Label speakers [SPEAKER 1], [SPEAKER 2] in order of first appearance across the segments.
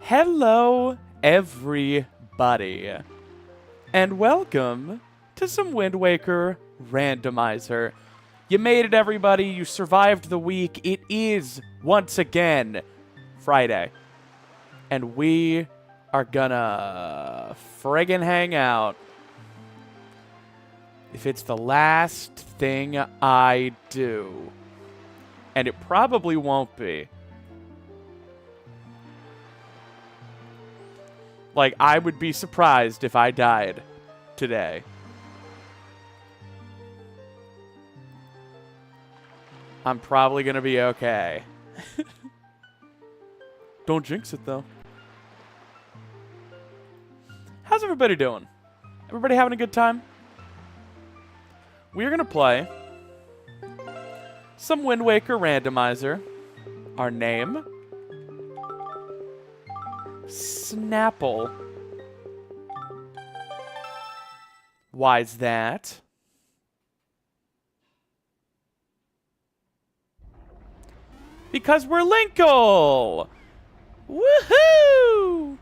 [SPEAKER 1] Hello, everybody, and welcome to some Wind Waker Randomizer. You made it, everybody. You survived the week. It is, once again, Friday, and we are gonna friggin' hang out. If it's the last thing I do, and it probably won't be. Like, I would be surprised if I died today. I'm probably gonna be okay. Don't jinx it, though. How's everybody doing? Everybody having a good time? We're gonna play some Wind Waker Randomizer. Our name... Snapple. Why's that? Because we're Linkle! Woohoo!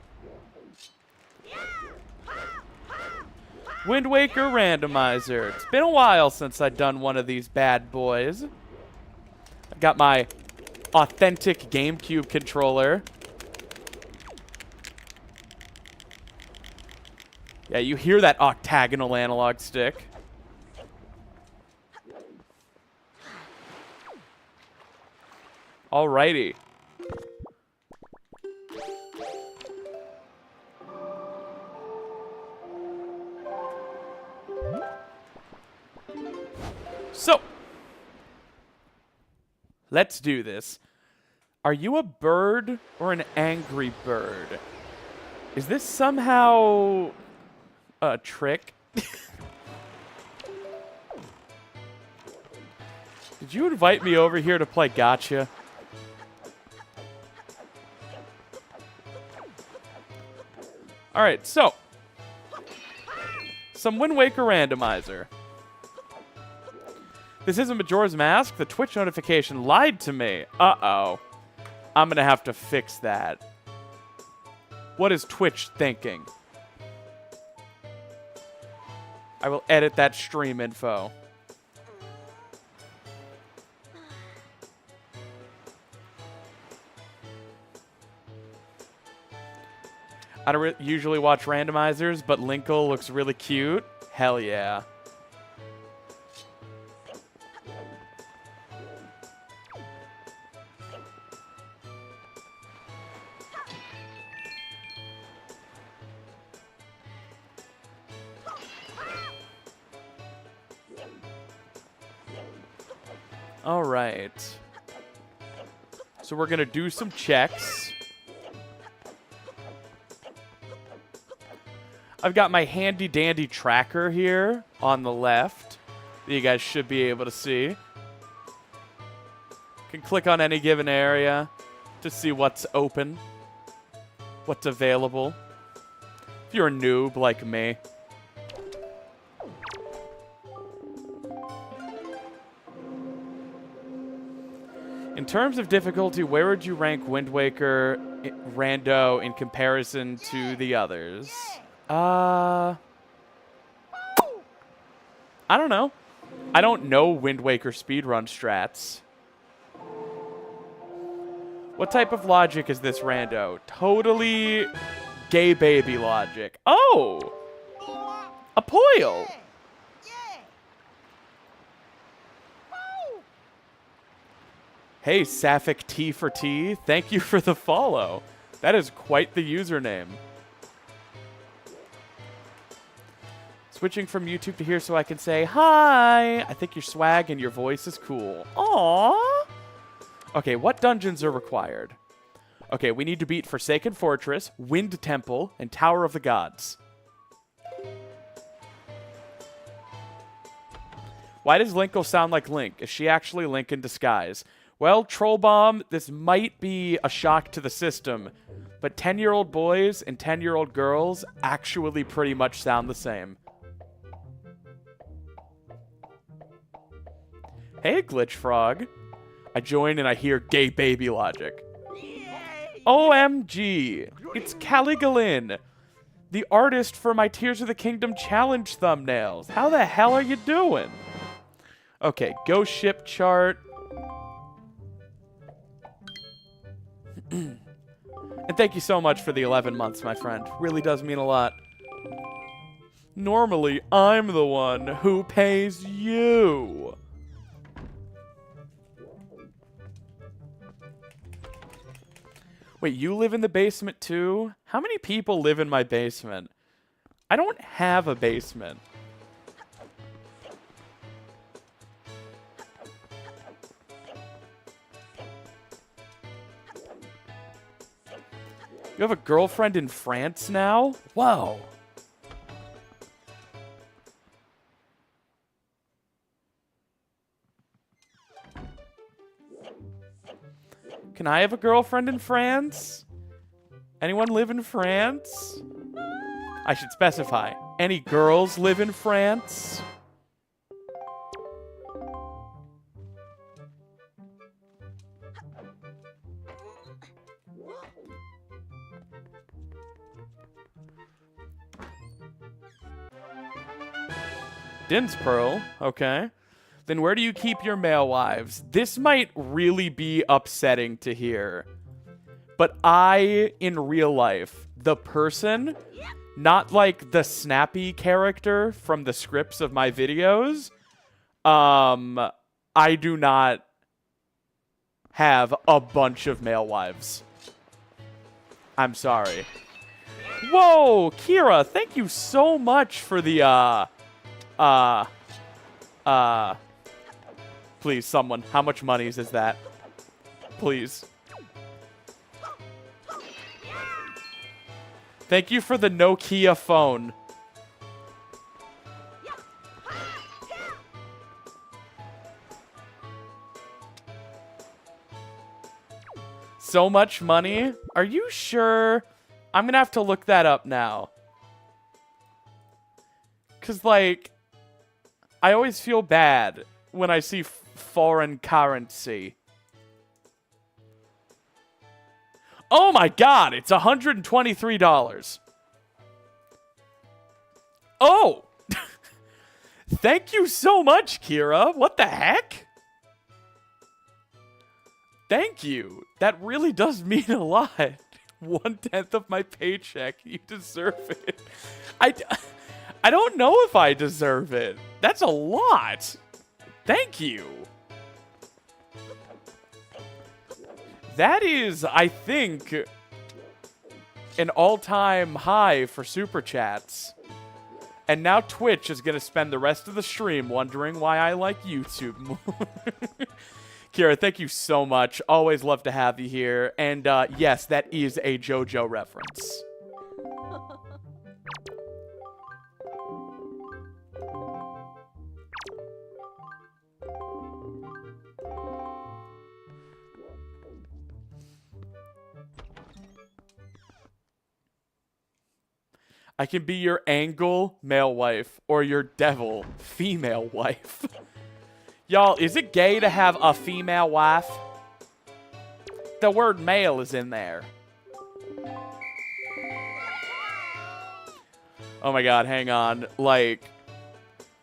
[SPEAKER 1] Wind Waker Randomizer. It's been a while since I've done one of these bad boys. I've got my authentic GameCube controller. Yeah, you hear that octagonal analog stick. Alrighty. So, let's do this. Are you a bird or an angry bird? Is this somehow a trick? Did you invite me over here to play gotcha? Alright, so some Wind Waker Randomizer. This isn't Majora's Mask? The Twitch notification lied to me. Uh-oh. I'm gonna have to fix that. What is Twitch thinking? I will edit that stream info. I don't usually watch randomizers, but Linkle looks really cute. Hell yeah. All right. So we're going to do some checks. I've got my handy dandy tracker here on the left that you guys should be able to see. You can click on any given area to see what's open, what's available. If you're a noob like me. In terms of difficulty, where would you rank Wind Waker Rando in comparison to the others? I don't know. I don't know Wind Waker speedrun strats. What type of logic is this rando? Totally gay baby logic. Oh! A Poil! Hey, Sapphic T for T. Thank you for the follow. That is quite the username. Switching from YouTube to here so I can say hi. I think your swag and your voice is cool. Aww. Okay, what dungeons are required? Okay, we need to beat Forsaken Fortress, Wind Temple, and Tower of the Gods. Why does Linkle sound like Link? Is she actually Link in disguise? Well, Troll Bomb, this might be a shock to the system, but 10-year-old boys and 10-year-old girls actually pretty much sound the same. Hey, Glitch Frog. I join and I hear gay baby logic. OMG, it's Caligulin, the artist for my Tears of the Kingdom challenge thumbnails. How the hell are you doing? Okay, Ghost Ship chart. And thank you so much for the 11 months, my friend. Really does mean a lot. Normally, I'm the one who pays you. Wait, you live in the basement too? How many people live in my basement? I don't have a basement. You have a girlfriend in France now? Whoa. Can I have a girlfriend in France? Anyone live in France? I should specify. Any girls live in France? Din's Pearl, okay. Then where do you keep your male wives? This might really be upsetting to hear. But I, in real life, the person, not like the snappy character from the scripts of my videos, I do not have a bunch of male wives. I'm sorry. Whoa, Kira, thank you so much for the, please, someone. How much money is that? Please. Thank you for the Nokia phone. So much money? Are you sure? I'm gonna have to look that up now. 'Cause, like, I always feel bad when I see foreign currency. Oh my god, it's $123. Oh! Thank you so much, Kira. What the heck? Thank you. That really does mean a lot. 1/10 of my paycheck. You deserve it. I don't know if I deserve it. That's a lot. Thank you. That is, I think, an all-time high for Super Chats. And now Twitch is going to spend the rest of the stream wondering why I like YouTube more. Kira, thank you so much. Always love to have you here. And yes, that is a JoJo reference. I can be your angle male wife or your devil female wife. Y'all, is it gay to have a female wife? The word male is in there. Oh my god, hang on. Like,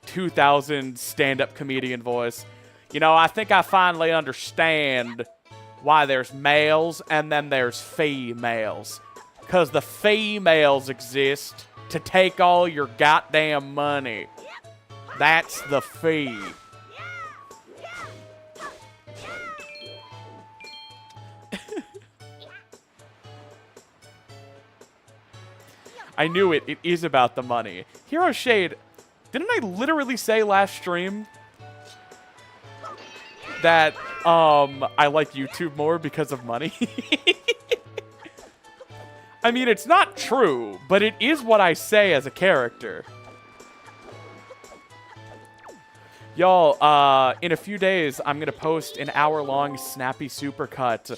[SPEAKER 1] 2000 stand-up comedian voice. You know, I think I finally understand why there's males and then there's females. Because the females exist to take all your goddamn money. That's the fee. I knew it. It is about the money. Hero Shade, didn't I literally say last stream that I like YouTube more because of money? I mean, it's not true, but it is what I say as a character. Y'all, in a few days, I'm going to post an hour-long snappy supercut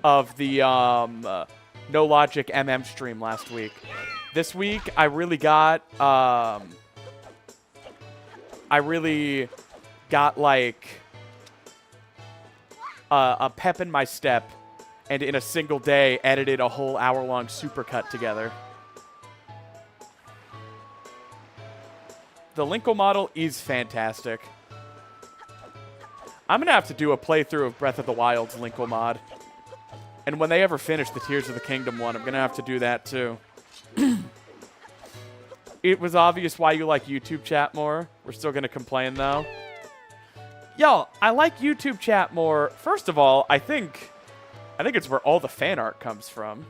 [SPEAKER 1] of the No Logic MM stream last week. This week, I really got, like, a pep in my step. And in a single day, edited a whole hour-long supercut together. The Linkle model is fantastic. I'm going to have to do a playthrough of Breath of the Wild's Linkle mod. And when they ever finish the Tears of the Kingdom one, I'm going to have to do that too. It was obvious why you like YouTube chat more. We're still going to complain, though. Y'all, I like YouTube chat more. First of all, I think it's where all the fan art comes from.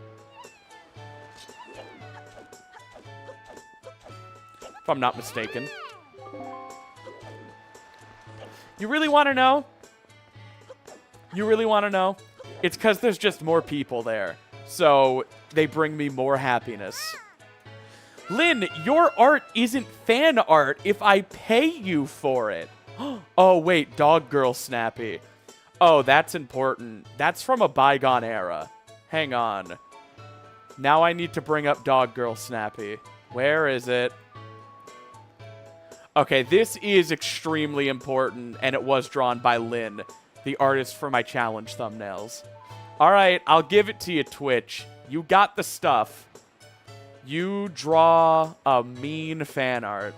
[SPEAKER 1] If I'm not mistaken. You really want to know? You really want to know? It's because there's just more people there. So they bring me more happiness. Lynn, your art isn't fan art if I pay you for it. Oh, wait, Dog Girl Snappy. Oh, that's important. That's from a bygone era. Hang on. Now I need to bring up Dog Girl Snappy. Where is it? Okay, this is extremely important, and it was drawn by Lynn, the artist for my challenge thumbnails. All right, I'll give it to you, Twitch. You got the stuff. You draw a mean fan art.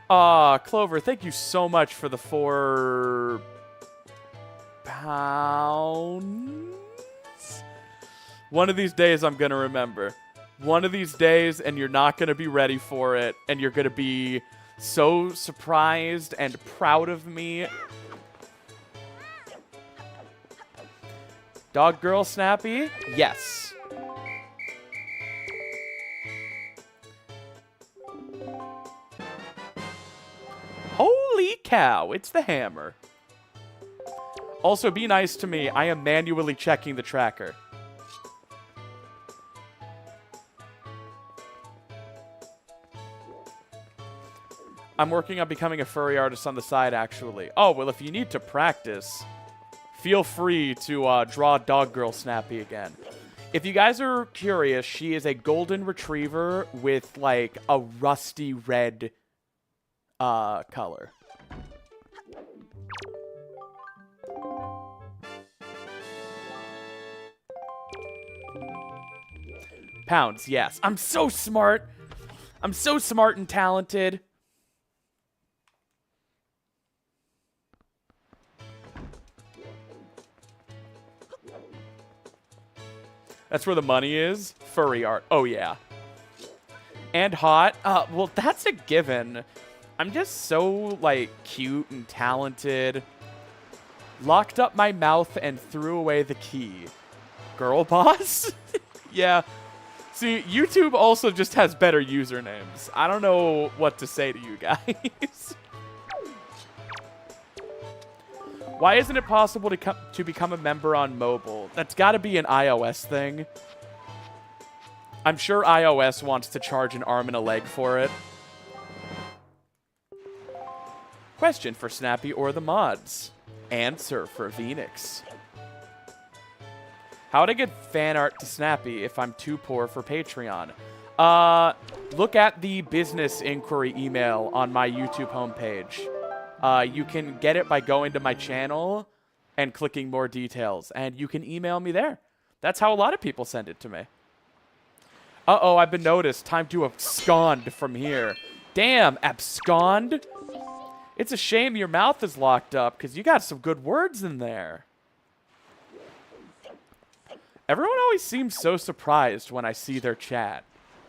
[SPEAKER 1] Clover, thank you so much for the £4. One of these days I'm going to remember. One of these days, and you're not going to be ready for it, and you're going to be so surprised and proud of me. Dog Girl Snappy? Yes. Holy cow, it's the hammer. Also, be nice to me. I am manually checking the tracker. I'm working on becoming a furry artist on the side, actually. Oh, well, if you need to practice, feel free to draw Dog Girl Snappy again. If you guys are curious, she is a golden retriever with, like, a rusty red color. Pounds, yes. I'm so smart. I'm so smart and talented. That's where the money is. Furry art. Oh, yeah. And hot. Well, that's a given. I'm just so, like, cute and talented. Locked up my mouth and threw away the key. Girl boss? Yeah. See, YouTube also just has better usernames. I don't know what to say to you guys. Why isn't it possible to become a member on mobile? That's got to be an iOS thing. I'm sure iOS wants to charge an arm and a leg for it. Question for Snappy or the mods. Answer for Phoenix. How would I get fan art to Snappy if I'm too poor for Patreon? Look at the business inquiry email on my YouTube homepage. You can get it by going to my channel and clicking more details, and you can email me there. That's how a lot of people send it to me. Uh-oh, I've been noticed. Time to abscond from here. Damn, abscond? It's a shame your mouth is locked up, because you got some good words in there. Everyone always seems so surprised when I see their chat.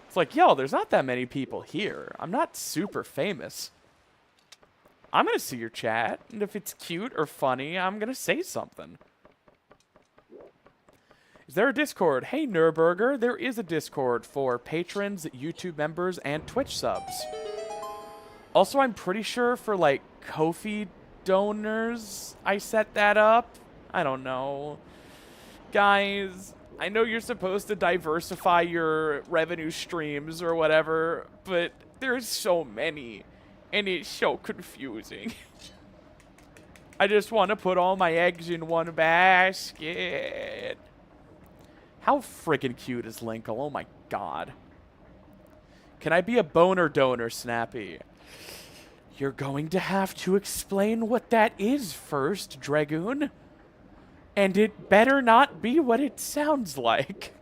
[SPEAKER 1] It's like, yo, there's not that many people here. I'm not super famous. I'm going to see your chat, and if it's cute or funny, I'm going to say something. Is there a Discord? Hey, Nurburger, there is a Discord for patrons, YouTube members, and Twitch subs. Also, I'm pretty sure for, like, Ko-fi donors, I set that up. I don't know. Guys, I know you're supposed to diversify your revenue streams or whatever, but there's so many, and it's so confusing. I just want to put all my eggs in one basket. How friggin' cute is Linkle? Oh my god. Can I be a boner donor, Snappy? You're going to have to explain what that is first, Dragoon. And it better not be what it sounds like.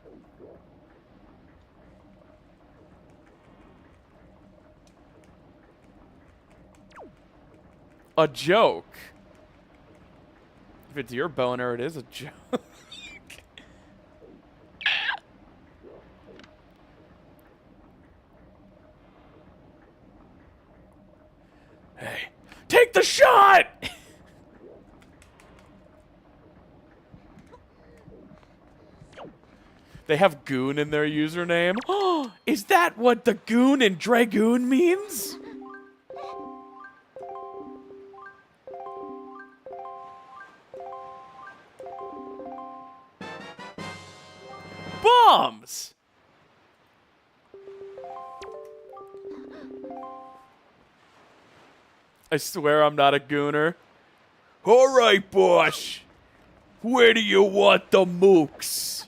[SPEAKER 1] A joke? If it's your boner, it is a joke. Hey, take the shot! They have goon in their username. Oh, is that what the goon in Dragoon means? Bombs! I swear I'm not a gooner. All right, boss. Where do you want the mooks?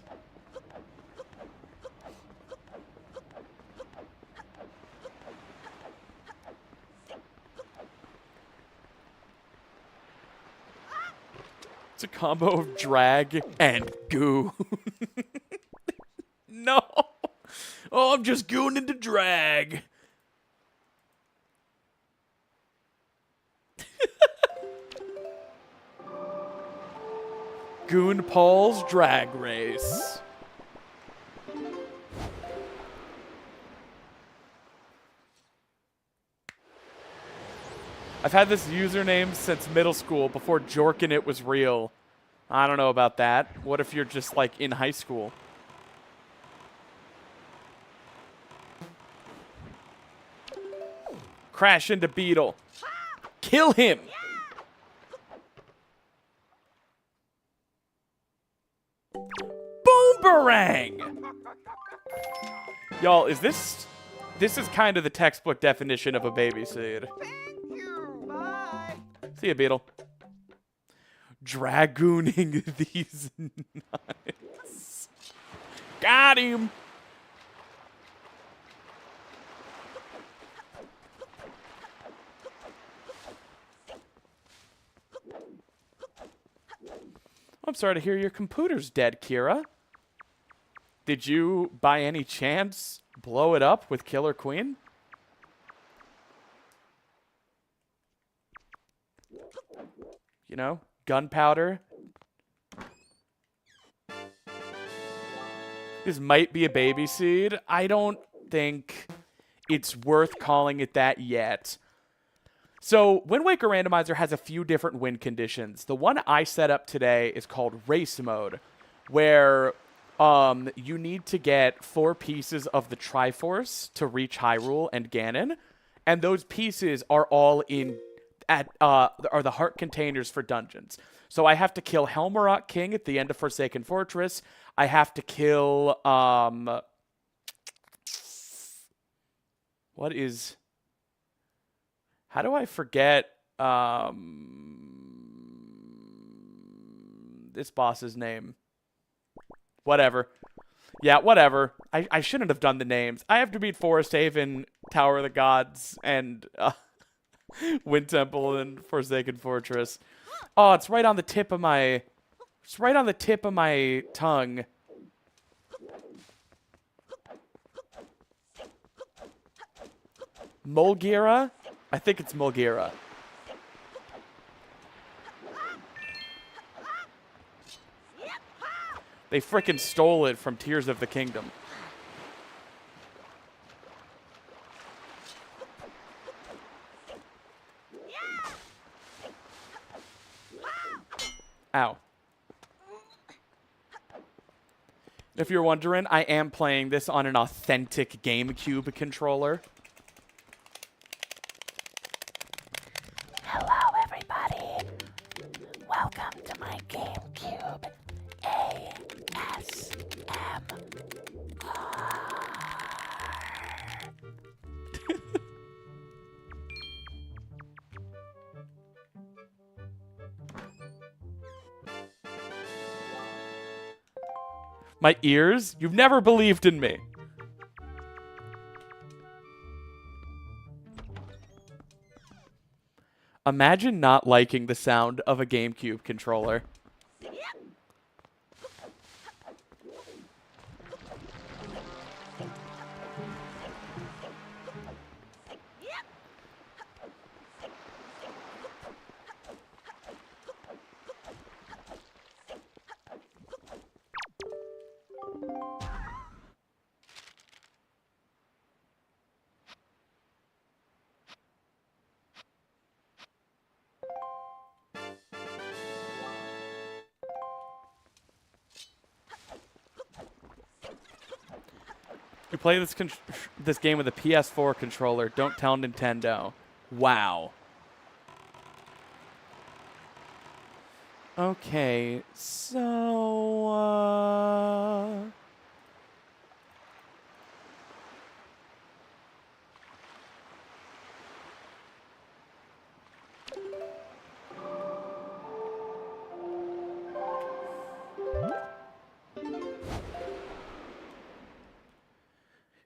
[SPEAKER 1] It's a combo of drag and goo. No. Oh, I'm just gooning to drag. Goon Paul's Drag Race. I've had this username since middle school before Jorkin' It was real. I don't know about that. What if you're just, like, in high school? Crash into Beetle. Kill him! Boomerang! Y'all, is this... This is kind of the textbook definition of a baby seed.
[SPEAKER 2] Thank you. Bye.
[SPEAKER 1] See ya, Beetle. Dragooning these nuts. Got him! I'm sorry to hear your computer's dead, Kira. Did you, by any chance, blow it up with Killer Queen? You know, gunpowder. This might be a baby seed. I don't think it's worth calling it that yet. So, Wind Waker Randomizer has a few different win conditions. The one I set up today is called Race Mode, where you need to get 4 pieces of the Triforce to reach Hyrule and Ganon, and those pieces are all are the heart containers for dungeons. So I have to kill Helmarok King at the end of Forsaken Fortress. I have to kill what is... How do I forget this boss's name? Whatever. Yeah, whatever. I shouldn't have done the names. I have to beat Forest Haven, Tower of the Gods, and Wind Temple and Forsaken Fortress. Oh, it's right on the tip of my... It's right on the tip of my tongue. Mulgira? I think it's Mulgira. They frickin' stole it from Tears of the Kingdom. Ow. If you're wondering, I am playing this on an authentic GameCube controller.
[SPEAKER 3] Hello, everybody. Welcome to my GameCube ASMR.
[SPEAKER 1] My ears? You've never believed in me. Imagine not liking the sound of a GameCube controller. You play this game with a PS4 controller. Don't tell Nintendo. Wow. Okay, so...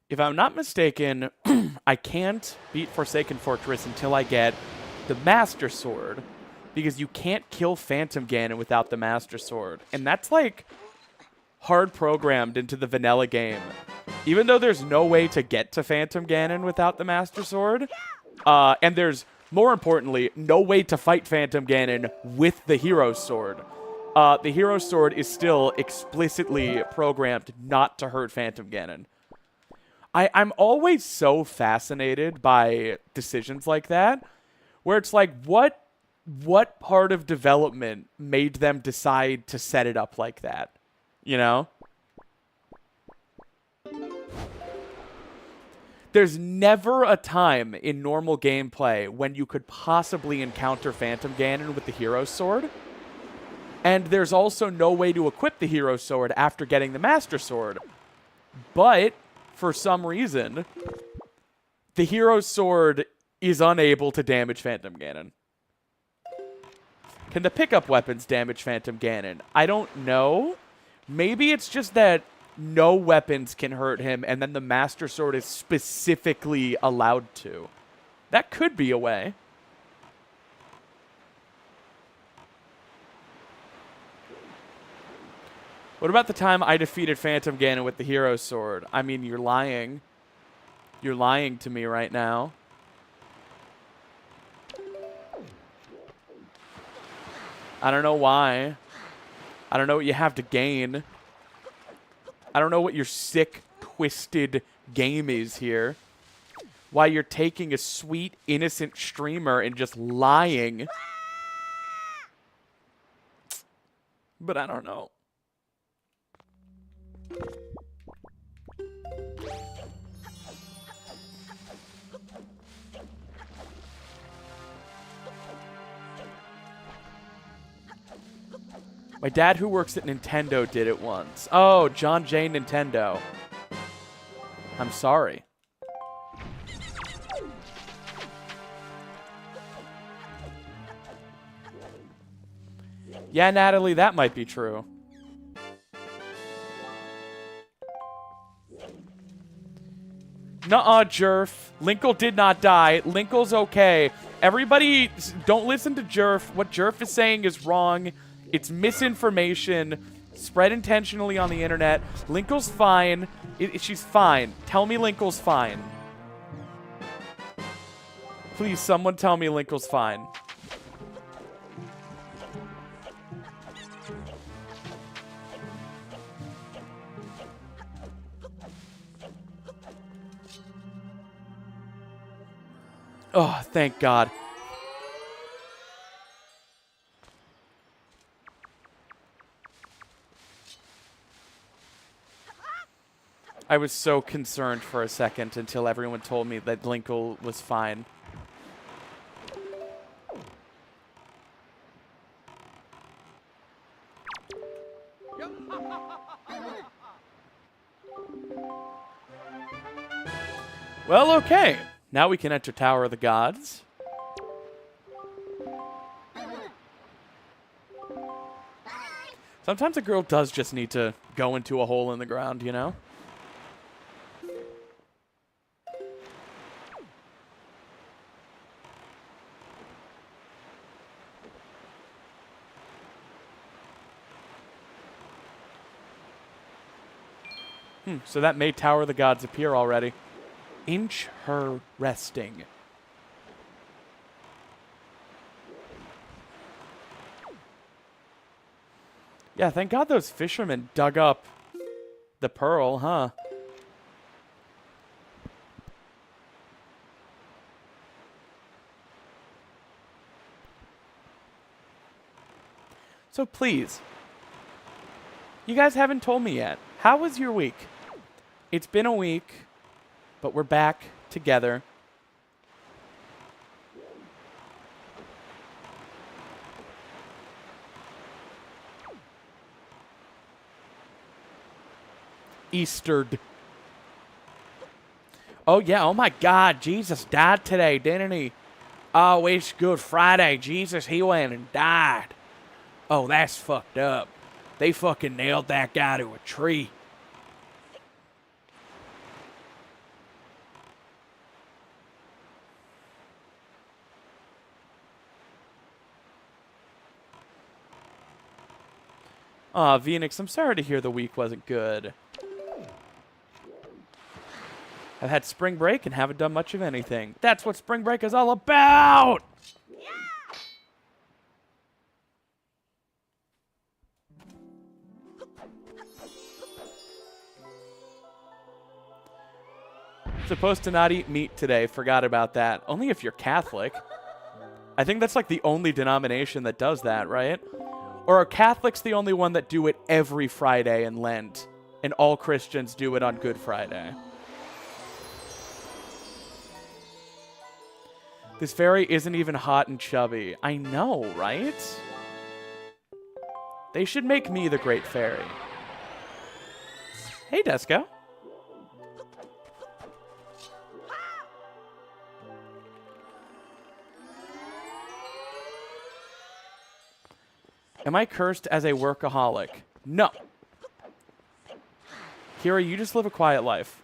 [SPEAKER 1] If I'm not mistaken, I can't beat Forsaken Fortress until I get the Master Sword, because you can't kill Phantom Ganon without the Master Sword. And that's, like, hard programmed into the vanilla game. Even though there's no way to get to Phantom Ganon without the Master Sword, and there's, more importantly, no way to fight Phantom Ganon with the Hero Sword. The Hero Sword is still explicitly programmed not to hurt Phantom Ganon. I'm always so fascinated by decisions like that, where it's like, what part of development made them decide to set it up like that? You know? There's never a time in normal gameplay when you could possibly encounter Phantom Ganon with the Hero Sword. And there's also no way to equip the Hero Sword after getting the Master Sword. But... for some reason, the Hero Sword is unable to damage Phantom Ganon. Can the pickup weapons damage Phantom Ganon? I don't know. Maybe it's just that no weapons can hurt him, and then the Master Sword is specifically allowed to. That could be a way. What about the time I defeated Phantom Ganon with the hero sword? I mean, you're lying. You're lying to me right now. I don't know why. I don't know what you have to gain. I don't know what your sick, twisted game is here. Why you're taking a sweet, innocent streamer and just lying. But I don't know. My dad, who works at Nintendo, did it once. Oh, John J. Nintendo. I'm sorry. Yeah, Natalie, that might be true. Nuh-uh, Jerf. Linkle did not die. Linkle's okay. Everybody, don't listen to Jerf. What Jerf is saying is wrong. It's misinformation, spread intentionally on the internet. Linkle's fine. She's fine. Tell me Linkle's fine. Please, someone tell me Linkle's fine. Oh, thank God. I was so concerned for a second until everyone told me that Linkle was fine. Well, okay. Now we can enter Tower of the Gods. Sometimes a girl does just need to go into a hole in the ground, you know? So that made Tower of the Gods appear already. Inch her resting. Yeah, thank God those fishermen dug up the pearl, huh? So please, you guys haven't told me yet. How was your week? It's been a week, but we're back together. Eastered. Oh, yeah. Oh, my God. Jesus died today, didn't he? Oh, it's Good Friday. Jesus, he went and died. Oh, that's fucked up. They fucking nailed that guy to a tree. Aw, Venix, I'm sorry to hear the week wasn't good. I've had spring break and haven't done much of anything. That's what spring break is all about! Supposed to not eat meat today. Forgot about that. Only if you're Catholic. I think that's like the only denomination that does that, right? Or are Catholics the only one that do it every Friday in Lent, and all Christians do it on Good Friday? This fairy isn't even hot and chubby. I know, right? They should make me the Great Fairy. Hey, Desco. Am I cursed as a workaholic? No. Kira, you just live a quiet life.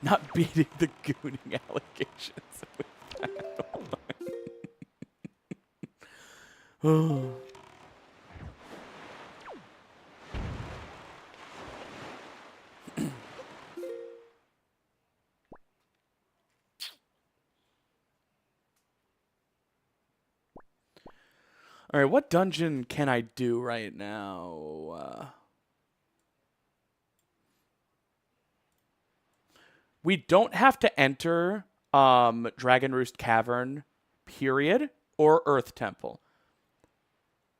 [SPEAKER 1] Not beating the gooning allegations with that one. All right, what dungeon can I do right now? We don't have to enter Dragon Roost Cavern, period, or Earth Temple.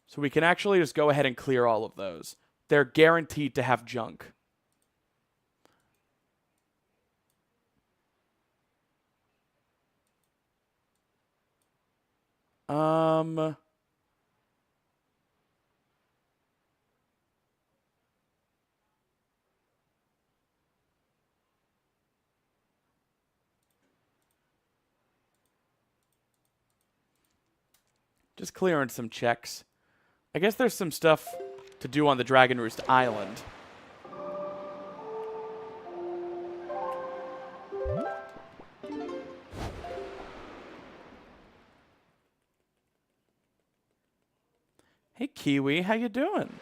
[SPEAKER 1] So we can actually just go ahead and clear all of those. They're guaranteed to have junk. Just clearing some checks. I guess there's some stuff to do on the Dragon Roost Island. Hey, Kiwi, how you doing?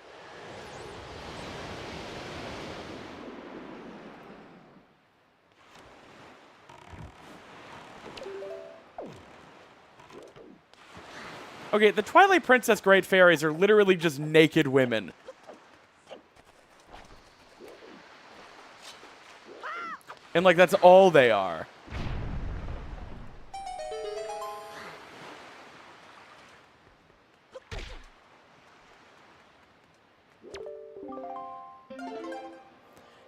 [SPEAKER 1] Okay, the Twilight Princess Great Fairies are literally just naked women. And, like, that's all they are.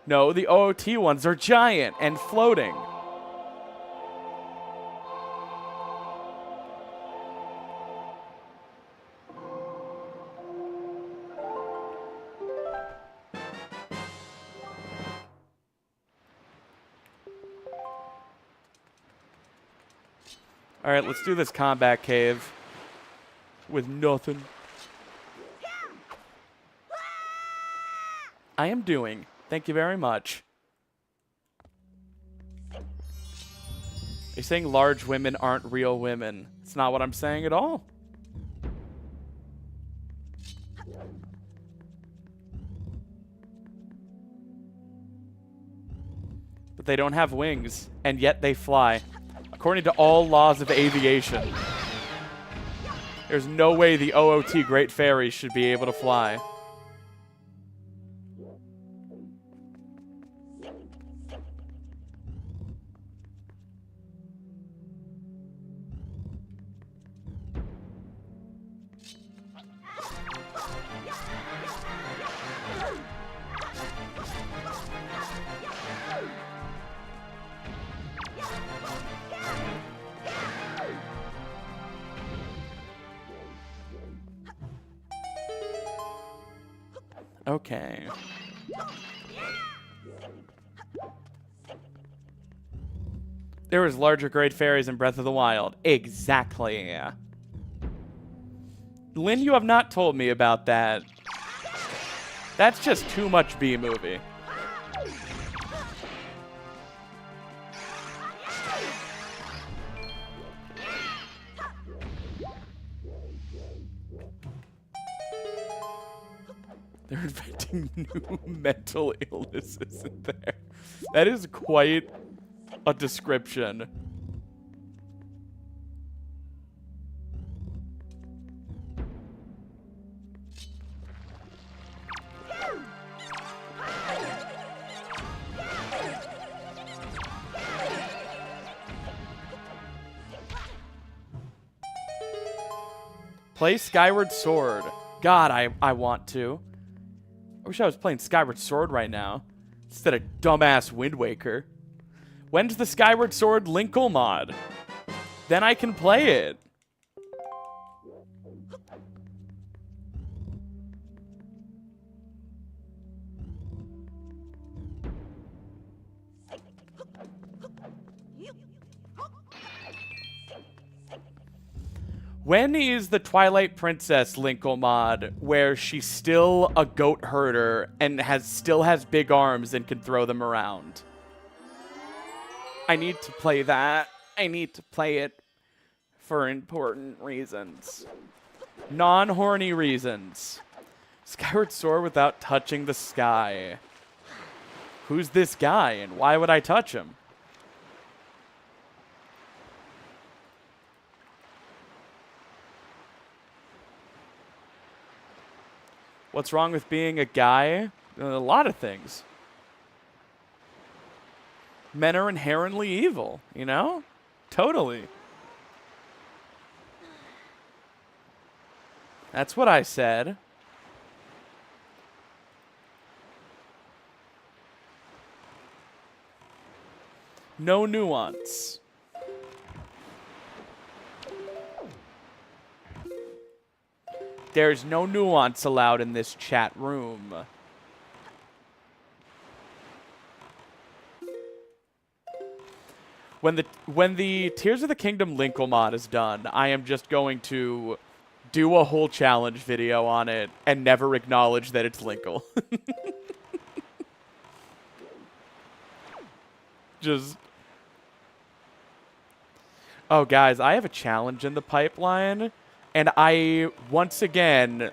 [SPEAKER 1] No, the OOT ones are giant and floating. All right, let's do this combat cave with nothing. I am doing. Thank you very much. Are you saying large women aren't real women? It's not what I'm saying at all. But they don't have wings, and yet they fly. According to all laws of aviation. There's no way the OOT Great Fairies should be able to fly. Okay. There was larger great fairies in Breath of the Wild. Exactly. Lynn, you have not told me about that. That's just too much B-movie. They're inventing new mental illnesses in there. That is quite a description. Play Skyward Sword. God, I want to. I wish I was playing Skyward Sword right now instead of dumbass Wind Waker. When's the Skyward Sword Linkle mod? Then I can play it. When is the Twilight Princess Linkle mod where she's still a goat herder and still has big arms and can throw them around? I need to play that. I need to play it for important reasons. Non-horny reasons. Skyward Sword without touching the sky. Who's this guy and why would I touch him? What's wrong with being a guy? A lot of things. Men are inherently evil, you know? Totally. That's what I said. No nuance. There's no nuance allowed in this chat room. When the Tears of the Kingdom Linkle mod is done, I am just going to do a whole challenge video on it and never acknowledge that it's Linkle. Just... Oh, guys, I have a challenge in the pipeline, and I, once again,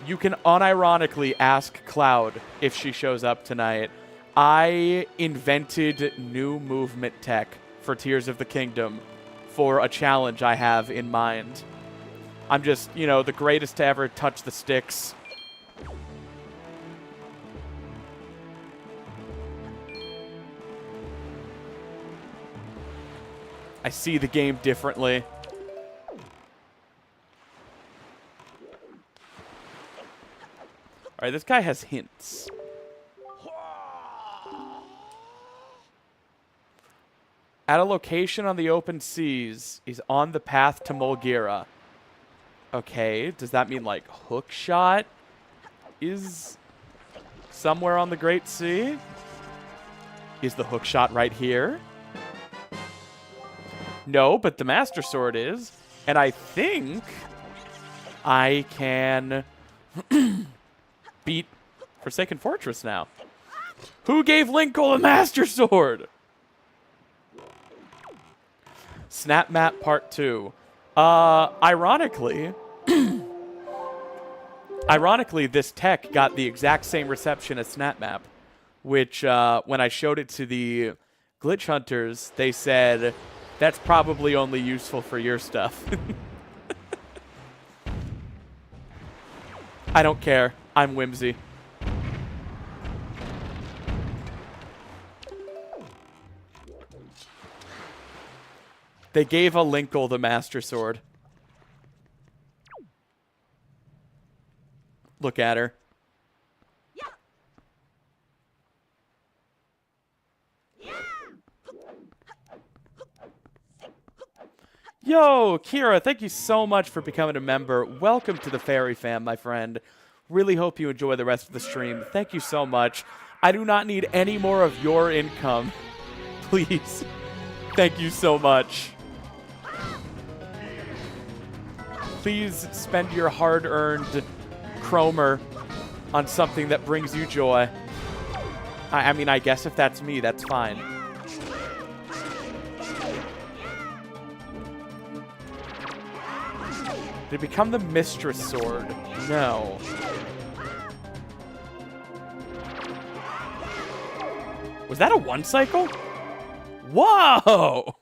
[SPEAKER 1] you can unironically ask Cloud if she shows up tonight. I invented new movement tech for Tears of the Kingdom for a challenge I have in mind. I'm just, you know, the greatest to ever touch the sticks. I see the game differently. Alright, this guy has hints. At a location on the open seas, he's on the path to Mulgira. Okay, does that mean, like, Hookshot is somewhere on the Great Sea? Is the Hookshot right here? No, but the Master Sword is. And I think I can beat Forsaken Fortress now. Who gave Linkle a Master Sword? Snap Map Part 2. Ironically, this tech got the exact same reception as Snap Map, which, when I showed it to the glitch hunters, they said, that's probably only useful for your stuff. I don't care. I'm whimsy. They gave a Linkle the Master Sword. Look at her. Yo, Kira, thank you so much for becoming a member. Welcome to the Fairy Fam, my friend. Really hope you enjoy the rest of the stream. Thank you so much. I do not need any more of your income. Please. Thank you so much. Please spend your hard-earned Chromer on something that brings you joy. I mean, I guess if that's me, that's fine. Did it become the Mistress Sword? No. Was that a one cycle? Whoa!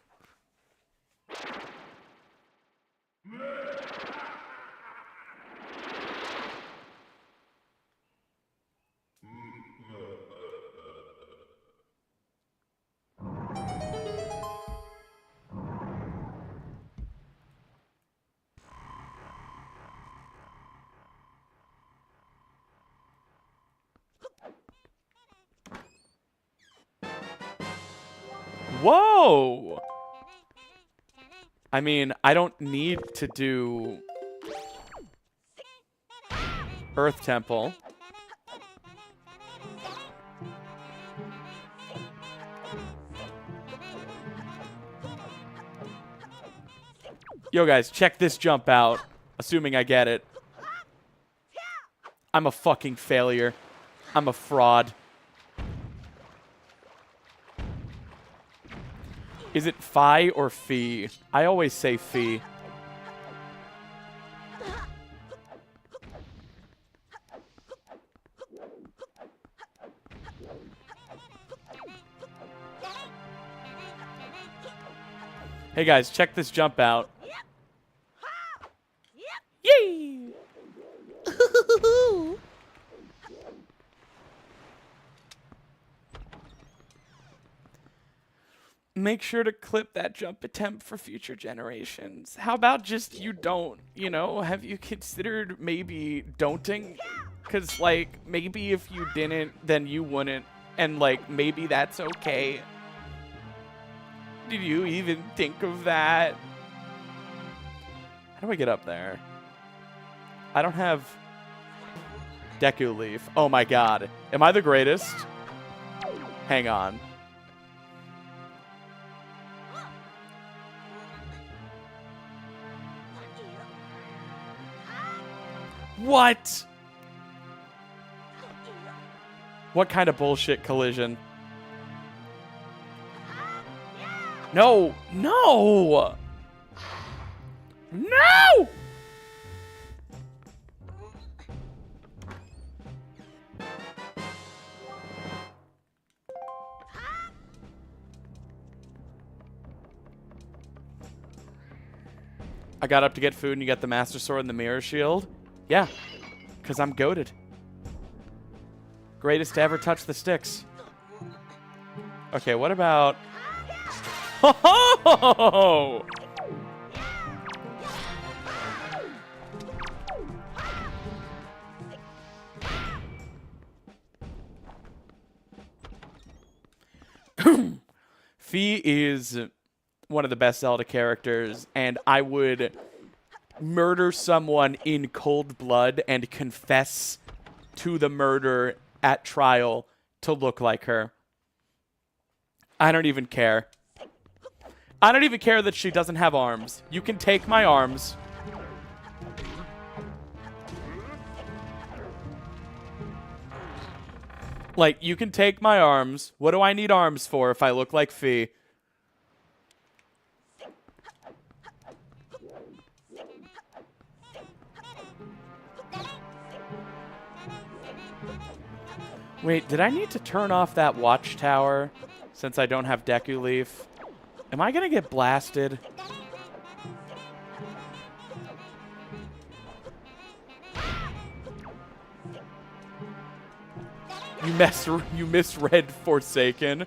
[SPEAKER 1] Whoa! I mean, I don't need to do Earth Temple. Yo, guys, check this jump out. Assuming I get it. I'm a fucking failure. I'm a fraud. Is it Phi or Fee? I always say Fee. Hey guys, check this jump out. Yay! make sure to clip that jump attempt for future generations. How about just you don't, you know? Have you considered maybe don'ting? Because, like, maybe if you didn't, then you wouldn't. And, like, maybe that's okay. Did you even think of that? How do I get up there? I don't have Deku Leaf. Oh my god. Am I the greatest? Hang on. What? What kind of bullshit collision? No! No! No! I got up to get food and you got the Master Sword and the Mirror Shield? Yeah, because I'm goated. Greatest to ever touch the sticks. Okay, what about... Oh! Fee is one of the best Zelda characters, and I would murder someone in cold blood and confess to the murder at trial to look like her. I don't even care. I don't even care that she doesn't have arms. You can take my arms. Like, you can take my arms. What do I need arms for if I look like Fee? Wait, did I need to turn off that watchtower since I don't have Deku Leaf? Am I gonna get blasted? You misread Forsaken.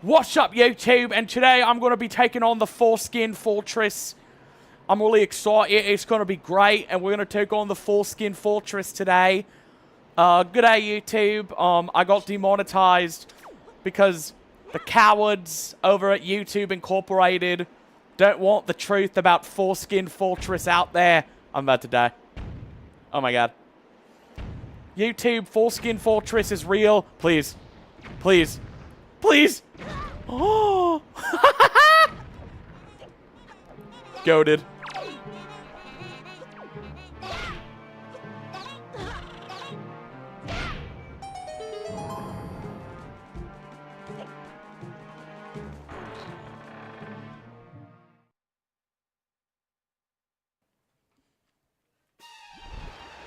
[SPEAKER 1] What's up, YouTube? And today I'm gonna be taking on the Foreskin Fortress. I'm really excited. It's gonna be great, and we're gonna take on the Foreskin Fortress today. Good day, YouTube. I got demonetized because the cowards over at YouTube Incorporated don't want the truth about Foreskin Fortress out there. I'm about to die. Oh my god. YouTube, Foreskin Fortress is real. Please. Please. Please. Oh. Goated.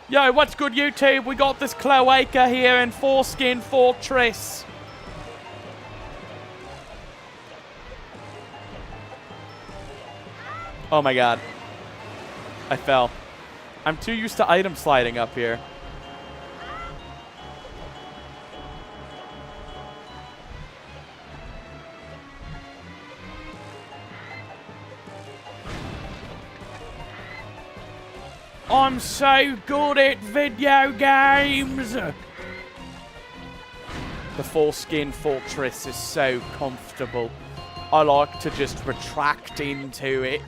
[SPEAKER 1] Yo, what's good, YouTube? We got this cloaca here in Foreskin Fortress. Oh my god. I fell. I'm too used to item sliding up here. I'm so good at video games. The Foreskin Fortress is so comfortable. I like to just retract into it.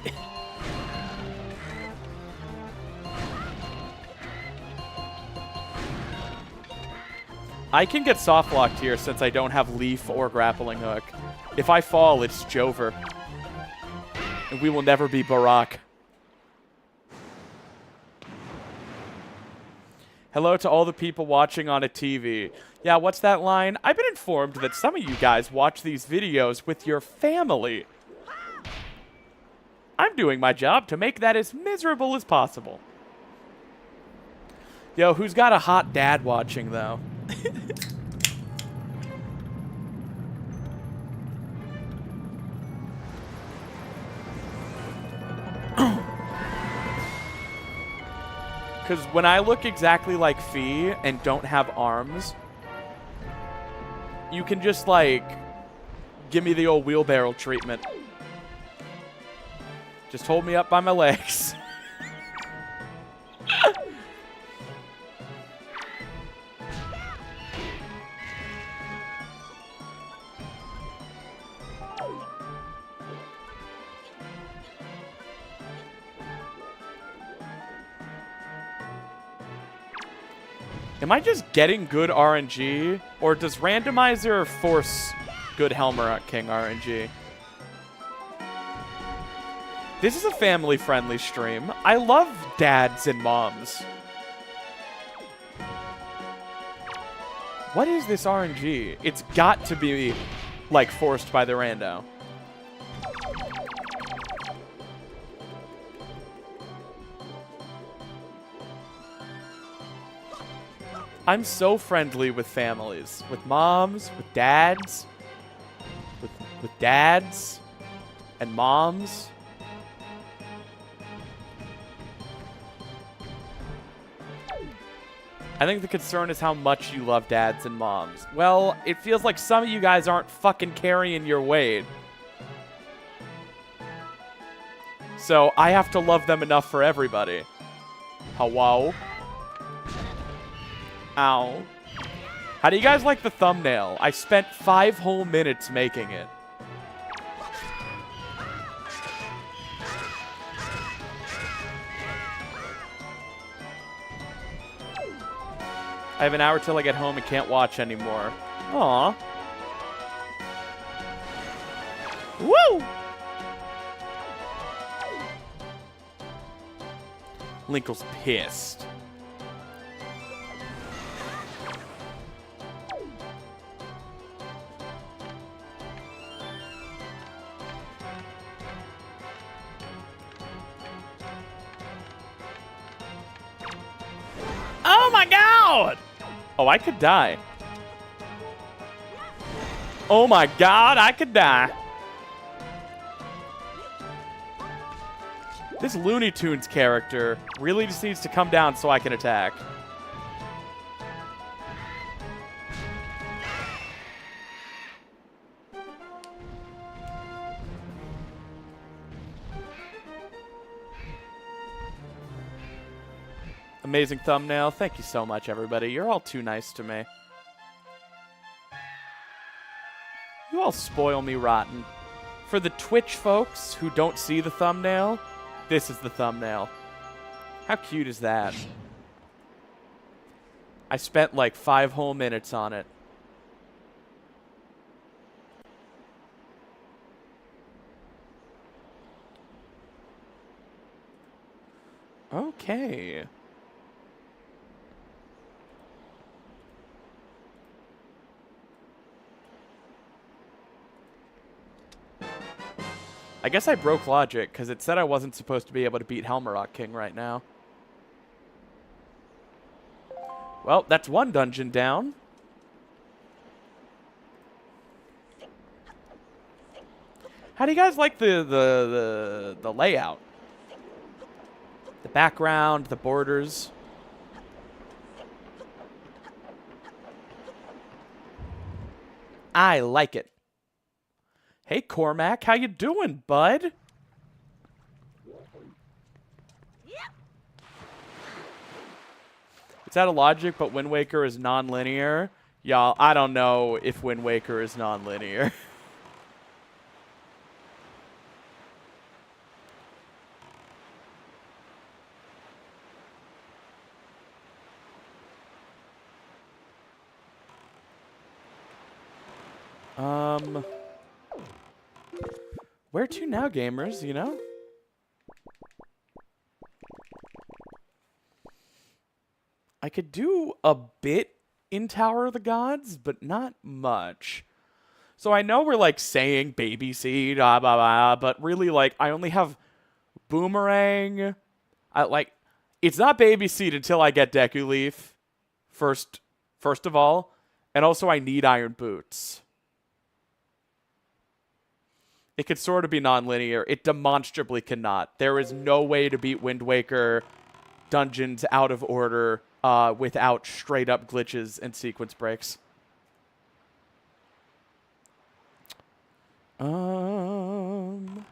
[SPEAKER 1] I can get soft locked here since I don't have Leaf or Grappling Hook. If I fall, it's Jover. And we will never be Barack. Hello to all the people watching on a TV. Yeah, what's that line? I've been informed that some of you guys watch these videos with your family. I'm doing my job to make that as miserable as possible. Yo, who's got a hot dad watching, though? Because when I look exactly like Fee and don't have arms, you can just, like, give me the old wheelbarrow treatment. Just hold me up by my legs. Am I just getting good RNG? Or does Randomizer force good Helmer King RNG? This is a family-friendly stream. I love dads and moms. What is this RNG? It's got to be, like, forced by the rando. I'm so friendly with families. With moms, with dads. With dads. And moms. I think the concern is how much you love dads and moms. Well, it feels like some of you guys aren't fucking carrying your weight. So I have to love them enough for everybody. Hello? Ow. How do you guys like the thumbnail? I spent 5 whole minutes making it. I have an hour till I get home and can't watch anymore. Aw. Woo! Linkle's pissed. Oh my god! Oh, I could die. Oh my god, I could die. This Looney Tunes character really just needs to come down so I can attack. Amazing thumbnail. Thank you so much, everybody. You're all too nice to me. You all spoil me rotten. For the Twitch folks who don't see the thumbnail, this is the thumbnail. How cute is that? I spent like 5 whole minutes on it. Okay. I guess I broke logic, because it said I wasn't supposed to be able to beat Helmer King right now. Well, that's one dungeon down. How do you guys like the layout? The background, the borders. I like it. Hey, Cormac, how you doing, bud? It's out of logic, but Wind Waker is non-linear. Y'all, I don't know if Wind Waker is non-linear. Where to now, gamers, you know? I could do a bit in Tower of the Gods, but not much. So I know we're, like, saying baby seed, blah, blah, blah, but really, like, I only have Boomerang. It's not baby seed until I get Deku Leaf, first of all. And also I need Iron Boots. It could sort of be non-linear. It demonstrably cannot. There is no way to beat Wind Waker dungeons out of order without straight-up glitches and sequence breaks. Um...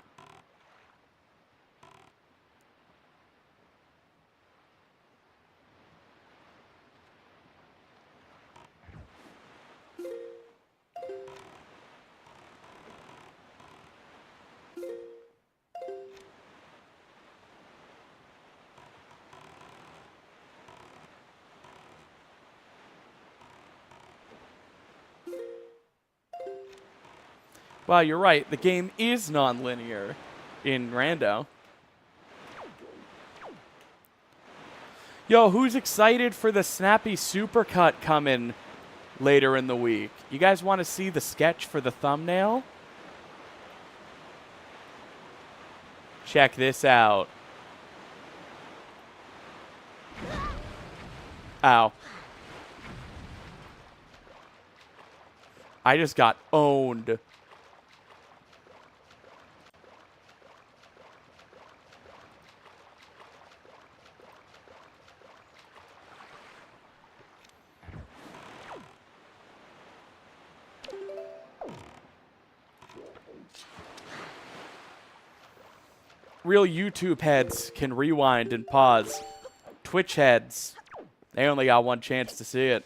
[SPEAKER 1] Wow, you're right. The game is non-linear in Rando. Yo, who's excited for the Snappy Supercut coming later in the week? You guys want to see the sketch for the thumbnail? Check this out. Ow. I just got owned. Real YouTube heads can rewind and pause. Twitch heads, they only got one chance to see it.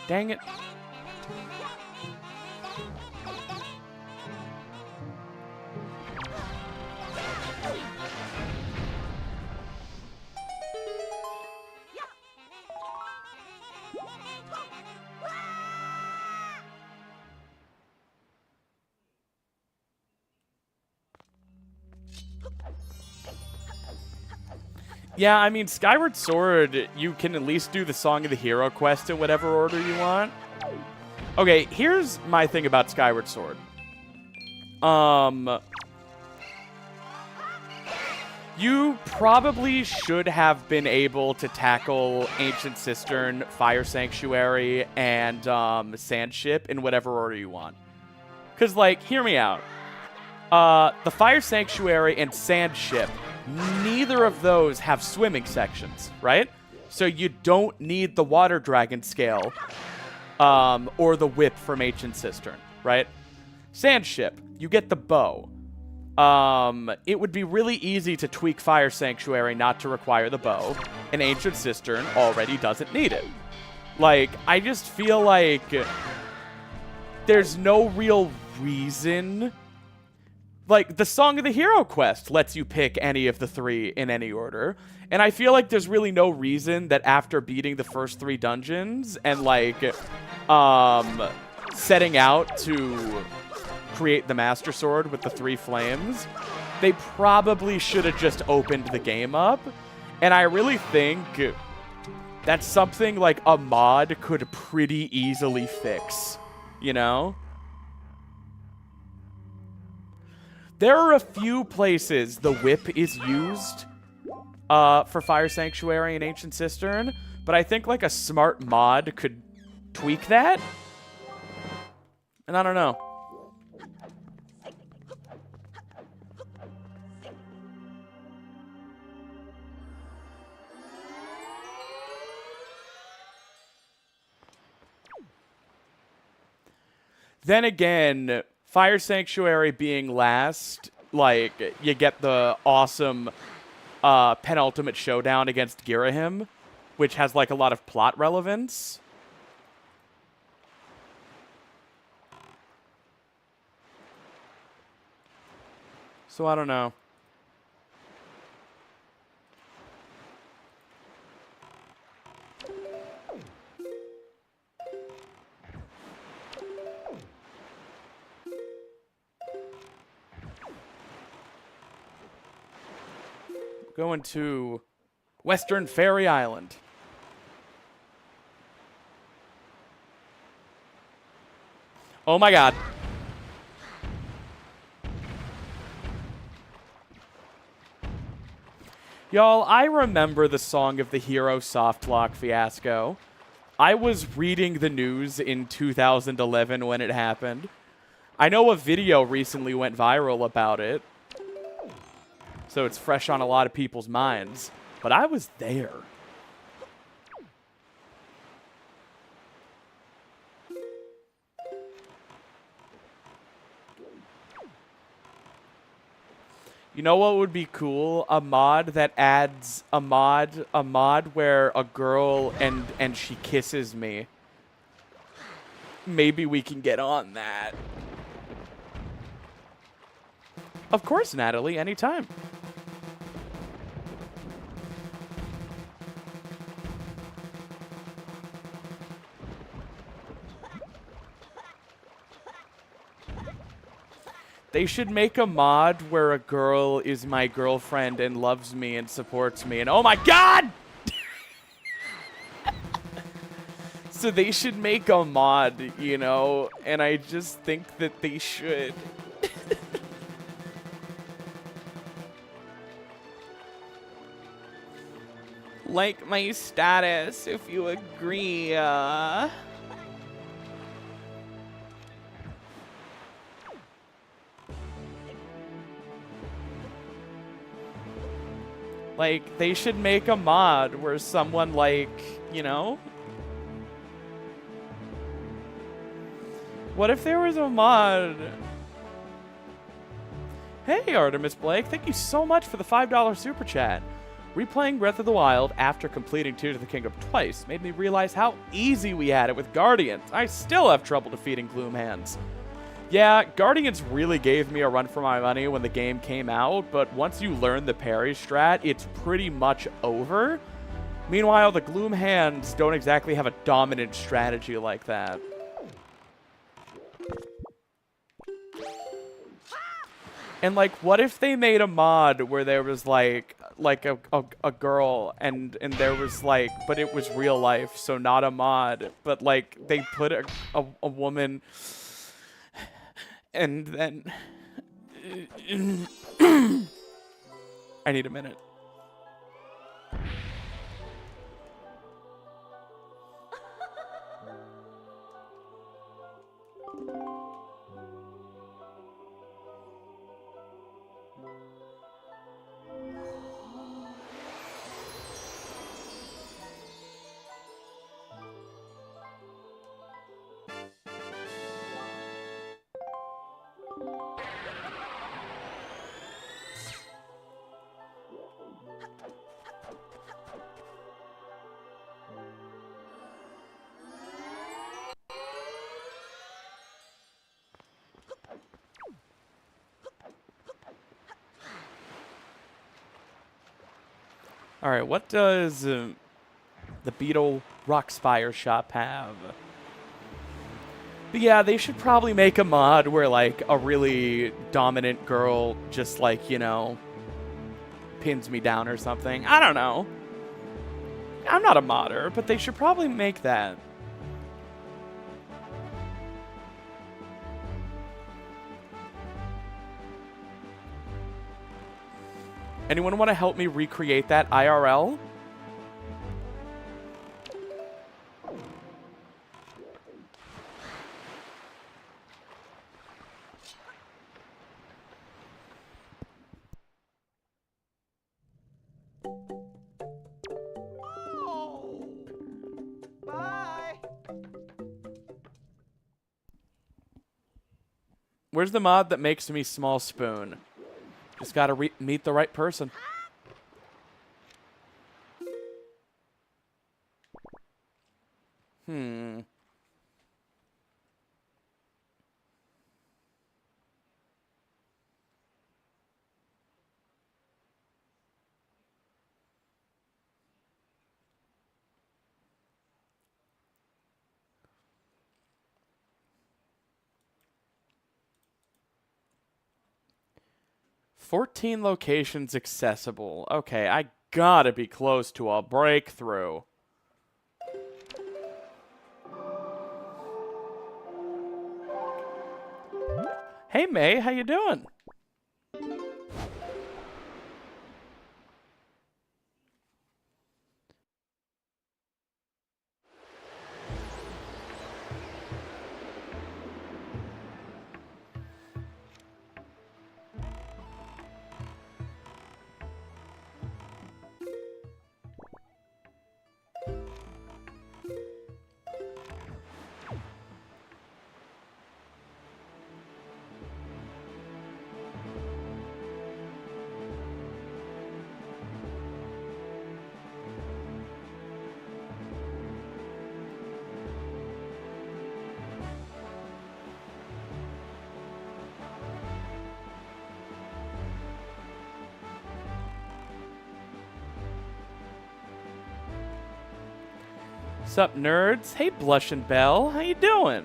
[SPEAKER 1] Dang it. Yeah, I mean, Skyward Sword, you can at least do the Song of the Hero quest in whatever order you want. Okay, here's my thing about Skyward Sword. You probably should have been able to tackle Ancient Cistern, Fire Sanctuary, and Sand Ship in whatever order you want. Because, like, hear me out. The Fire Sanctuary and Sand Ship, neither of those have swimming sections, right? So you don't need the Water Dragon scale or the whip from Ancient Cistern, right? Sand Ship, you get the bow. It would be really easy to tweak Fire Sanctuary not to require the bow, and Ancient Cistern already doesn't need it. Like, I just feel like there's no real reason. Like, the Song of the Hero quest lets you pick any of the three in any order. And I feel like there's really no reason that after beating the first 3 dungeons and, like, setting out to create the Master Sword with the 3 flames, they probably should have just opened the game up. And I really think that's something, like, a mod could pretty easily fix, you know? There are a few places the whip is used for Fire Sanctuary and Ancient Cistern, but I think like a smart mod could tweak that. And I don't know. Then again, Fire Sanctuary being last, like, you get the awesome penultimate showdown against Girahim, which has, like, a lot of plot relevance. So I don't know. Going to Western Fairy Island. Oh my god. Y'all, I remember the Song of the Hero softlock fiasco. I was reading the news in 2011 when it happened. I know a video recently went viral about it, so it's fresh on a lot of people's minds. But I was there. You know what would be cool? A mod that adds a mod where a girl and she kisses me. Maybe we can get on that. Of course, Natalie, anytime. They should make a mod where a girl is my girlfriend and loves me and supports me and oh my god! So they should make a mod, you know, and I just think that they should. Like my status if you agree. Like, they should make a mod where someone, like, you know? What if there was a mod? Hey, Artemis Blake, thank you so much for the $5 super chat. Replaying Breath of the Wild after completing Tears of the Kingdom twice made me realize how easy we had it with Guardians. I still have trouble defeating Gloomhands. Yeah, Guardians really gave me a run for my money when the game came out, but once you learn the parry strat, it's pretty much over. Meanwhile, the Gloomhands don't exactly have a dominant strategy like that. And, like, what if they made a mod where there was, like a girl, and there was, like, but it was real life, so not a mod, but, like, they put a woman... And then... I need a minute. All right, what does the Beetle Rockspire shop have? But yeah, they should probably make a mod where, like, a really dominant girl just, like, you know, pins me down or something. I don't know. I'm not a modder, but they should probably make that. Anyone want to help me recreate that IRL?
[SPEAKER 2] Oh. Bye.
[SPEAKER 1] Where's the mod that makes me small spoon? Just gotta meet the right person. Hmm. "14 locations accessible." Okay, I gotta be close to a breakthrough. Hey, May, how you doing? Sup, nerds? Hey, Blush and Belle. How you doing?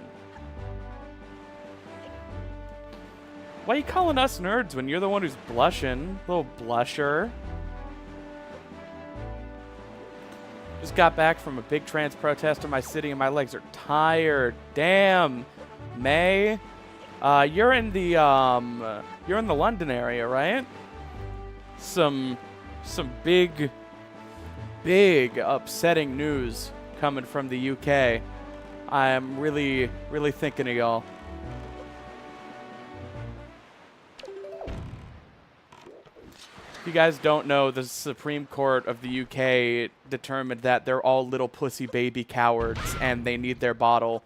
[SPEAKER 1] Why you calling us nerds when you're the one who's blushing? Little blusher. Just got back from a big trans protest in my city and my legs are tired. Damn. May, you're in the London area, right? Some big upsetting news coming from the UK. I am really thinking of y'all. If you guys don't know, the Supreme Court of the UK determined that they're all little pussy baby cowards and they need their bottle.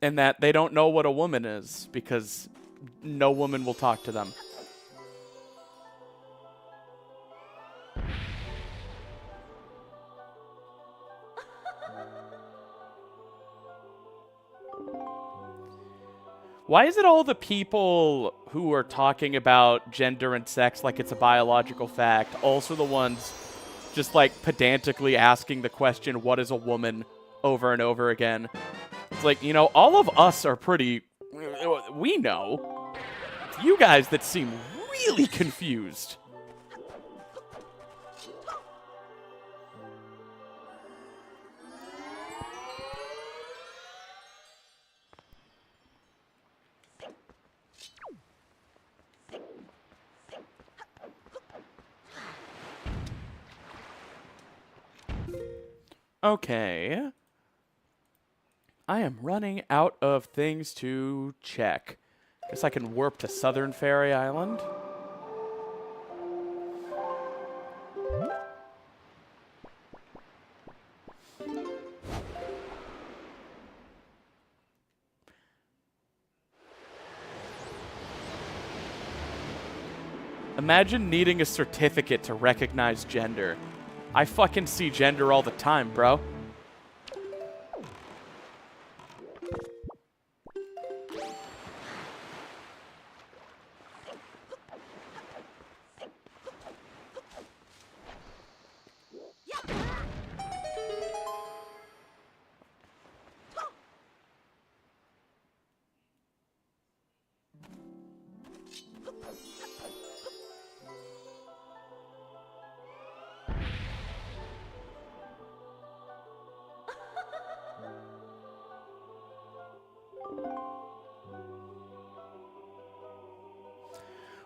[SPEAKER 1] And that they don't know what a woman is because no woman will talk to them. Why is it all the people who are talking about gender and sex like it's a biological fact also the ones just like pedantically asking the question, what is a woman, over and over again? It's like, you know, all of us are pretty... We know. It's you guys that seem really confused. Okay. I am running out of things to check. Guess I can warp to Southern Fairy Island. Imagine needing a certificate to recognize gender. I fucking see gender all the time, bro.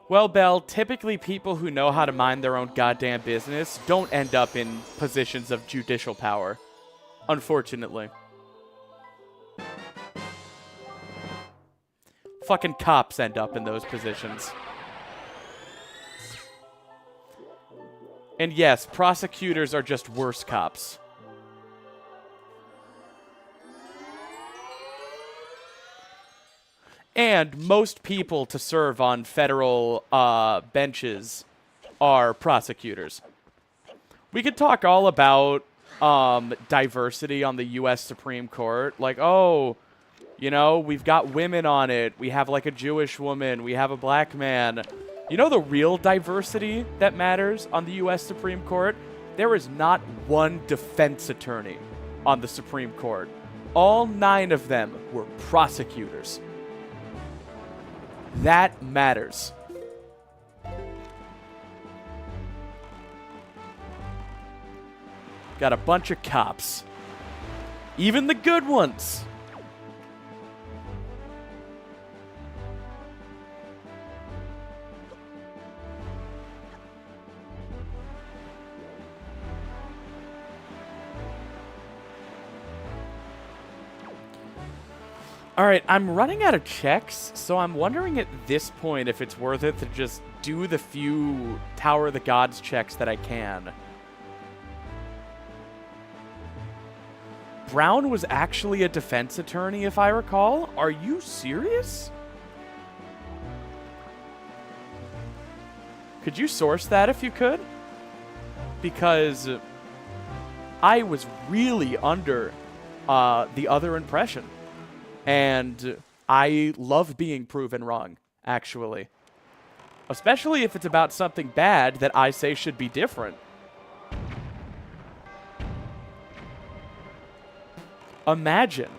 [SPEAKER 1] Well, Belle, typically people who know how to mind their own goddamn business don't end up in positions of judicial power. Unfortunately. Fucking cops end up in those positions. And yes, prosecutors are just worse cops. And most people to serve on federal benches are prosecutors. We could talk all about diversity on the U.S. Supreme Court. Like, oh, you know, we've got women on it. We have, like, a Jewish woman. We have a black man. You know the real diversity that matters on the U.S. Supreme Court? There is not one defense attorney on the Supreme Court. All 9 of them were prosecutors. That matters. Got a bunch of cops. Even the good ones. Alright, I'm running out of checks, so I'm wondering at this point if it's worth it to just do the few Tower of the Gods checks that I can. Brown was actually a defense attorney, if I recall. Are you serious? Could you source that if you could? Because I was really under the other impression. And I love being proven wrong, actually. Especially if it's about something bad that I say should be different. Imagine.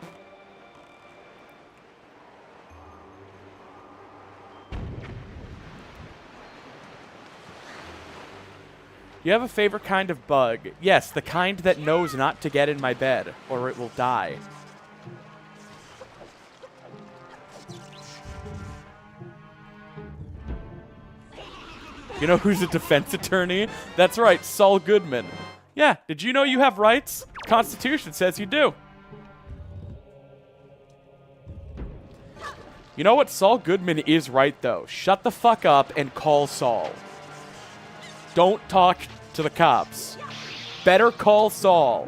[SPEAKER 1] You have a favorite kind of bug? Yes, the kind that knows not to get in my bed, or it will die. You know who's a defense attorney? That's right, Saul Goodman. Yeah, did you know you have rights? Constitution says you do. You know what? Saul Goodman is right, though. Shut the fuck up and call Saul. Don't talk to the cops. Better call Saul.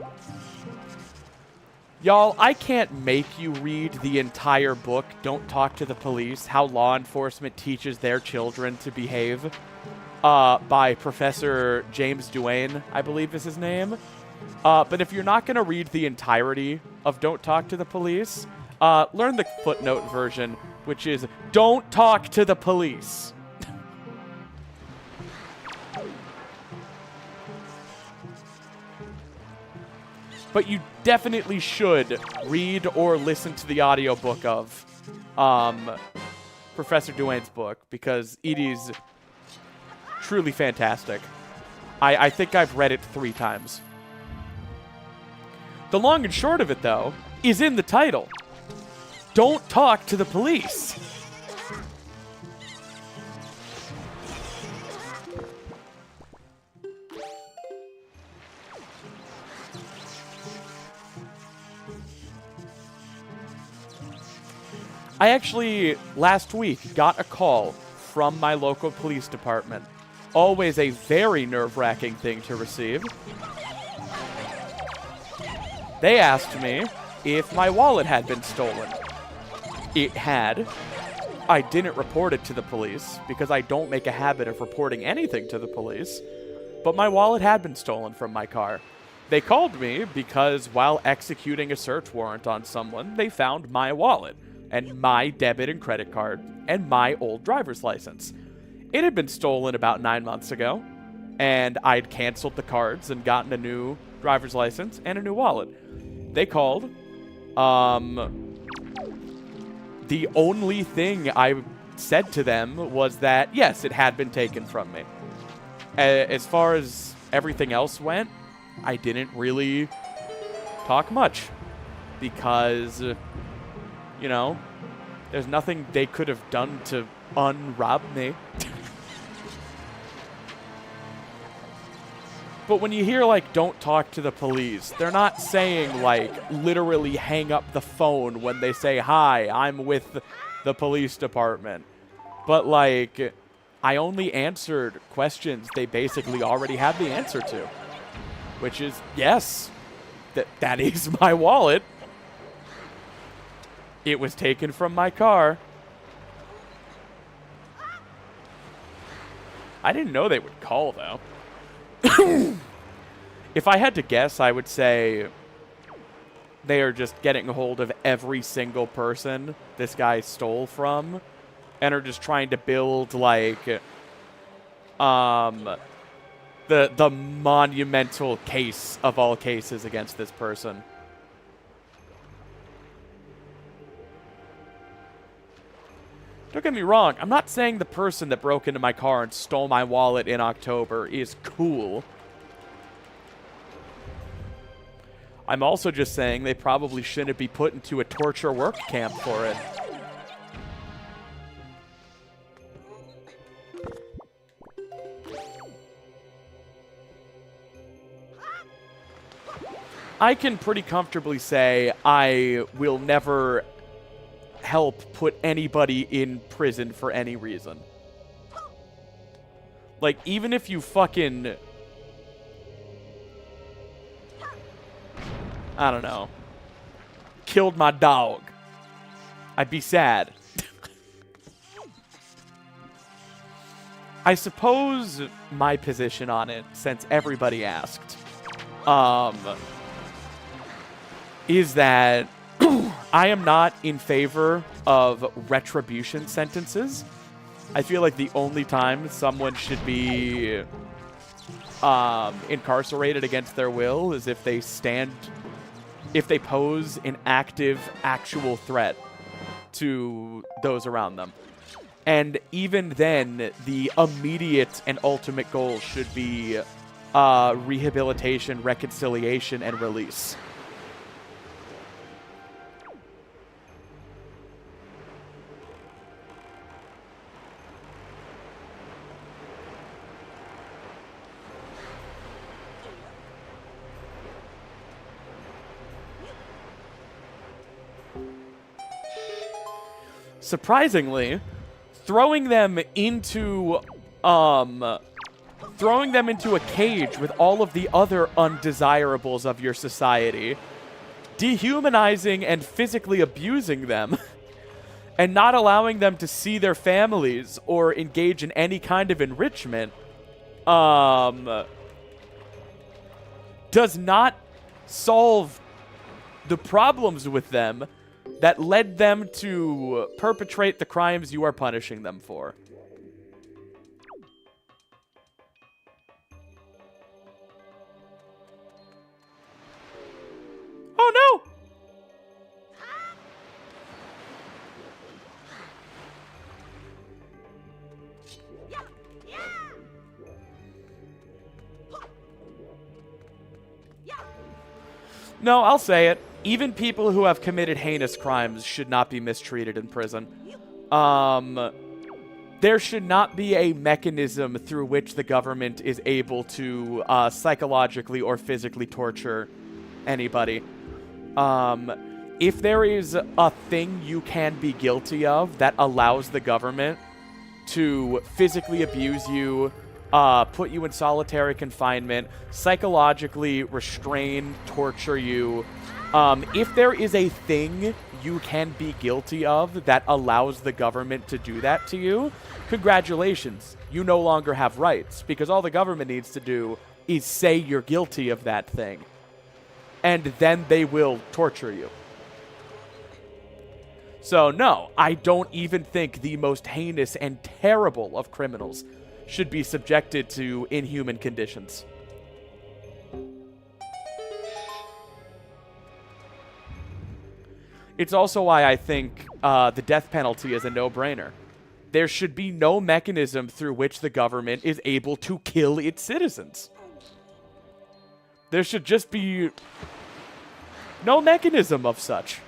[SPEAKER 1] Y'all, I can't make you read the entire book, Don't Talk to the Police, How Law Enforcement Teaches Their Children to Behave, by Professor James Duane, I believe is his name. But if you're not going to read the entirety of Don't Talk to the Police, learn the footnote version, which is Don't Talk to the Police. But you definitely should read or listen to the audiobook of Professor Duane's book, because it is truly fantastic. I think I've read it 3 times. The long and short of it, though, is in the title. Don't talk to the police. I actually, last week, got a call from my local police department. Always a very nerve-wracking thing to receive. They asked me if my wallet had been stolen. It had. I didn't report it to the police because I don't make a habit of reporting anything to the police, but my wallet had been stolen from my car. They called me because while executing a search warrant on someone, they found my wallet and my debit and credit card and my old driver's license. It had been stolen about 9 months ago, and I'd canceled the cards and gotten a new driver's license and a new wallet. They called. The only thing I said to them was that, yes, it had been taken from me. As far as everything else went, I didn't really talk much because, you know, there's nothing they could have done to unrob me. But when you hear, like, don't talk to the police, they're not saying, like, literally hang up the phone when they say, hi, I'm with the police department. But, like, I only answered questions they basically already had the answer to. Which is, yes, that is my wallet. It was taken from my car. I didn't know they would call, though. If I had to guess, I would say they are just getting a hold of every single person this guy stole from and are just trying to build, like, the monumental case of all cases against this person. Don't get me wrong, I'm not saying the person that broke into my car and stole my wallet in October is cool. I'm also just saying they probably shouldn't be put into a torture work camp for it. I can pretty comfortably say I will never help put anybody in prison for any reason. Like, even if you fucking, I don't know, killed my dog, I'd be sad. I suppose my position on it, since everybody asked, is that I am not in favor of retribution sentences. I feel like the only time someone should be incarcerated against their will is if they pose an active, actual threat to those around them. And even then, the immediate and ultimate goal should be rehabilitation, reconciliation, and release. Surprisingly, throwing them into a cage with all of the other undesirables of your society, dehumanizing and physically abusing them, and not allowing them to see their families or engage in any kind of enrichment, does not solve the problems with them that led them to perpetrate the crimes you are punishing them for. Oh no! No, I'll say it. Even people who have committed heinous crimes should not be mistreated in prison. There should not be a mechanism through which the government is able to psychologically or physically torture anybody. If there is a thing you can be guilty of that allows the government to physically abuse you, put you in solitary confinement, psychologically restrain, torture you, if there is a thing you can be guilty of that allows the government to do that to you, congratulations. You no longer have rights, because all the government needs to do is say you're guilty of that thing. And then they will torture you. So no, I don't even think the most heinous and terrible of criminals should be subjected to inhuman conditions. It's also why I think the death penalty is a no-brainer. There should be no mechanism through which the government is able to kill its citizens. There should just be no mechanism of such.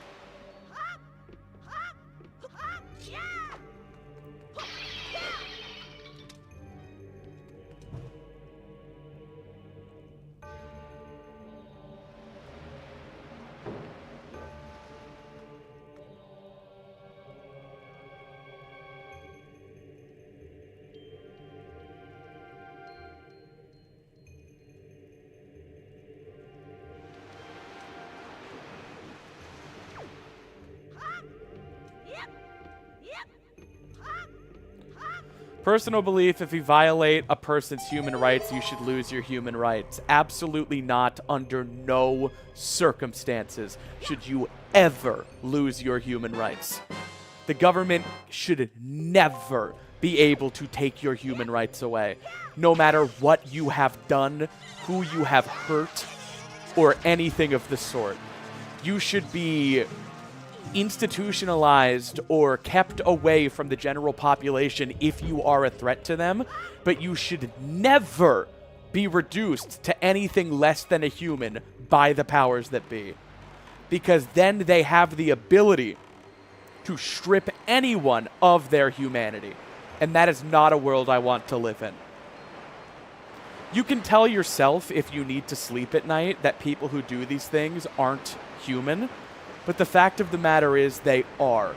[SPEAKER 1] Personal belief, if you violate a person's human rights, you should lose your human rights. Absolutely not. Under no circumstances should you ever lose your human rights. The government should never be able to take your human rights away. No matter what you have done, who you have hurt, or anything of the sort. You should be institutionalized or kept away from the general population if you are a threat to them, but you should never be reduced to anything less than a human by the powers that be. Because then they have the ability to strip anyone of their humanity. And that is not a world I want to live in. You can tell yourself if you need to sleep at night that people who do these things aren't human. But the fact of the matter is they are.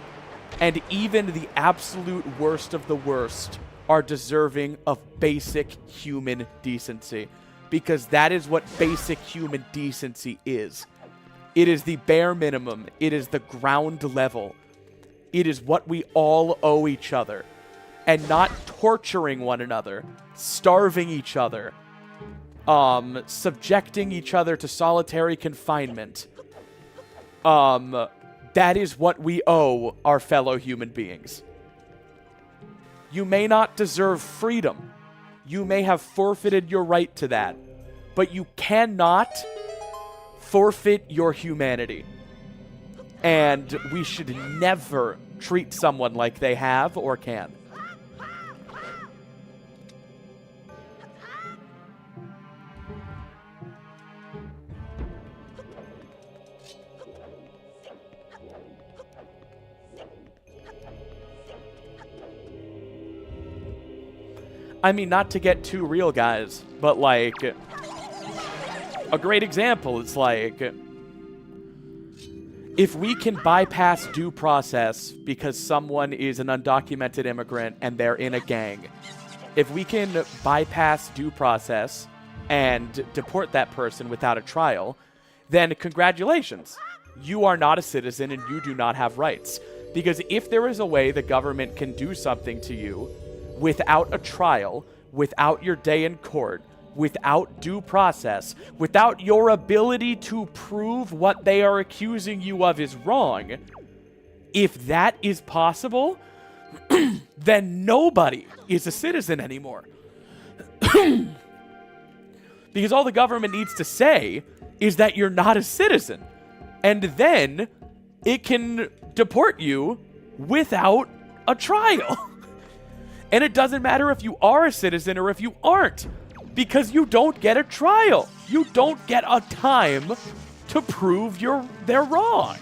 [SPEAKER 1] And even the absolute worst of the worst are deserving of basic human decency. Because that is what basic human decency is. It is the bare minimum. It is the ground level. It is what we all owe each other. And not torturing one another, starving each other, subjecting each other to solitary confinement, That is what we owe our fellow human beings. You may not deserve freedom. You may have forfeited your right to that. But you cannot forfeit your humanity. And we should never treat someone like they have or can. I mean, not to get too real, guys, but, like, a great example is, like, if we can bypass due process because someone is an undocumented immigrant and they're in a gang, if we can bypass due process and deport that person without a trial, then congratulations. You are not a citizen and you do not have rights. Because if there is a way the government can do something to you without a trial, without your day in court, without due process, without your ability to prove what they are accusing you of is wrong, if that is possible, then nobody is a citizen anymore. Because all the government needs to say is that you're not a citizen. And then it can deport you without a trial. And it doesn't matter if you are a citizen or if you aren't, because you don't get a trial. You don't get a time to prove they're wrong.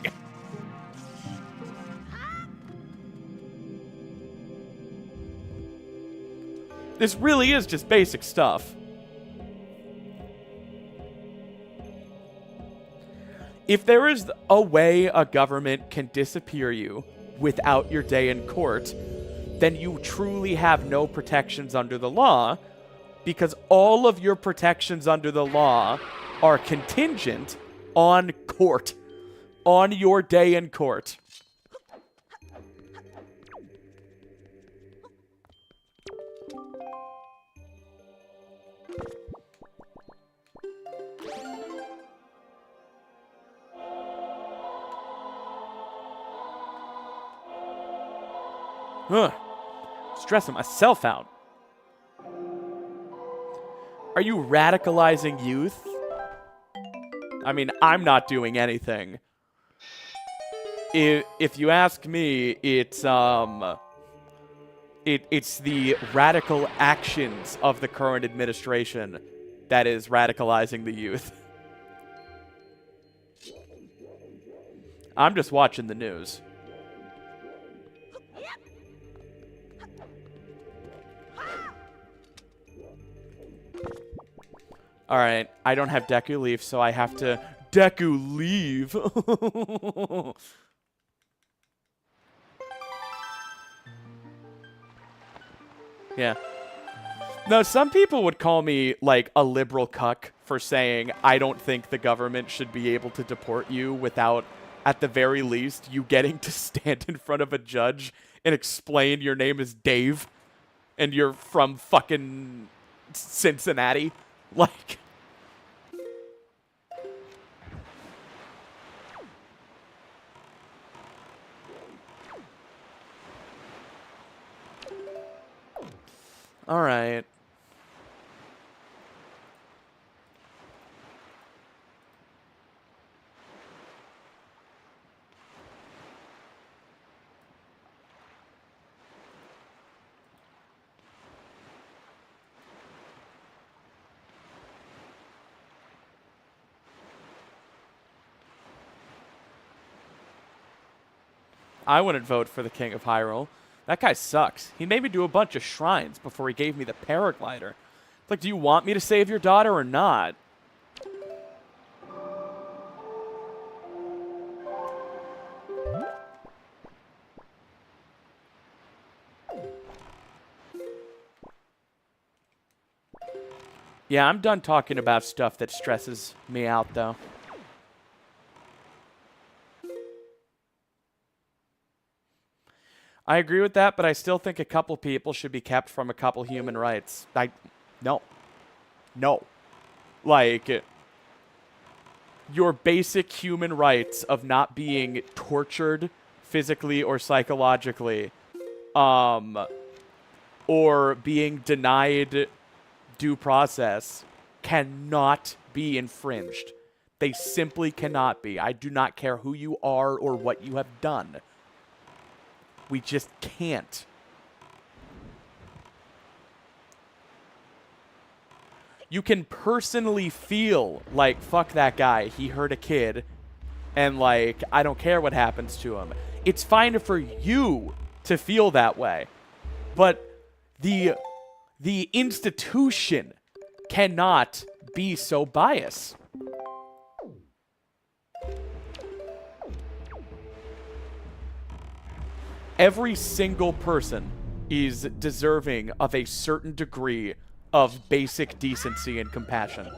[SPEAKER 1] This really is just basic stuff. If there is a way a government can disappear you without your day in court, then you truly have no protections under the law, because all of your protections under the law are contingent on court, on your day in court. Huh. Stressing myself out. Are you radicalizing youth? I mean, I'm not doing anything. If you ask me, it's the radical actions of the current administration that is radicalizing the youth. I'm just watching the news. Alright, I don't have Deku Leaf, so I have to Deku Leave. Yeah. No, some people would call me, like, a liberal cuck for saying I don't think the government should be able to deport you without, at the very least, you getting to stand in front of a judge and explain your name is Dave and you're from fucking Cincinnati. Like, all right. I wouldn't vote for the King of Hyrule. That guy sucks. He made me do a bunch of shrines before he gave me the paraglider. Like, do you want me to save your daughter or not? Yeah, I'm done talking about stuff that stresses me out, though. I agree with that, but I still think a couple people should be kept from a couple human rights. No. Like, your basic human rights of not being tortured physically or psychologically, or being denied due process cannot be infringed. They simply cannot be. I do not care who you are or what you have done. We just can't. You can personally feel like, fuck that guy, he hurt a kid, and like, I don't care what happens to him. It's fine for you to feel that way. But the institution cannot be so biased. Every single person is deserving of a certain degree of basic decency and compassion.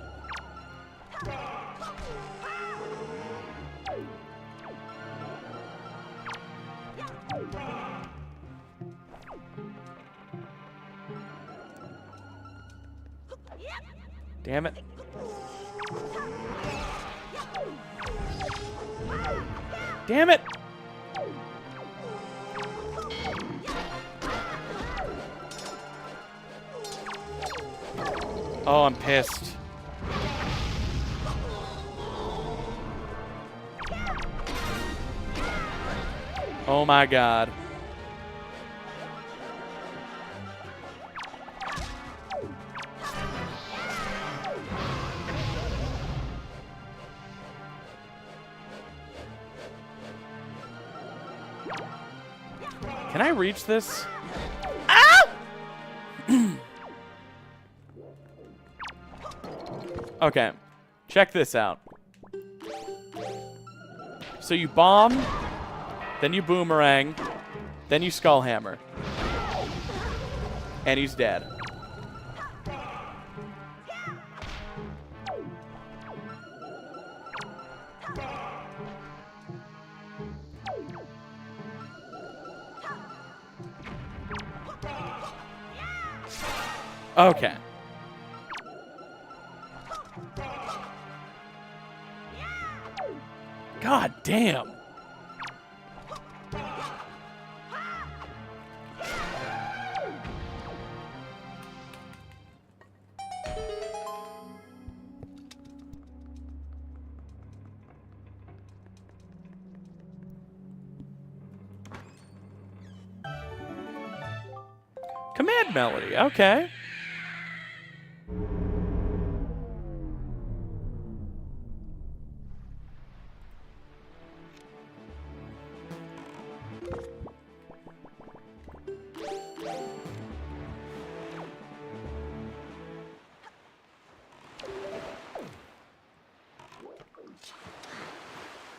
[SPEAKER 1] Damn it. Damn it! Oh, I'm pissed. Oh my god. Can I reach this? Ah! Okay, check this out. So you bomb, then you boomerang, then you skull hammer. And he's dead. Okay. God damn. Command melody, okay.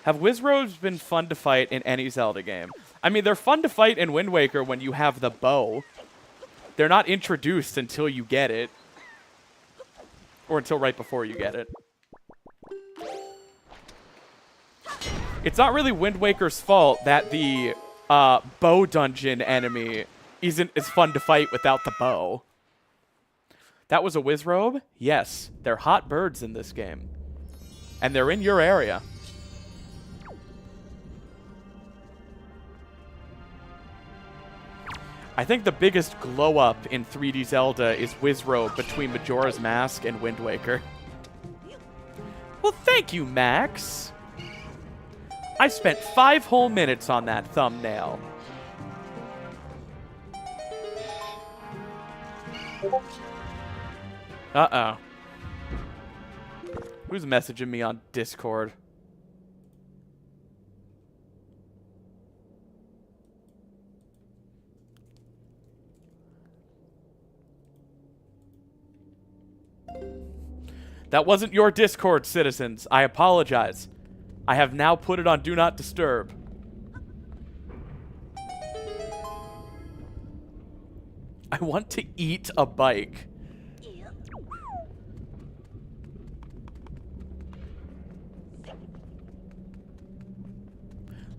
[SPEAKER 1] Have Wizroads been fun to fight in any Zelda game? I mean, they're fun to fight in Wind Waker when you have the bow. They're not introduced until you get it. Or until right before you get it. It's not really Wind Waker's fault that the bow dungeon enemy isn't as fun to fight without the bow. That was a Wizrobe? Yes, they're hot birds in this game. And they're in your area. I think the biggest glow-up in 3D Zelda is Wizrobe between Majora's Mask and Wind Waker. Well, thank you, Max. I spent 5 whole minutes on that thumbnail. Uh-oh. Who's messaging me on Discord? That wasn't your Discord, citizens. I apologize. I have now put it on Do Not Disturb. I want to eat a bike.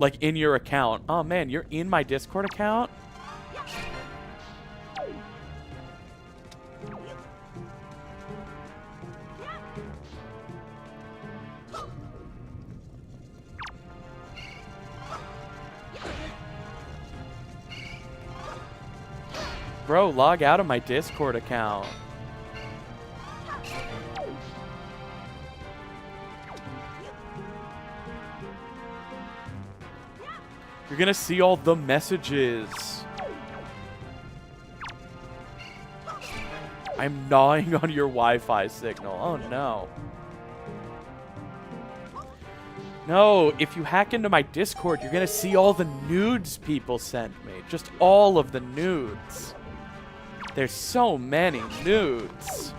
[SPEAKER 1] Like in your account. Oh man, you're in my Discord account? Bro, log out of my Discord account. You're gonna see all the messages. I'm gnawing on your Wi-Fi signal. Oh no. No, if you hack into my Discord, you're gonna see all the nudes people sent me. Just all of the nudes. There's so many nudes.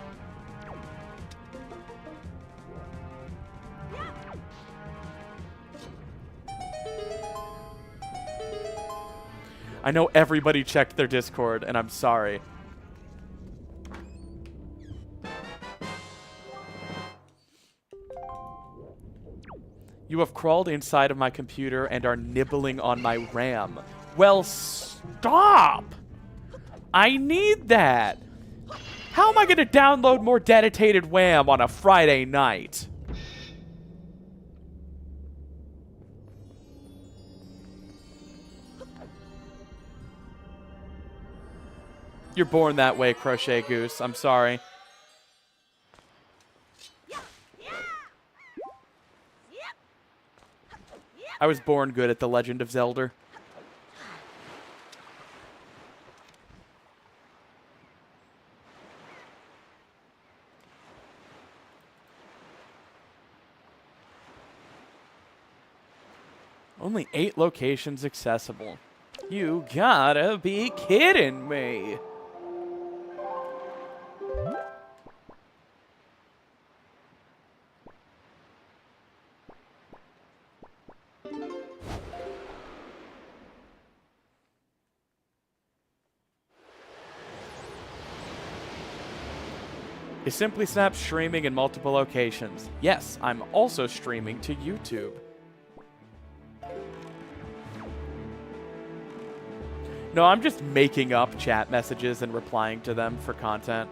[SPEAKER 1] I know everybody checked their Discord, and I'm sorry. You have crawled inside of my computer and are nibbling on my RAM. Well, stop! I need that! How am I going to download more dedicated RAM on a Friday night? You're born that way, Crochet Goose. I'm sorry. I was born good at The Legend of Zelda. Only 8 locations accessible. You gotta be kidding me. Is SimplySnaps streaming in multiple locations? Yes, I'm also streaming to YouTube. No, I'm just making up chat messages and replying to them for content.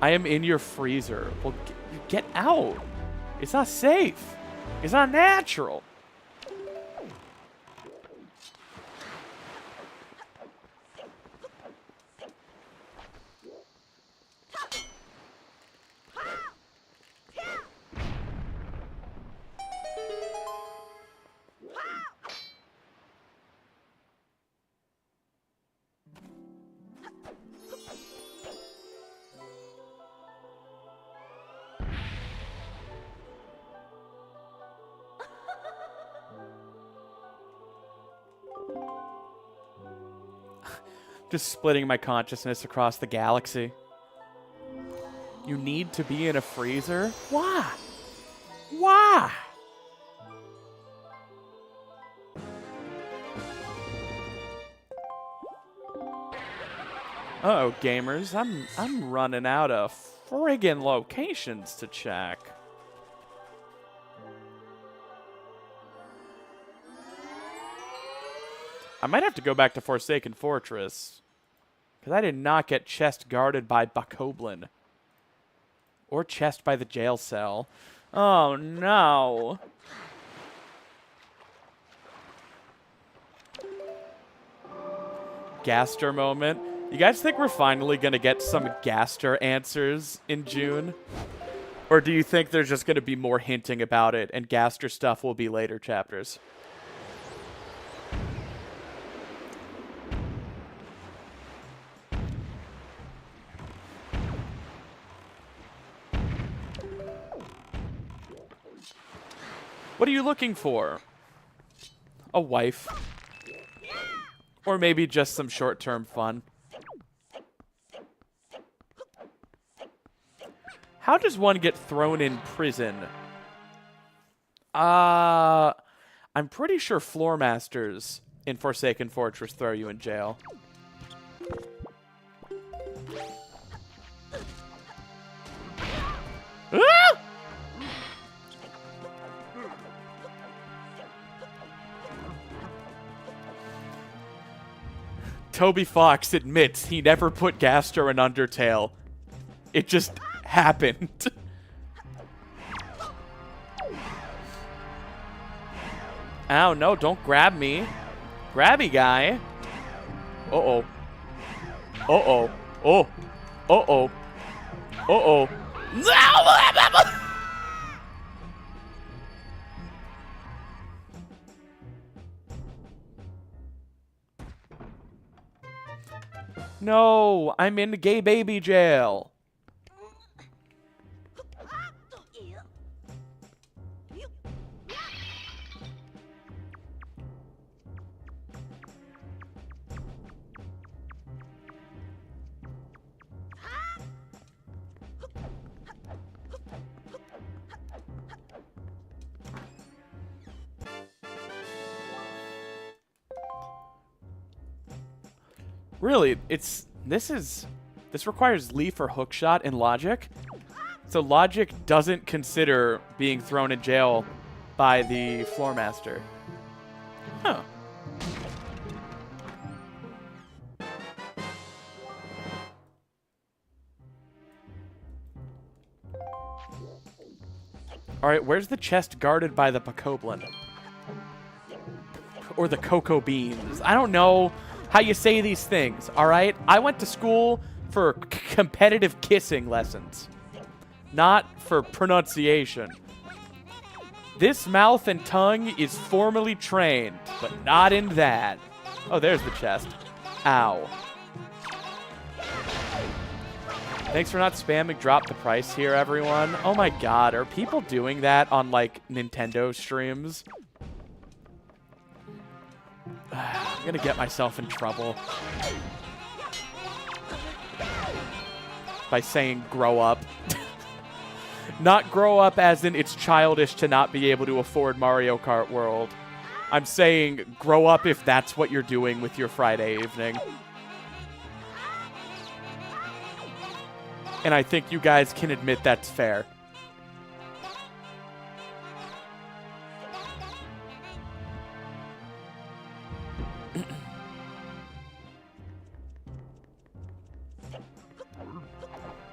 [SPEAKER 1] I am in your freezer. Well, get out. It's not safe. It's not natural. Just splitting my consciousness across the galaxy. You need to be in a freezer? Why? Why? Uh-oh, gamers. I'm running out of friggin' locations to check. I might have to go back to Forsaken Fortress. Because I did not get chest guarded by Bokoblin. Or chest by the jail cell. Oh, no. Gaster moment. You guys think we're finally going to get some Gaster answers in June? Or do you think there's just going to be more hinting about it and Gaster stuff will be later chapters? What are you looking for? A wife. Or maybe just some short-term fun. How does one get thrown in prison? I'm pretty sure floor masters in Forsaken Fortress throw you in jail. Ah! Toby Fox admits he never put Gaster in Undertale. It just happened. Ow, no, don't grab me. Grabby guy. Uh-oh. Uh-oh. Oh. Uh-oh. Uh-oh. No, I'm in gay baby jail. Really, this requires Leaf or Hookshot in Logic. So Logic doesn't consider being thrown in jail by the floor master. Huh. Alright, where's the chest guarded by the Bokoblin? Or the Cocoa Beans? I don't know how you say these things, alright? I went to school for competitive kissing lessons, not for pronunciation. This mouth and tongue is formally trained, but not in that. Oh, there's the chest. Ow. Thanks for not spamming drop the price here, everyone. Oh my god, are people doing that on, like, Nintendo streams? I'm gonna get myself in trouble by saying grow up. Not grow up as in it's childish to not be able to afford Mario Kart World. I'm saying grow up if that's what you're doing with your Friday evening. And I think you guys can admit that's fair.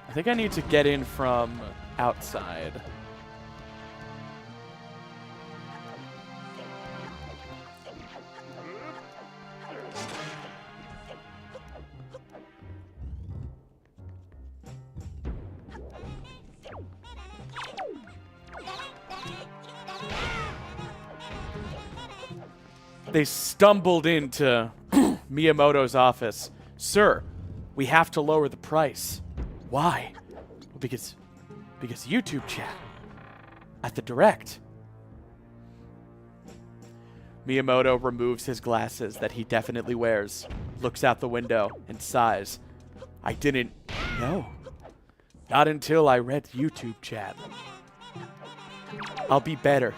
[SPEAKER 1] I think I need to get in from outside. They stumbled into Miyamoto's office. Sir, we have to lower the price. Why? Well, because YouTube chat. At the Direct. Miyamoto removes his glasses that he definitely wears, looks out the window, and sighs. I didn't know. Not until I read YouTube chat. I'll be better.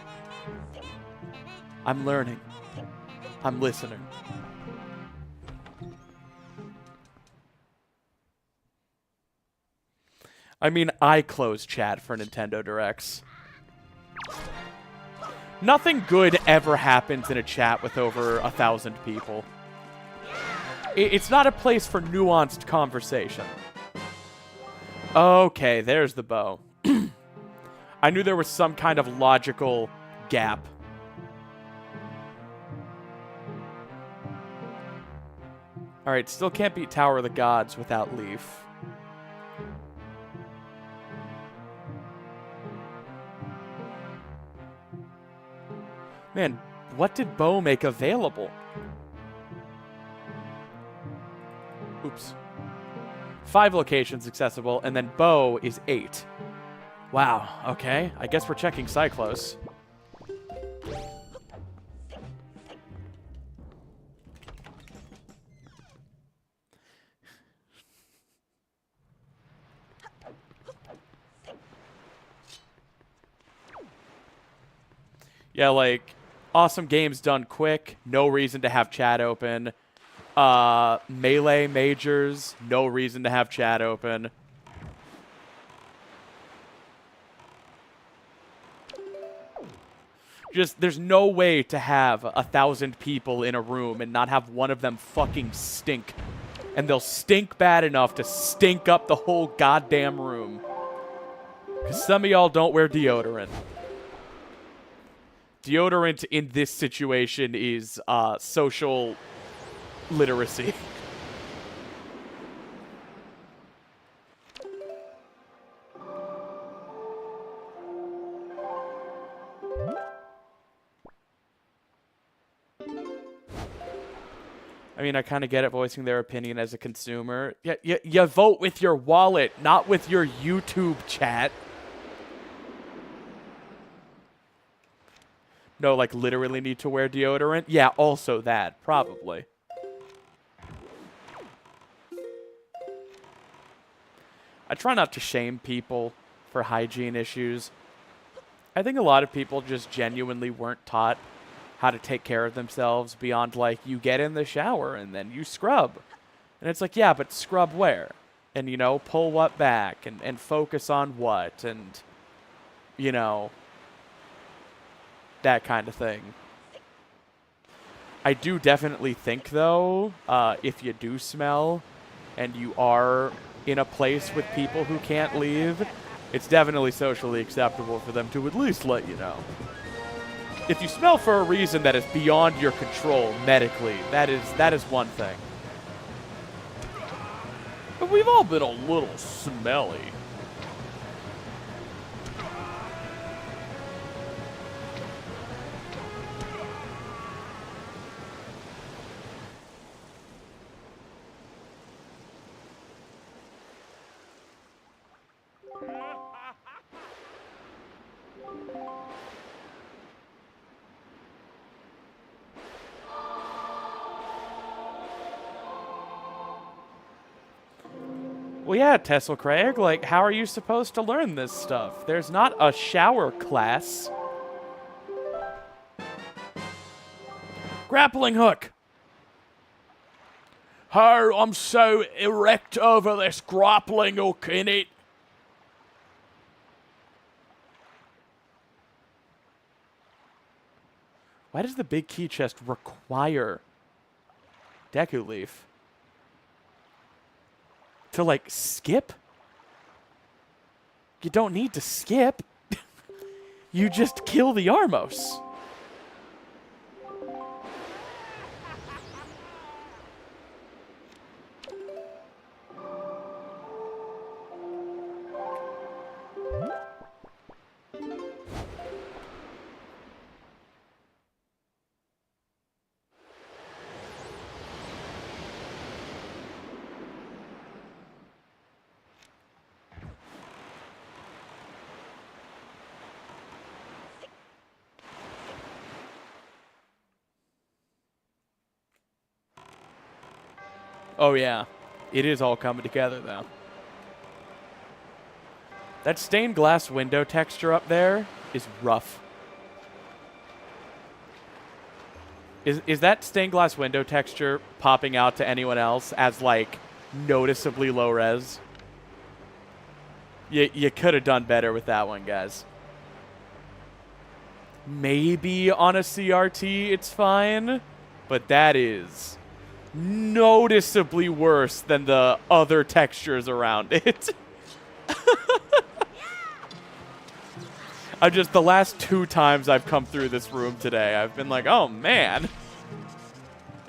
[SPEAKER 1] I'm learning. I'm listening. I mean, I close chat for Nintendo Directs. Nothing good ever happens in a chat with over 1,000 people. It's not a place for nuanced conversation. Okay, there's the bow. I knew there was some kind of logical gap. Alright, still can't beat Tower of the Gods without Leaf. Man, what did Bo make available? Oops. 5 locations accessible, and then Bo is 8. Wow, okay. I guess we're checking Cyclos. Yeah, like, awesome games done quick. No reason to have chat open. Melee majors. No reason to have chat open. Just, there's no way to have 1,000 people in a room and not have one of them fucking stink. And they'll stink bad enough to stink up the whole goddamn room. Because some of y'all don't wear deodorant. Deodorant in this situation is social literacy. I mean, I kind of get it voicing their opinion as a consumer. You vote with your wallet, not with your YouTube chat. No, like, literally need to wear deodorant? Yeah, also that, probably. I try not to shame people for hygiene issues. I think a lot of people just genuinely weren't taught how to take care of themselves beyond, like, you get in the shower and then you scrub. And it's like, yeah, but scrub where? And, you know, pull what back and focus on what and, you know, that kind of thing. I do definitely think, though, if you do smell and you are in a place with people who can't leave, it's definitely socially acceptable for them to at least let you know. If you smell for a reason that is beyond your control medically, that is one thing. But we've all been a little smelly. Well, yeah, Tessel Craig, like, how are you supposed to learn this stuff? There's not a shower class. Grappling hook. Oh, I'm so erect over this grappling hook, innit? Why does the big key chest require Deku Leaf? To, like, skip? You don't need to skip. You just kill the Armos. Oh, yeah. It is all coming together, though. That stained glass window texture up there is rough. Is that stained glass window texture popping out to anyone else as, like, noticeably low res? You could have done better with that one, guys. Maybe on a CRT it's fine, but that is noticeably worse than the other textures around it. The last 2 times I've come through this room today, I've been like, oh man.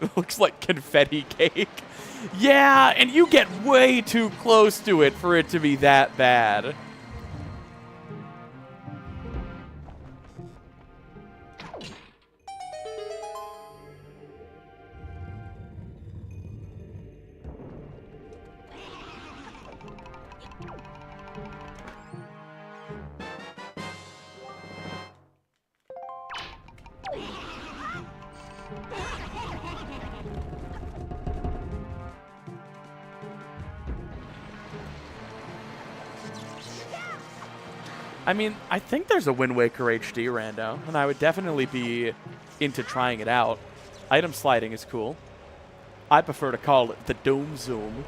[SPEAKER 1] It looks like confetti cake. Yeah, and you get way too close to it for it to be that bad. I mean, I think there's a Wind Waker HD rando, and I would definitely be into trying it out. Item sliding is cool. I prefer to call it the Doom Zoom.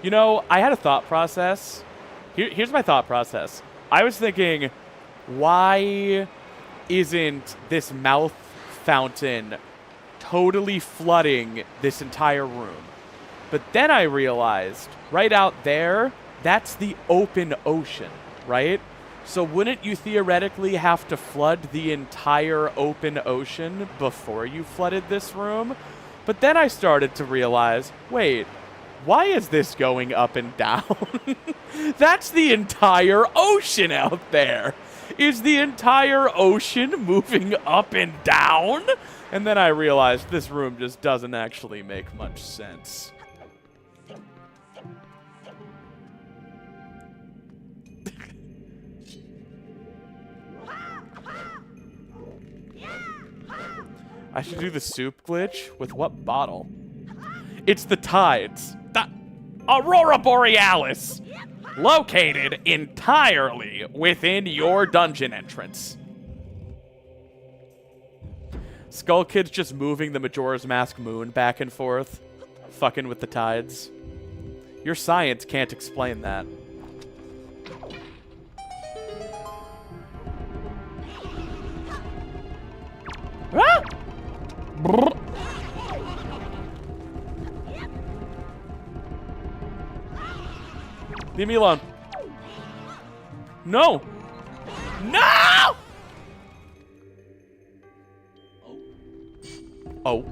[SPEAKER 1] You know, I had a thought process. Here's my thought process. I was thinking, why isn't this mouth fountain totally flooding this entire room? But then I realized, right out there, that's the open ocean, right? So wouldn't you theoretically have to flood the entire open ocean before you flooded this room? But then I started to realize, wait, why is this going up and down? That's the entire ocean out there. Is the entire ocean moving up and down? And then I realized this room just doesn't actually make much sense. I should do the soup glitch with what bottle? It's the tides. The Aurora Borealis. Located entirely within your dungeon entrance. Skull Kid's just moving the Majora's Mask moon back and forth. Fucking with the tides. Your science can't explain that. Ah! Brrr. Leave me alone. No! No! Oh.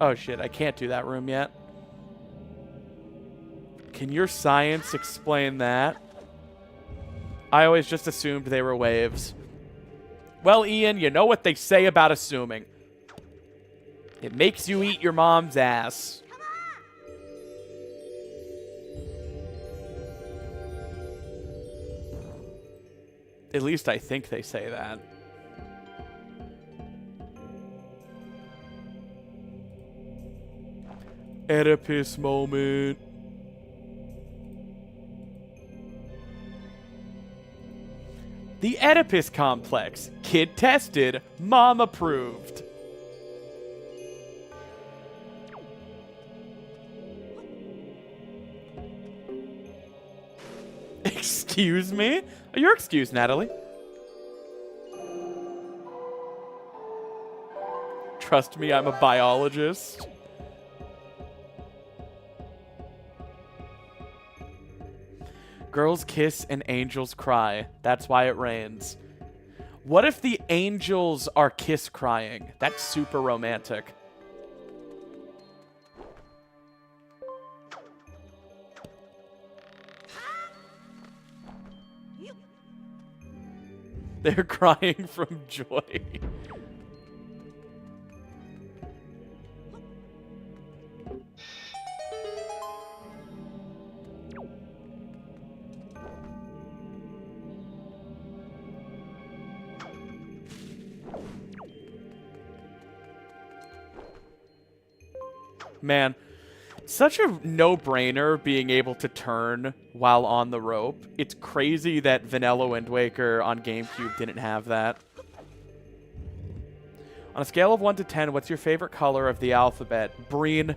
[SPEAKER 1] Oh shit, I can't do that room yet. Can your science explain that? I always just assumed they were waves. Well, Ian, you know what they say about assuming. It makes you eat your mom's ass. At least I think they say that. Oedipus moment. The Oedipus complex. Kid tested, mom approved. Excuse me? You're excused, Natalie. Trust me, I'm a biologist. Girls kiss and angels cry. That's why it rains. What if the angels are kiss crying? That's super romantic. They're crying from joy. Man, such a no-brainer being able to turn while on the rope. It's crazy that Vanilla Wind Waker on GameCube didn't have that. On a scale of 1 to 10, what's your favorite color of the alphabet? Green.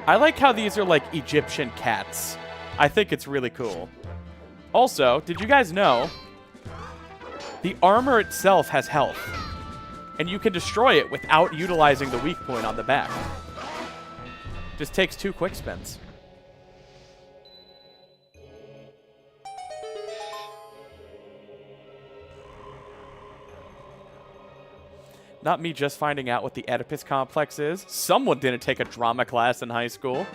[SPEAKER 1] I like how these are like Egyptian cats. I think it's really cool. Also, did you guys know the armor itself has health, and you can destroy it without utilizing the weak point on the back. Just takes 2 quick spins. Not me just finding out what the Oedipus complex is. Someone didn't take a drama class in high school.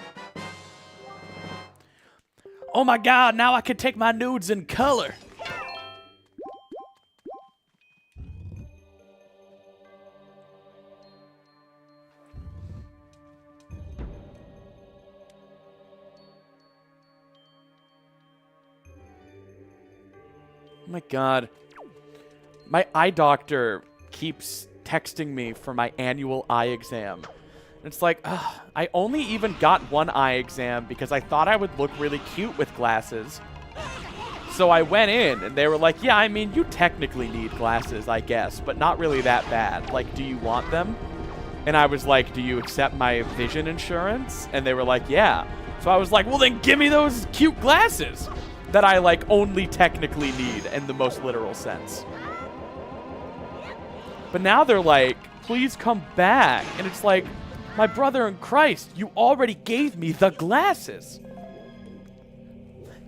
[SPEAKER 1] Oh my god, now I can take my nudes in color. Oh my god. My eye doctor keeps texting me for my annual eye exam. It's like, ugh, I only even got one eye exam because I thought I would look really cute with glasses. So I went in, and they were like, yeah, I mean, you technically need glasses, I guess, but not really that bad. Like, do you want them? And I was like, do you accept my vision insurance? And they were like, yeah. So I was like, well, then give me those cute glasses that I, like, only technically need in the most literal sense. But now they're like, please come back. And it's like, my brother in Christ, you already gave me the glasses.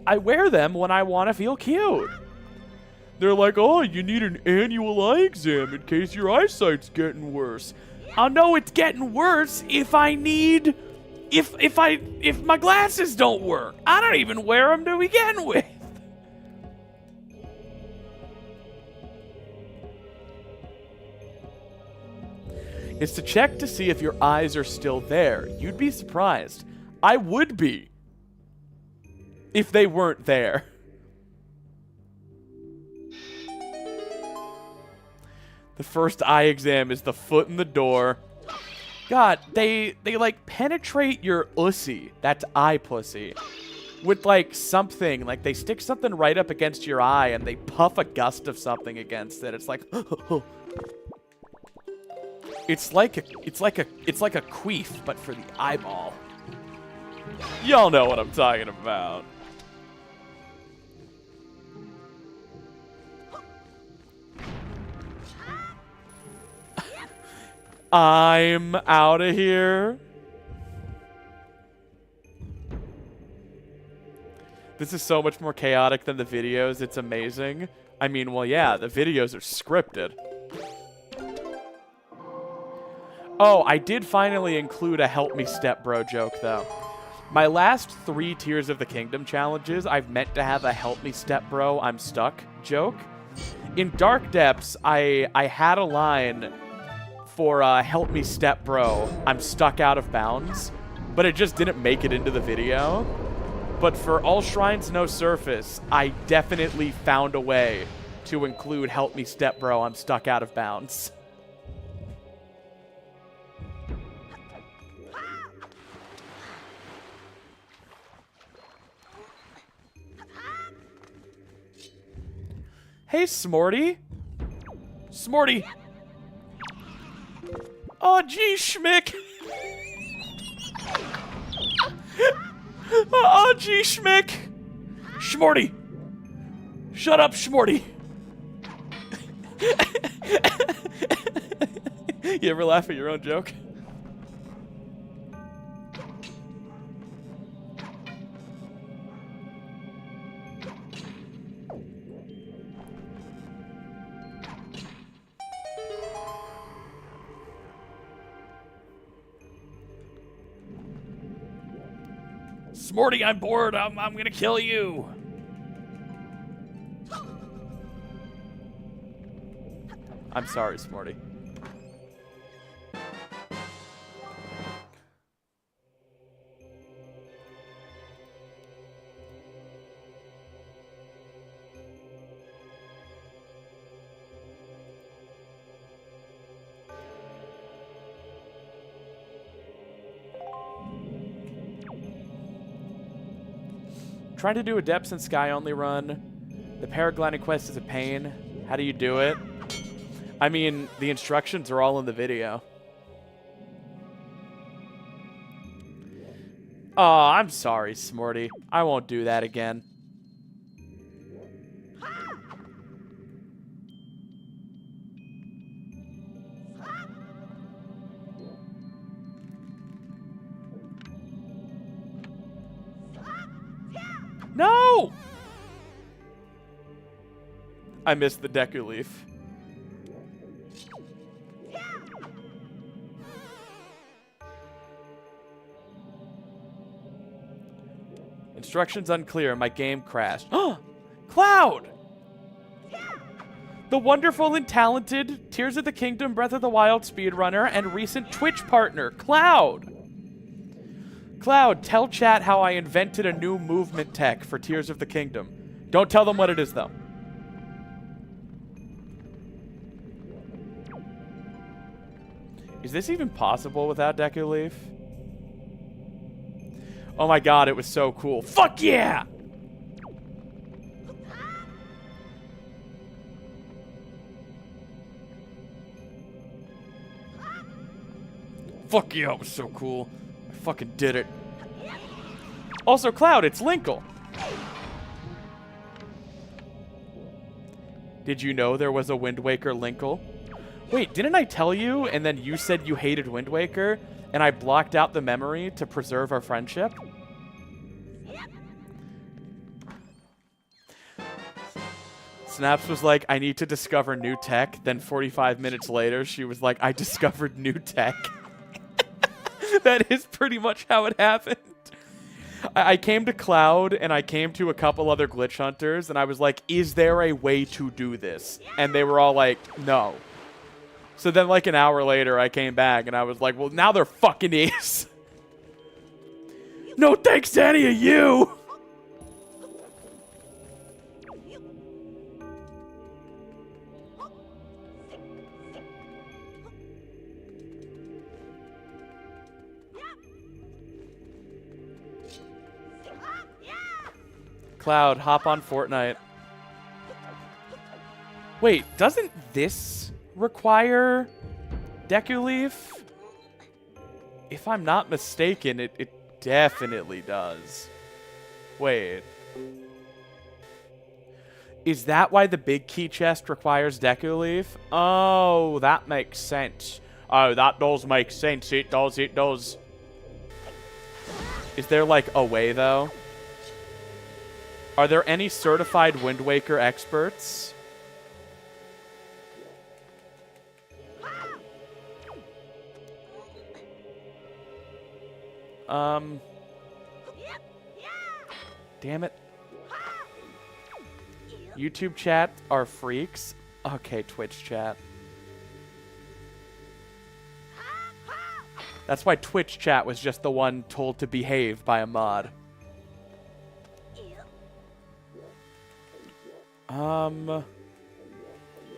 [SPEAKER 1] I wear them when I want to feel cute. They're like, oh, you need an annual eye exam in case your eyesight's getting worse. I'll know it's getting worse if I need... If my glasses don't work. I don't even wear them to begin with. It's to check to see if your eyes are still there. You'd be surprised. I would be. If they weren't there. The first eye exam is the foot in the door. God, they like penetrate your ussy. That's eye pussy. With like something, like they stick something right up against your eye and they puff a gust of something against it. It's like It's like a queef, but for the eyeball. Y'all know what I'm talking about. I'm out of here. This is so much more chaotic than the videos. It's amazing. I mean, well, yeah, the videos are scripted. Oh, I did finally include a help me step bro joke, though. My last 3 Tears of the Kingdom challenges, I've meant to have a help me step bro, I'm stuck joke. In Dark Depths, I had a line for help me step bro, I'm stuck out of bounds, but it just didn't make it into the video. But for All Shrines No Surface, I definitely found a way to include help me step bro, I'm stuck out of bounds. Hey, Smorty. Smorty. Oh, gee, Schmick. Oh, gee, Schmick. Schmorty. Shut up, Schmorty. You ever laugh at your own joke? Smorty, I'm bored. I'm gonna kill you. I'm sorry, Smorty. Trying to do a Depths and Sky only run. The paragliding quest is a pain. How do you do it? I mean, the instructions are all in the video. Oh, I'm sorry, Smorty. I won't do that again. No! I missed the Deku Leaf. Instructions unclear. My game crashed. Oh! Cloud! The wonderful and talented Tears of the Kingdom Breath of the Wild speedrunner and recent Twitch partner, Cloud! Cloud, tell chat how I invented a new movement tech for Tears of the Kingdom. Don't tell them what it is, though. Is this even possible without Deku Leaf? Oh my god, it was so cool. Fuck yeah! Fuck yeah, it was so cool. I fucking did it. Also, Cloud, it's Linkle. Did you know there was a Wind Waker Linkle? Wait, didn't I tell you, and then you said you hated Wind Waker, and I blocked out the memory to preserve our friendship? Snaps was like, I need to discover new tech. Then 45 minutes later, she was like, I discovered new tech. That is pretty much how it happened. I came to Cloud, and I came to a couple other glitch hunters, and I was like, is there a way to do this? And they were all like, no. So then like an hour later, I came back, and I was like, well, now there fucking is. No thanks to any of you. Cloud, hop on Fortnite. Wait, doesn't this require Deku Leaf? If I'm not mistaken, it definitely does. Wait. Is that why the big key chest requires Deku Leaf? Oh, that makes sense. Oh, that does make sense. It does, it does. Is there, like, a way, though? Are there any certified Wind Waker experts? Damn it. YouTube chat are freaks. Okay, Twitch chat. That's why Twitch chat was just the one told to behave by a mod.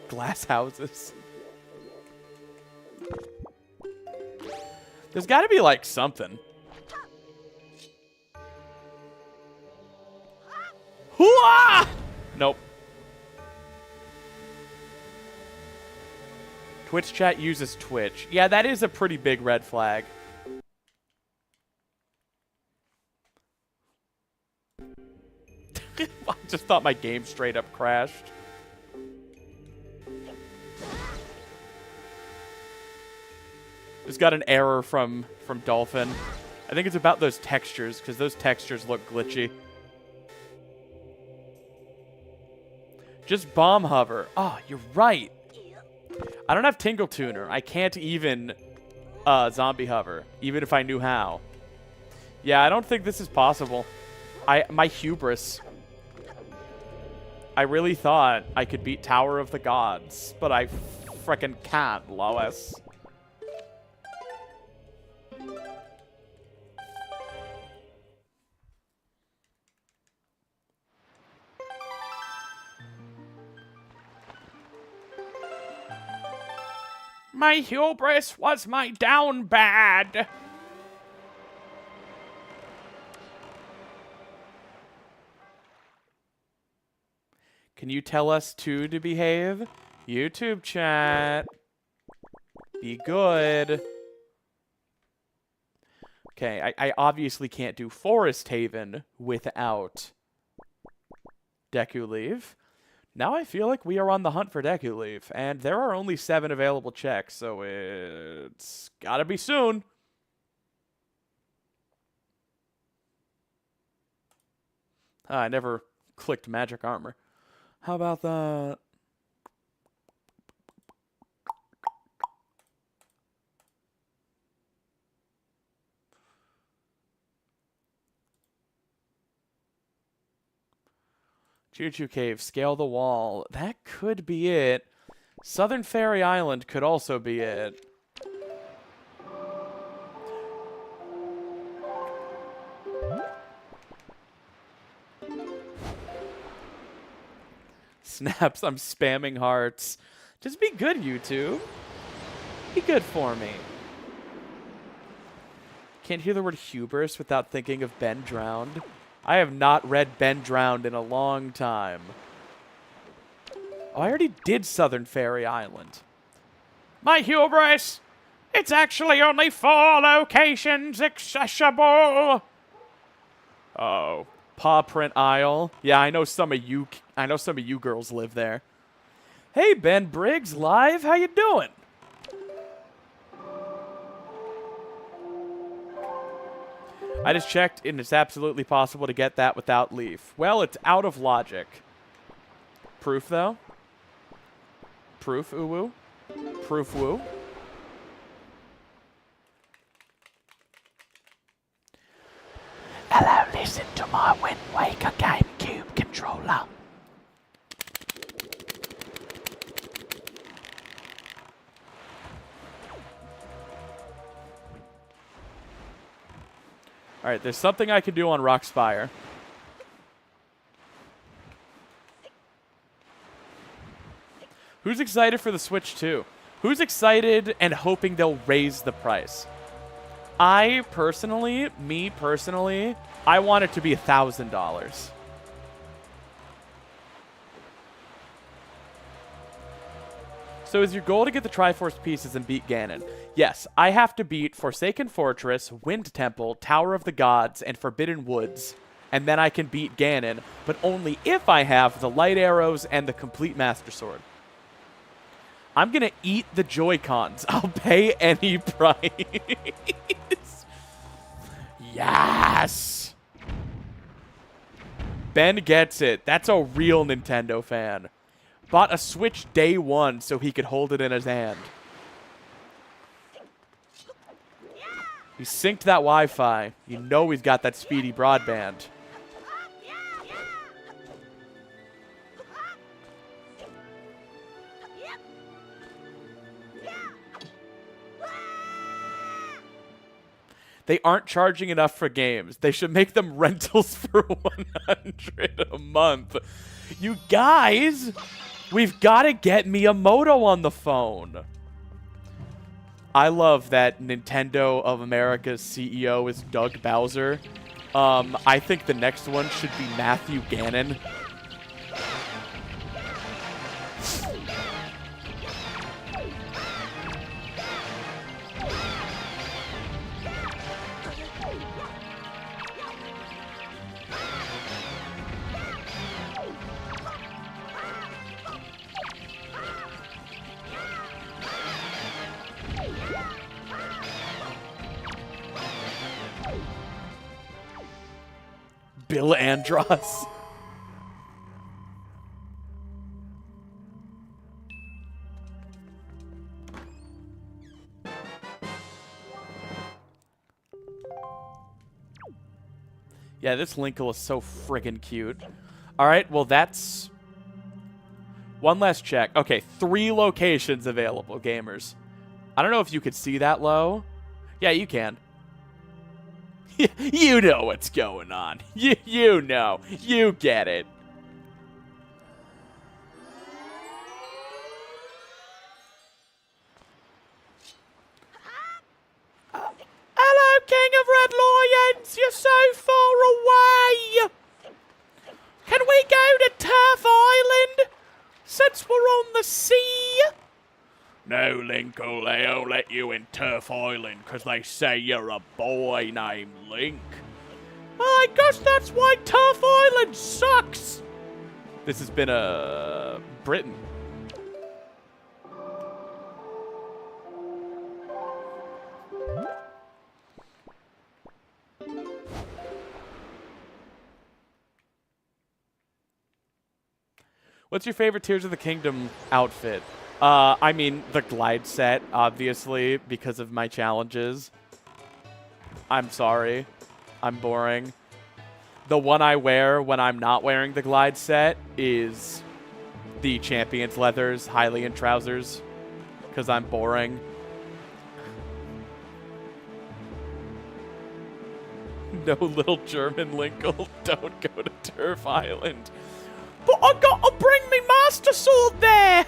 [SPEAKER 1] Glass houses. There's gotta be, like, something. Hooah! Nope. Twitch chat uses Twitch. Yeah, that is a pretty big red flag. I just thought my game straight up crashed. Just got an error from Dolphin. I think it's about those textures, because those textures look glitchy. Just bomb hover. Oh, you're right. I don't have Tingle Tuner. I can't even zombie hover, even if I knew how. Yeah, I don't think this is possible. My hubris. I really thought I could beat Tower of the Gods, but I frickin' can't, Lois. My hubris was my down bad. Can you tell us to behave? YouTube chat. Be good. Okay, I obviously can't do Forest Haven without Deku Leaf. Now I feel like we are on the hunt for Deku Leaf, and there are only 7 available checks, so it's gotta be soon. I never clicked magic armor. How about that? Choo-Choo Cave, scale the wall. That could be it. Southern Fairy Island could also be it. Snaps, I'm spamming hearts. Just be good, YouTube. Be good for me. Can't hear the word hubris without thinking of Ben Drowned. I have not read Ben Drowned in a long time. Oh, I already did Southern Fairy Island. My hubris! It's actually only 4 locations accessible! Oh. Paw Print Isle. Yeah, I know some of you girls live there. Hey, Ben Briggs, live. How you doing? I just checked, and it's absolutely possible to get that without leaf. Well, it's out of logic. Proof, though? Proof, uwu? Proof, woo?
[SPEAKER 3] Hello, listen to my Wind Waker GameCube controller.
[SPEAKER 1] Alright, there's something I can do on Rockspire. Who's excited for the Switch 2? Who's excited and hoping they'll raise the price? Me personally, I want it to be $1,000. So is your goal to get the Triforce pieces and beat Ganon? Yes, I have to beat Forsaken Fortress, Wind Temple, Tower of the Gods, and Forbidden Woods. And then I can beat Ganon, but only if I have the light arrows and the complete Master Sword. I'm gonna eat the Joy-Cons. I'll pay any price. Yes! Ben gets it. That's a real Nintendo fan. Bought a Switch day one so he could hold it in his hand. He synced that Wi-Fi. You know he's got that speedy broadband. They aren't charging enough for games. They should make them rentals for $100 a month. You guys, we've got to get Miyamoto on the phone. I love that Nintendo of America's CEO is Doug Bowser. I think the next one should be Matthew Gannon. Bill Andros. Yeah, this Linkle is so friggin' cute. Alright, well that's... one last check. Okay, 3 locations available, gamers. I don't know if you could see that low. Yeah, you can. You know what's going on. You know. You get it. Hello, King of Red Lions. You're so far away. Can we go to Turf Island since we're on the sea? No, Linkle, they'll let you in Turf Island because they say you're a boy named Link. I guess that's why Turf Island sucks. This has been Britain. What's your favorite Tears of the Kingdom outfit? I mean, the glide set, obviously, because of my challenges. I'm sorry. I'm boring. The one I wear when I'm not wearing the glide set is the Champions Leathers Hylian trousers, because I'm boring. No, little German Linkle, don't go to Turf Island. But I gotta bring me Master Sword there!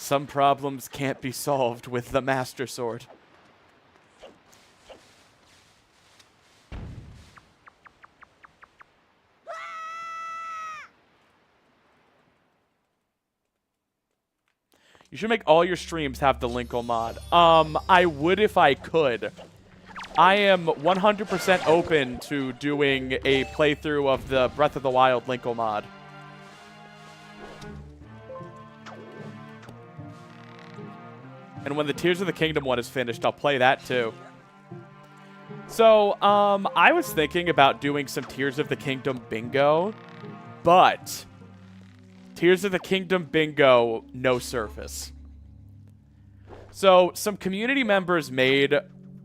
[SPEAKER 1] Some problems can't be solved with the Master Sword. You should make all your streams have the Linkle mod. I would if I could. I am 100% open to doing a playthrough of the Breath of the Wild Linkle mod. And when the Tears of the Kingdom one is finished, I'll play that too. So, I was thinking about doing some Tears of the Kingdom bingo, but Tears of the Kingdom bingo, no surface. So, some community members made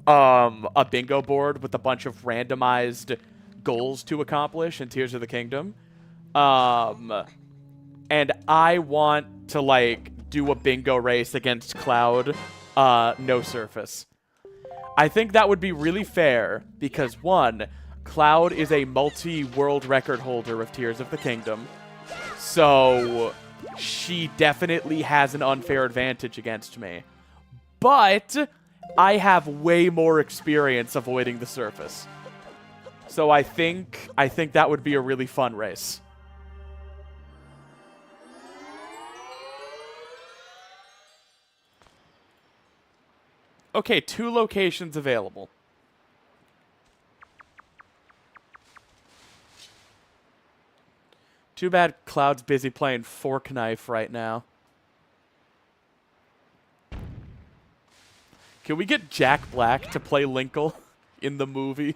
[SPEAKER 1] a bingo board with a bunch of randomized goals to accomplish in Tears of the Kingdom. And I want to, like, do a bingo race against Cloud, no surface. I think that would be really fair because, one, Cloud is a multi-world record holder of Tears of the Kingdom. So, she definitely has an unfair advantage against me. But I have way more experience avoiding the surface. So I think that would be a really fun race. Okay, 2 locations available. Too bad Cloud's busy playing Fork Knife right now. Can we get Jack Black to play Linkle in the movie?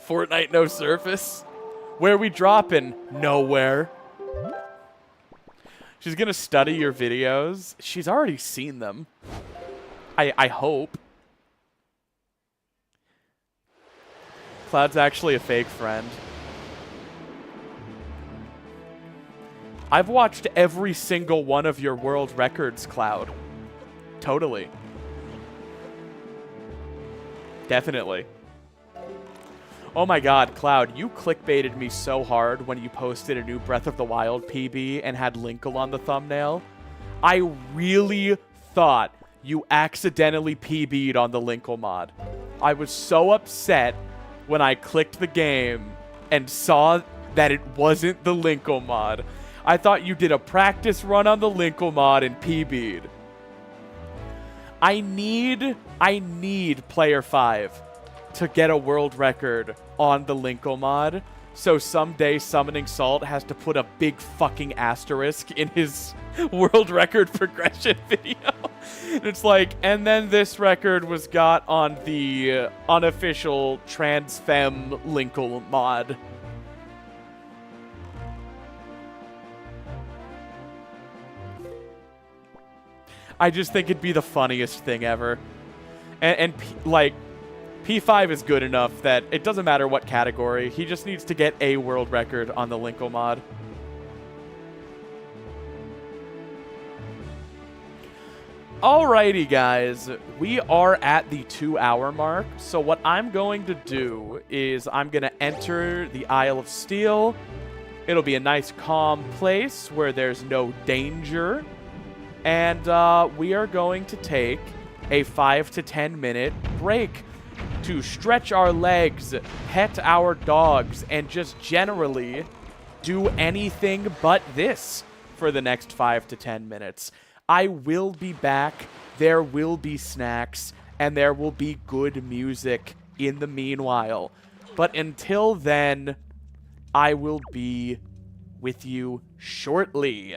[SPEAKER 1] Fortnite no surface? Where we dropping? Nowhere. She's gonna study your videos. She's already seen them. I hope. Cloud's actually a fake friend. I've watched every single one of your world records, Cloud. Totally. Definitely. Oh my god, Cloud, you clickbaited me so hard when you posted a new Breath of the Wild PB and had Linkle on the thumbnail. I really thought you accidentally PB'd on the Linkle mod. I was so upset when I clicked the game and saw that it wasn't the Linkle mod. I thought you did a practice run on the Linkle mod and PB'd. I need Player 5 to get a world record on the Linkle mod, so someday Summoning Salt has to put a big fucking asterisk in his world record progression video. It's like, and then this record was got on the unofficial Transfem Linkle mod. I just think it'd be the funniest thing ever. And like, P5 is good enough that it doesn't matter what category. He just needs to get a world record on the Linkle mod. Alrighty, guys. We are at the 2-hour mark. So what I'm going to do is I'm going to enter the Isle of Steel. It'll be a nice, calm place where there's no danger. And we are going to take a 5 to 10 minute break to stretch our legs, pet our dogs, and just generally do anything but this for the next 5 to 10 minutes. I will be back. There will be snacks, and there will be good music in the meanwhile. But until then, I will be with you shortly.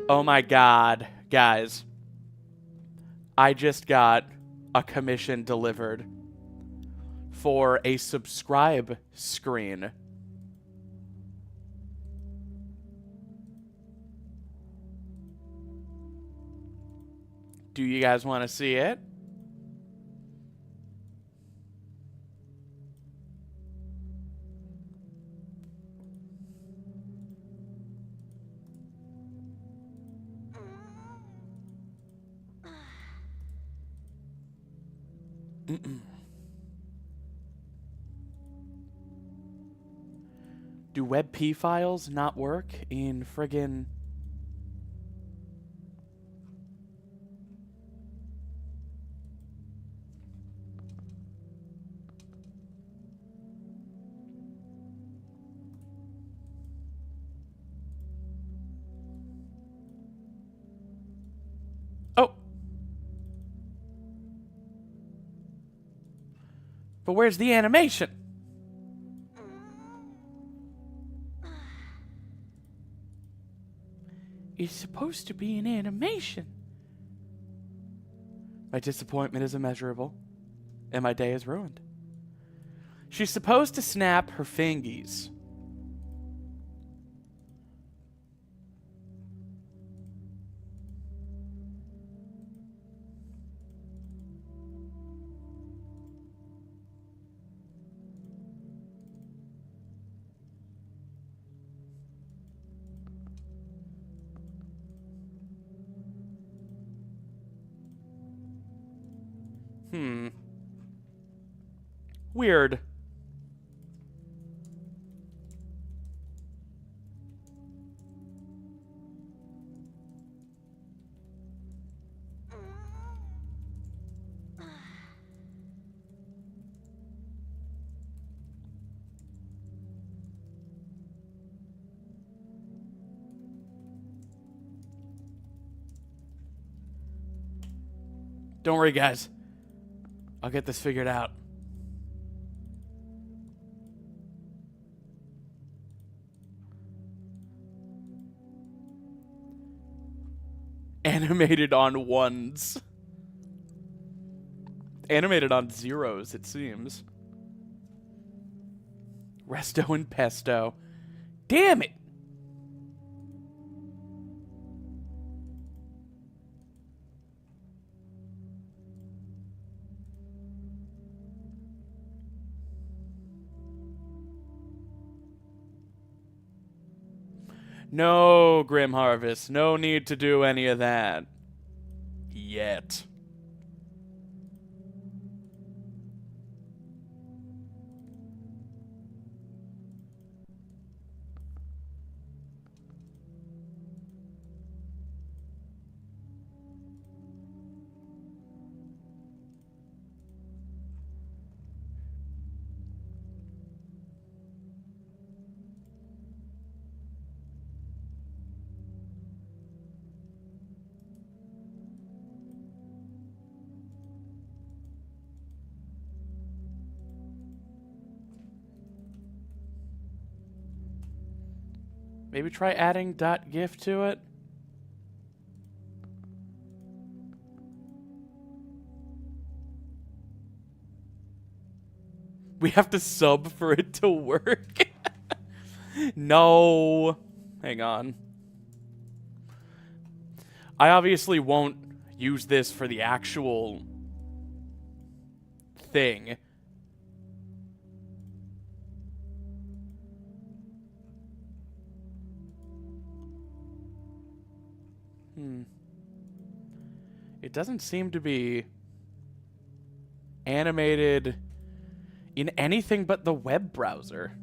[SPEAKER 1] Oh my god, guys. I just got a commission delivered for a subscribe screen. Do you guys want to see it? Do WebP files not work in friggin' But where's the animation? It's supposed to be an animation. My disappointment is immeasurable, and my day is ruined. She's supposed to snap her fingies. Weird. Don't worry, guys. I'll get this figured out. Animated on ones. Animated on zeros, it seems. Resto and pesto. Damn it! No, Grim Harvest. No need to do any of that. Yet. Maybe try adding .gif to it. We have to sub for it to work. No. Hang on. I obviously won't use this for the actual thing. It doesn't seem to be animated in anything but the web browser.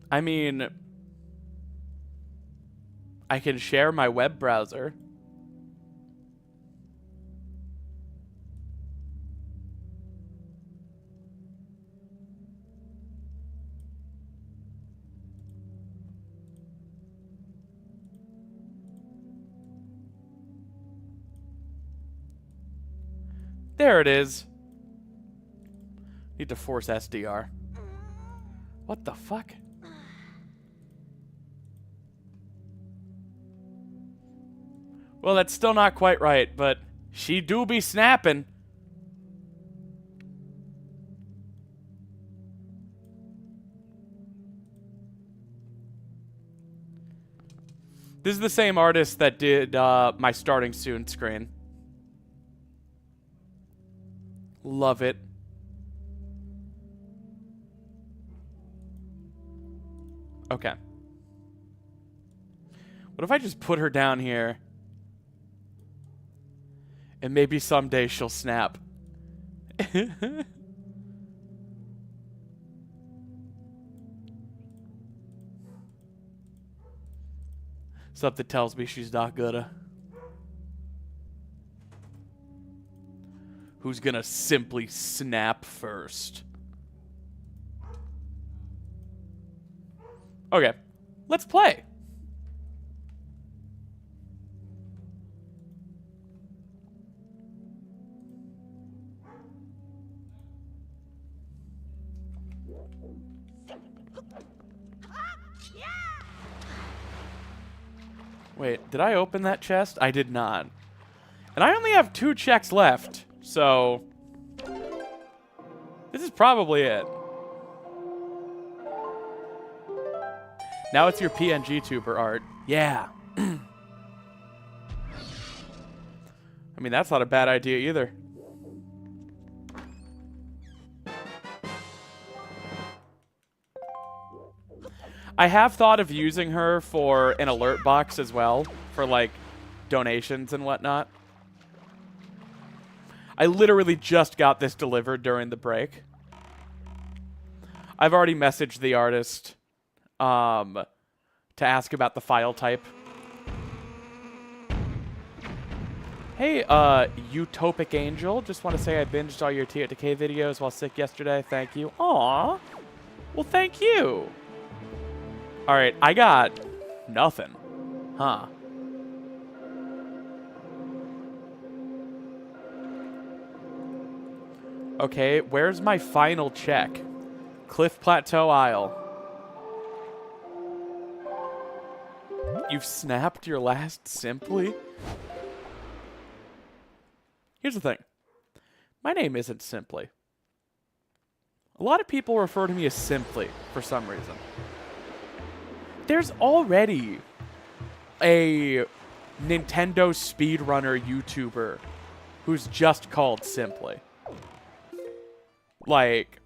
[SPEAKER 1] I mean, I can share my web browser. There it is. Need to force SDR. What the fuck? Well, that's still not quite right, but she do be snapping. This is the same artist that did my starting soon screen. Love it. Okay. What if I just put her down here? And maybe someday she'll snap. Something tells me she's not gonna. Who's gonna simply snap first? Okay, let's play. Wait, did I open that chest? I did not. And I only have 2 checks left, so this is probably it. Now it's your PNG tuber art. Yeah. I mean, that's not a bad idea either. I have thought of using her for an alert box as well, for like donations and whatnot. I literally just got this delivered during the break. I've already messaged the artist to ask about the file type. Hey, Utopic Angel, just want to say I binged all your TOTK videos while sick yesterday. Thank you. Aw. Well, thank you. All right, I got nothing. Huh. Okay, where's my final check? Cliff Plateau Isle. You've snapped your last Simply? Here's the thing. My name isn't Simply. A lot of people refer to me as Simply for some reason. There's already a Nintendo speedrunner YouTuber who's just called Simply. Like,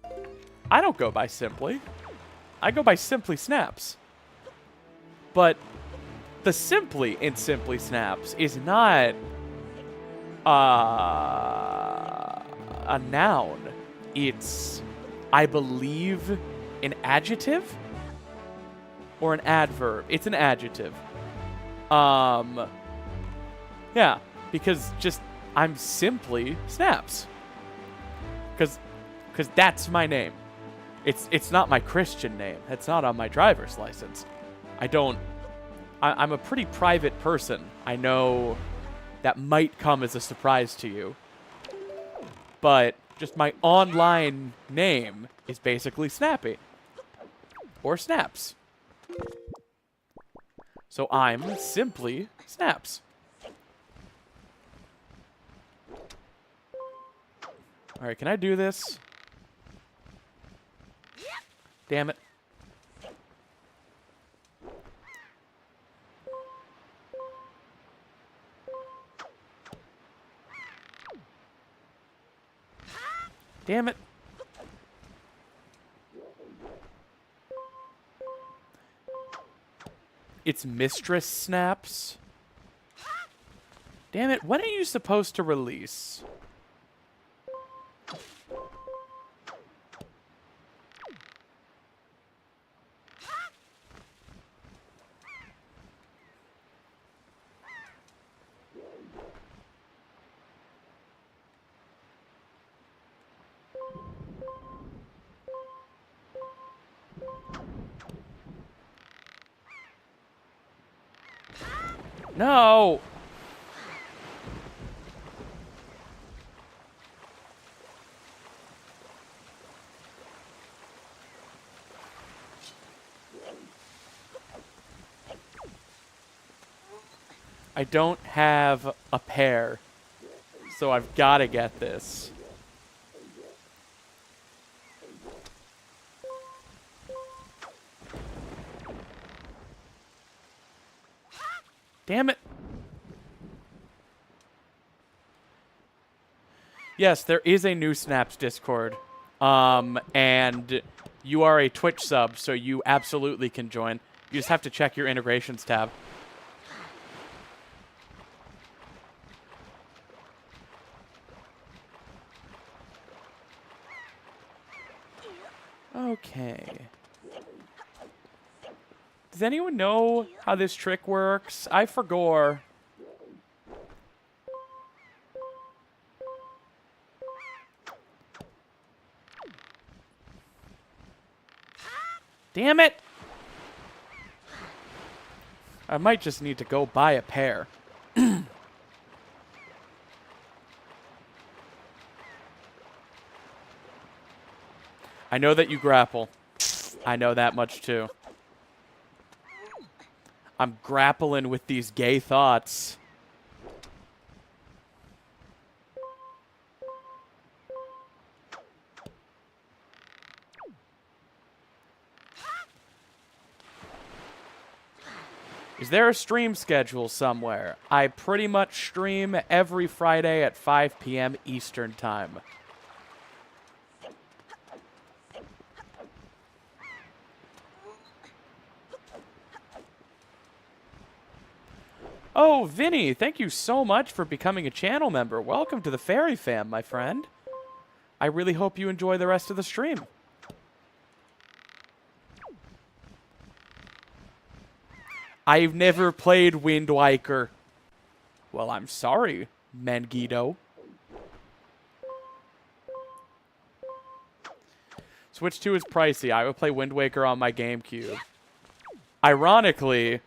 [SPEAKER 1] I don't go by Simply. I go by SimplySnaps. But the Simply in SimplySnaps is not a noun. It's, I believe, an adjective? Or an adverb. It's an adjective. Yeah, because just I'm simply Snaps. Because that's my name. It's not my Christian name. It's not on my driver's license. I'm a pretty private person. I know that might come as a surprise to you. But just my online name is basically Snappy. Or Snaps. So I'm simply Snaps. Alright, can I do this? Damn it. Damn it. It's Mistress Snaps. Damn it, when are you supposed to release? No! I don't have a pair, so I've got to get this. Damn it. Yes, there is a new Snaps Discord. And you are a Twitch sub, so you absolutely can join. You just have to check your integrations tab. Okay. Does anyone know how this trick works? I forgot. Damn it! I might just need to go buy a pair. I know that you grapple. I know that much too. I'm grappling with these gay thoughts. Is there a stream schedule somewhere? I pretty much stream every Friday at 5 p.m. Eastern Time. Oh, Vinny, thank you so much for becoming a channel member. Welcome to the Fairy Fam, my friend. I really hope you enjoy the rest of the stream. I've never played Wind Waker. Well, I'm sorry, Mangito. Switch 2 is pricey. I would play Wind Waker on my GameCube. Ironically,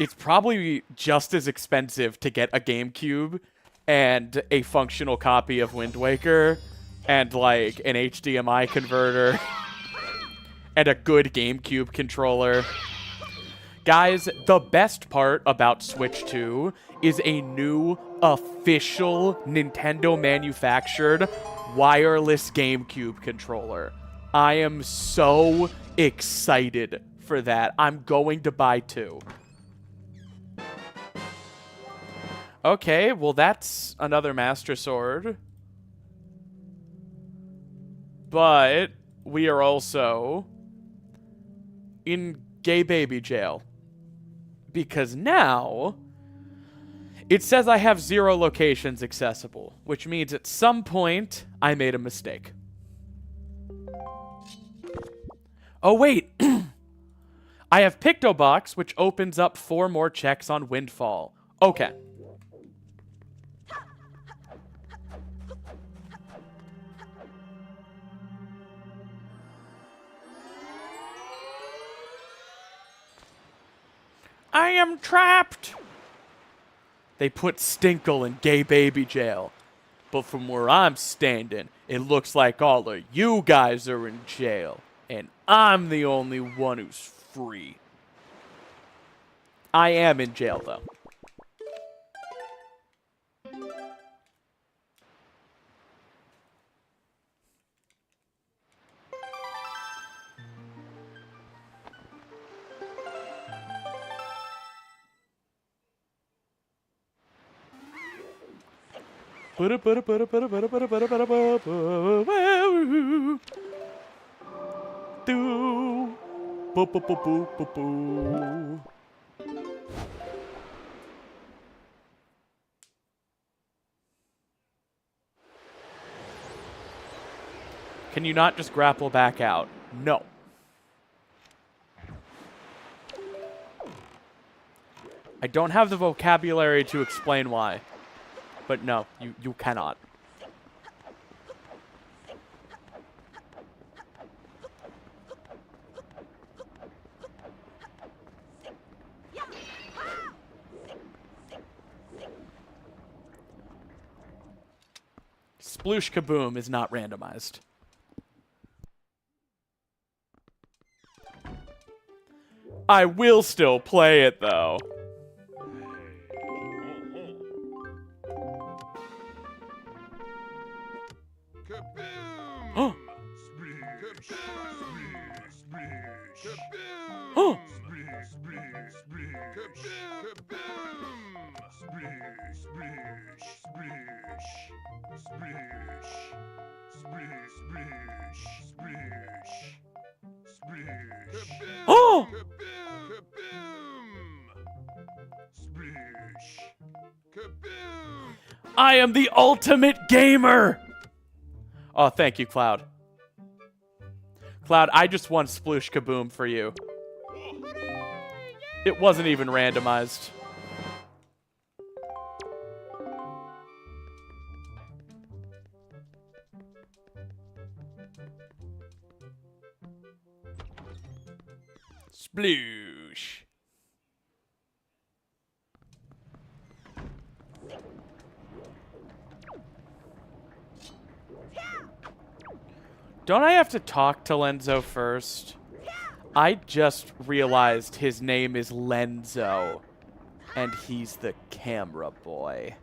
[SPEAKER 1] it's probably just as expensive to get a GameCube and a functional copy of Wind Waker and, like, an HDMI converter and a good GameCube controller. Guys, the best part about Switch 2 is a new, official, Nintendo-manufactured, wireless GameCube controller. I am so excited for that. I'm going to buy 2. Okay, well, that's another Master Sword. But we are also in gay baby jail. Because now it says I have 0 locations accessible, which means at some point I made a mistake. Oh, wait. I have Pictobox, which opens up 4 more checks on Windfall. Okay. I am trapped! They put Stinkle in gay baby jail. But from where I'm standing, it looks like all of you guys are in jail. And I'm the only one who's free. I am in jail, though. Can you not just grapple back out? No. I don't have the vocabulary to explain why. But no, you cannot. Sploosh Kaboom is not randomized. I will still play it, though. Oh! Oh! Oh! I am the ultimate gamer! Oh, thank you, Cloud. Cloud, I just won Sploosh Kaboom for you. It wasn't even randomized. Sploosh. Don't I have to talk to Lenzo first? I just realized his name is Lenzo, and he's the camera boy.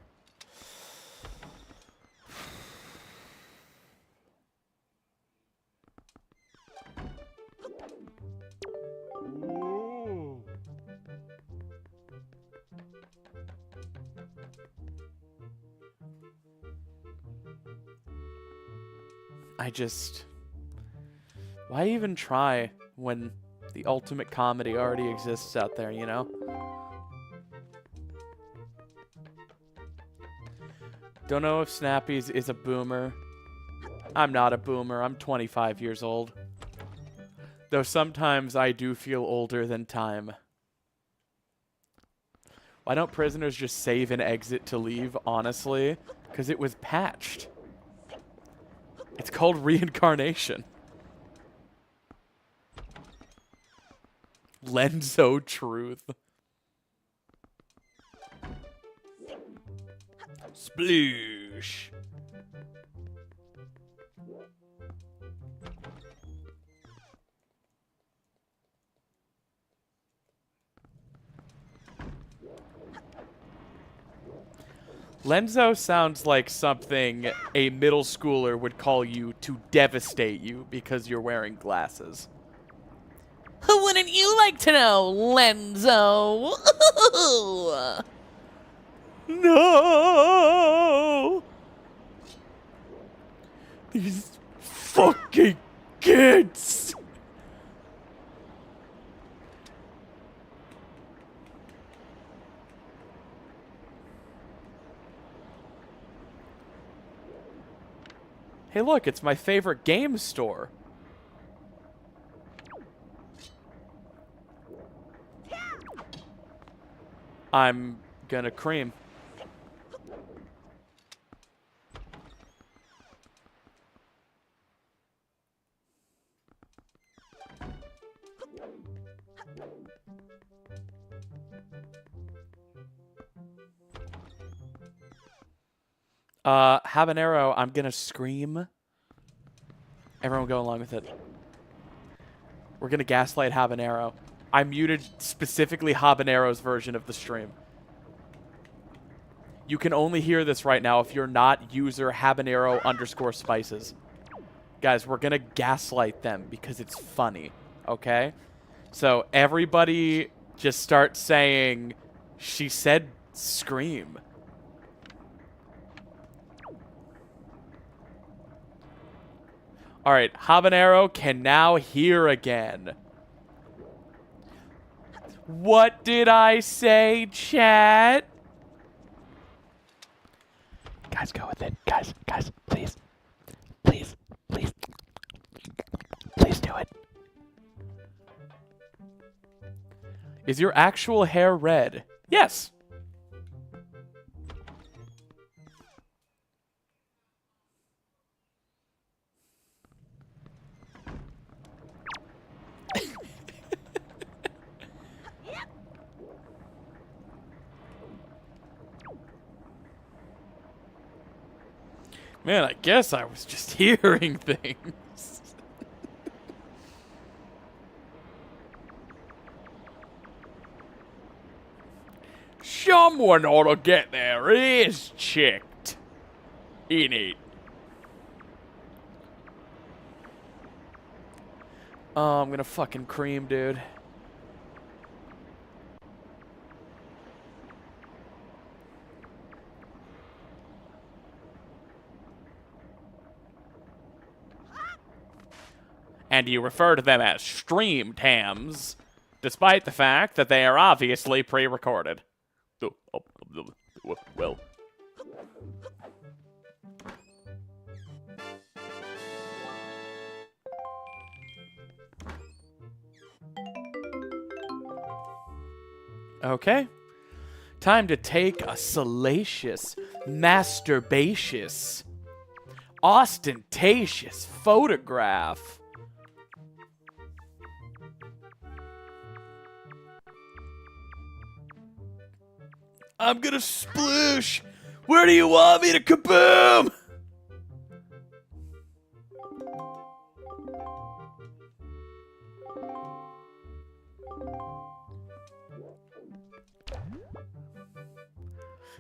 [SPEAKER 1] Why even try when the ultimate comedy already exists out there, you know? Don't know if Snappy's is a boomer. I'm not a boomer. I'm 25 years old. Though sometimes I do feel older than time. Why don't prisoners just save and exit to leave, honestly? Because it was patched. It's called reincarnation. Lenzo truth. Sploosh. Lenzo sounds like something a middle schooler would call you to devastate you because you're wearing glasses.
[SPEAKER 3] Wouldn't you like to know, Lenzo?
[SPEAKER 1] No! These fucking kids! Hey look, it's my favorite game store. I'm gonna cream. Habanero, I'm gonna scream. Everyone go along with it. We're gonna gaslight Habanero. I muted specifically Habanero's version of the stream. You can only hear this right now if you're not user habanero_spices. Guys, we're gonna gaslight them because it's funny, okay? So everybody just start saying, she said scream. Alright, Habanero can now hear again. What did I say, chat?
[SPEAKER 3] Guys, go with it. Guys, please. Please do it.
[SPEAKER 1] Is your actual hair red? Yes. Man, I guess I was just hearing things. Someone ought to get their ears checked. Innit? Oh, I'm gonna fucking cream, dude. And you refer to them as stream tams, despite the fact that they are obviously pre-recorded. Well. Okay. Time to take a salacious, masturbacious, ostentatious photograph. I'm gonna sploosh. Where do you want me to kaboom?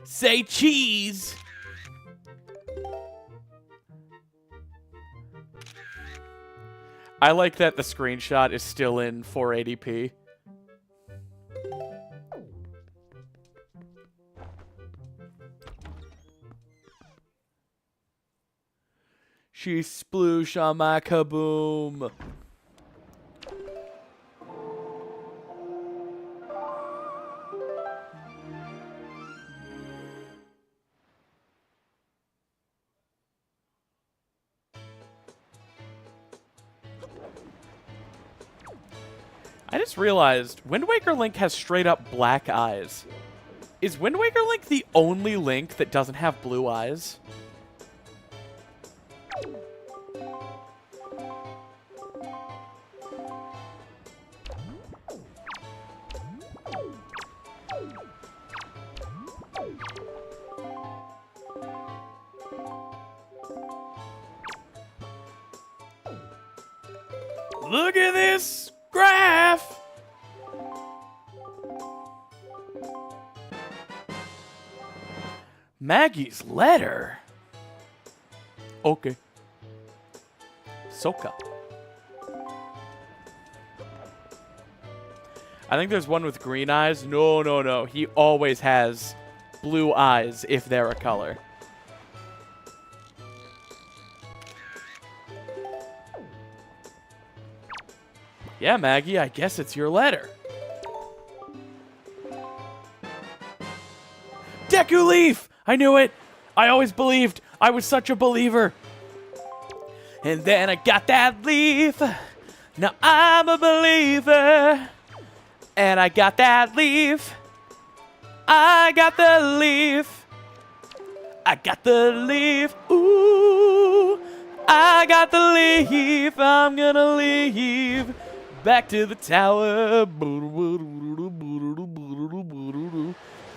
[SPEAKER 1] Say cheese! I like that the screenshot is still in 480p. She sploosh on my kaboom. I just realized Wind Waker Link has straight up black eyes. Is Wind Waker Link the only Link that doesn't have blue eyes? Look at this graph! Maggie's letter? Okay. Soka. I think there's one with green eyes. No, no, no. He always has blue eyes if they're a color. Yeah, Maggie, I guess it's your letter. Deku Leaf! I knew it! I always believed! I was such a believer! And then I got that leaf! Now I'm a believer! And I got that leaf! I got the leaf! I got the leaf! Ooh! I got the leaf! I'm gonna leave! Back to the tower.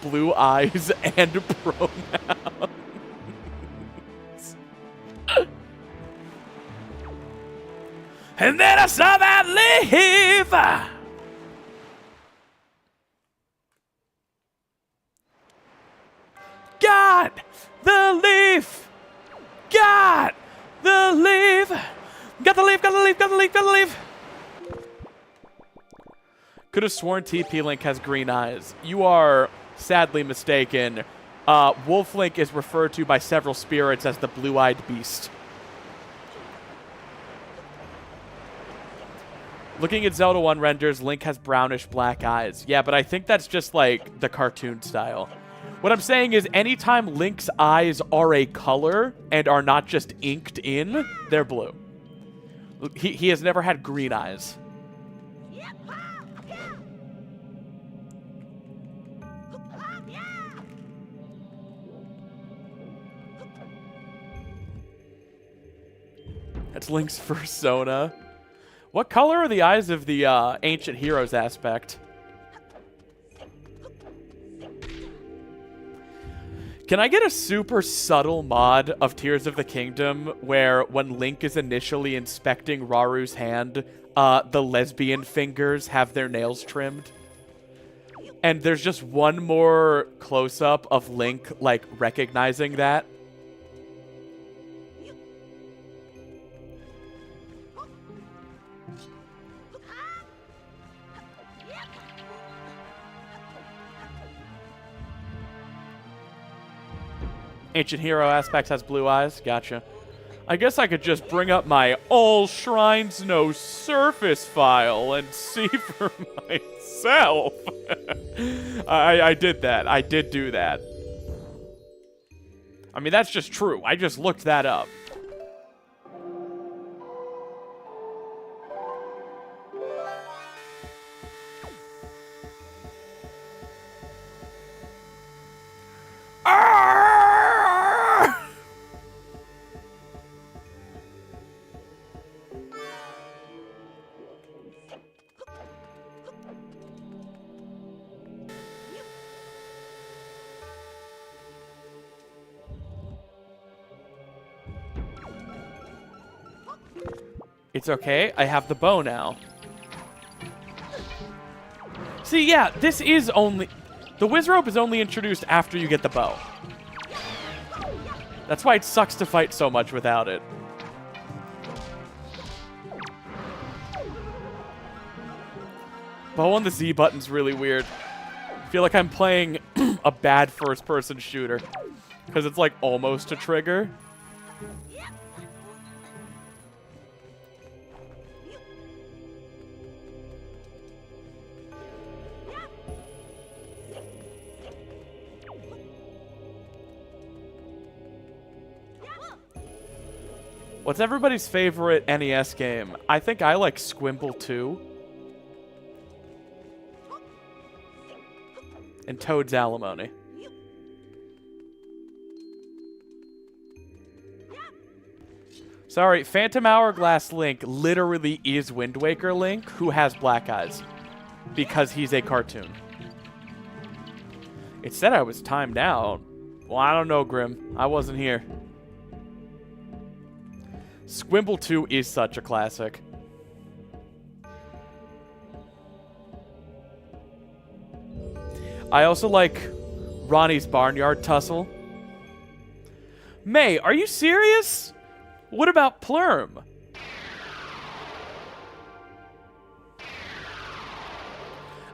[SPEAKER 1] Blue eyes and pronouns. And then I saw that leaf. God, the leaf. God, the leaf. Got the leaf, got the leaf, got the leaf, got the leaf. Could have sworn TP Link has green eyes. You are sadly mistaken. Wolf Link is referred to by several spirits as the blue-eyed beast. Looking at Zelda 1 renders, Link has brownish black eyes. Yeah, but I think that's just like the cartoon style. What I'm saying is anytime Link's eyes are a color and are not just inked in, they're blue. He has never had green eyes. That's Link's persona. What color are the eyes of the Ancient Heroes aspect? Can I get a super subtle mod of Tears of the Kingdom where when Link is initially inspecting Raru's hand, the lesbian fingers have their nails trimmed? And there's just one more close-up of Link, like, recognizing that. Ancient Hero aspect has blue eyes. Gotcha. I guess I could just bring up my All Shrines No Surface file and see for myself. I did that. I did do that. I mean, that's just true. I just looked that up. It's okay. I have the bow now. See, yeah, this is only... The Wizrobe is only introduced after you get the bow. That's why it sucks to fight so much without it. Bow on the Z button's really weird. I feel like I'm playing a bad first-person shooter. Because it's like almost a trigger. What's everybody's favorite NES game? I think I like Squimble 2. And Toad's Alimony. Sorry, Phantom Hourglass Link literally is Wind Waker Link, who has black eyes. Because he's a cartoon. It said I was timed out. Well, I don't know, Grim. I wasn't here. Squimble 2 is such a classic. I also like Ronnie's Barnyard Tussle. May, are you serious? What about Plurm?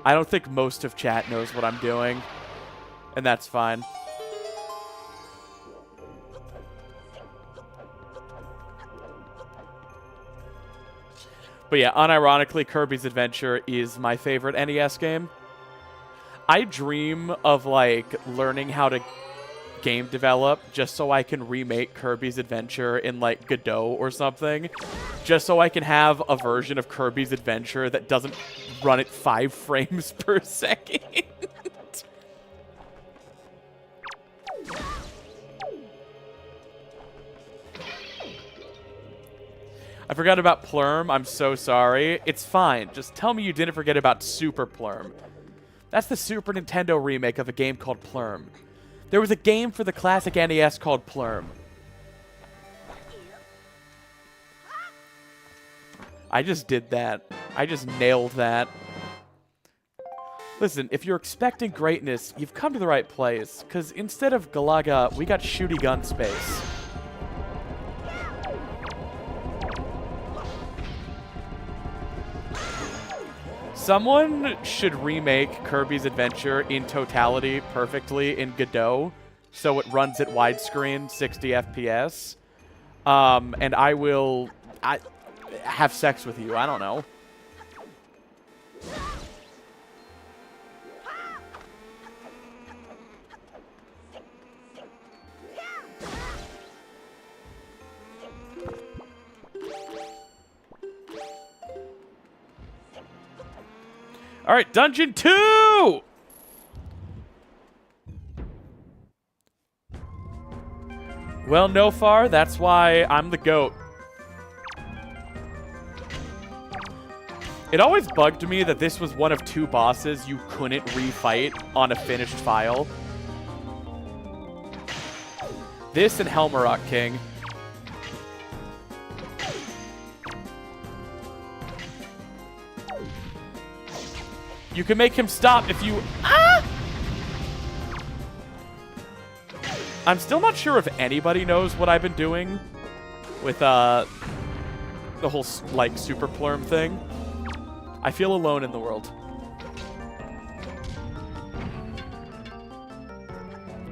[SPEAKER 1] I don't think most of chat knows what I'm doing. And that's fine. But yeah, unironically, Kirby's Adventure is my favorite NES game. I dream of, like, learning how to game develop just so I can remake Kirby's Adventure in, like, Godot or something. Just so I can have a version of Kirby's Adventure that doesn't run at 5 frames per second. I forgot about Plurm. I'm so sorry. It's fine. Just tell me you didn't forget about Super Plurm. That's the Super Nintendo remake of a game called Plurm. There was a game for the classic NES called Plurm. I just did that. I just nailed that. Listen, if you're expecting greatness, you've come to the right place. Because instead of Galaga, we got Shooty Gun Space. Someone should remake Kirby's Adventure in totality perfectly in Godot, so it runs at widescreen, 60 FPS. And I will have sex with you. I don't know. All right, Dungeon 2! Well, no far. That's why I'm the GOAT. It always bugged me that this was one of 2 bosses you couldn't refight on a finished file. This and Helmarok King. You can make him stop if you... Ah! I'm still not sure if anybody knows what I've been doing with the whole, like, Super Plurm thing. I feel alone in the world.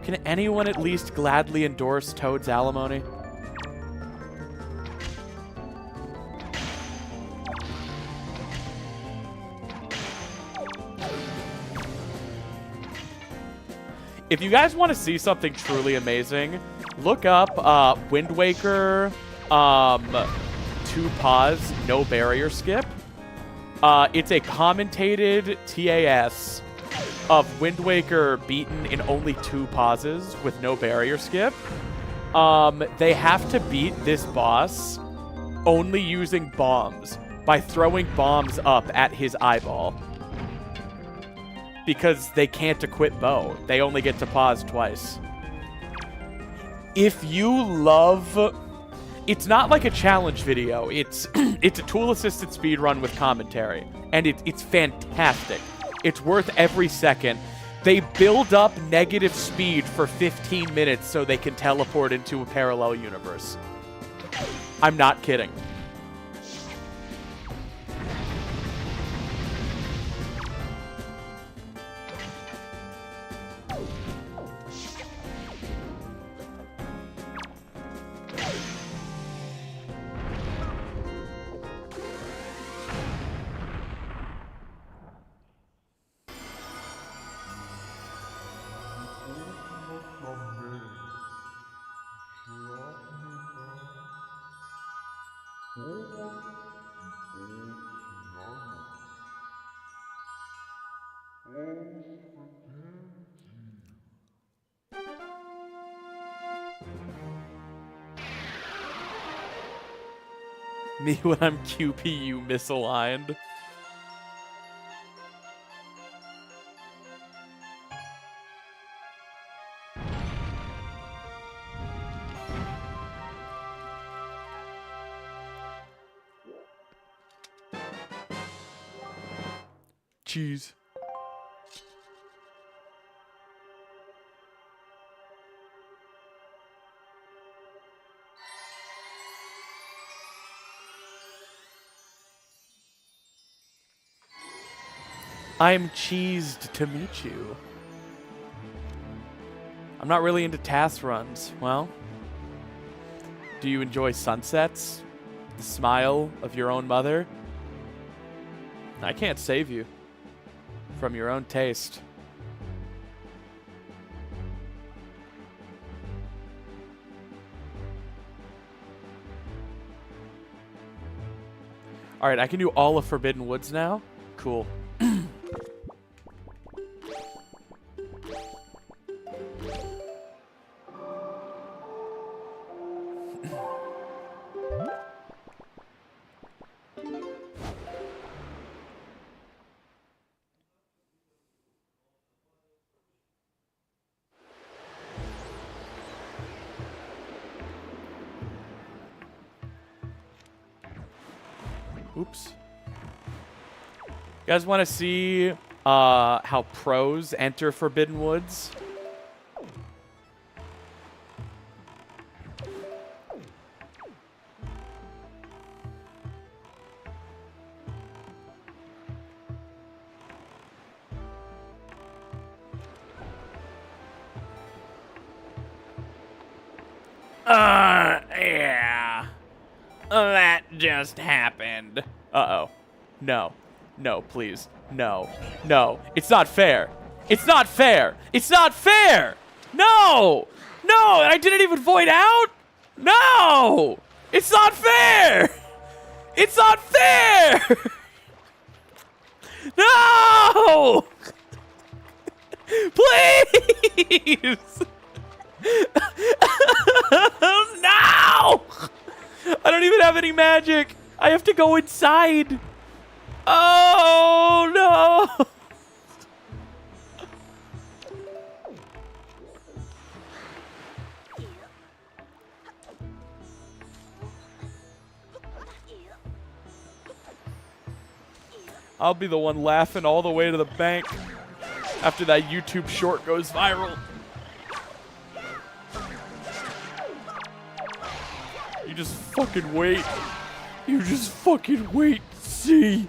[SPEAKER 1] Can anyone at least gladly endorse Toad's Alimony? If you guys want to see something truly amazing, look up Wind Waker 2 pause, no barrier skip. It's a commentated TAS of Wind Waker beaten in only 2 pauses with no barrier skip. They have to beat this boss only using bombs by throwing bombs up at his eyeball. Because they can't equip bow. They only get to pause twice. If you love It's not like a challenge video. It's it's a tool-assisted speedrun with commentary, and it's fantastic. It's worth every second. They build up negative speed for 15 minutes so they can teleport into a parallel universe. I'm not kidding. Me when I'm QPU misaligned. Jeez. I'm cheesed to meet you. I'm not really into task runs. Well, do you enjoy sunsets? The smile of your own mother? I can't save you from your own taste. All right, I can do all of Forbidden Woods now. Cool. Oops. You guys want to see how pros enter Forbidden Woods? Yeah. That just happened. Uh-oh. No. No, please. No. No. It's not fair. It's not fair. It's not fair! No! No! I didn't even void out? No! It's not fair! It's not fair! No! Please! No! I don't even have any magic. I have to go inside. Oh, no. I'll be the one laughing all the way to the bank after that YouTube short goes viral. You just fucking wait. You just fucking wait. See.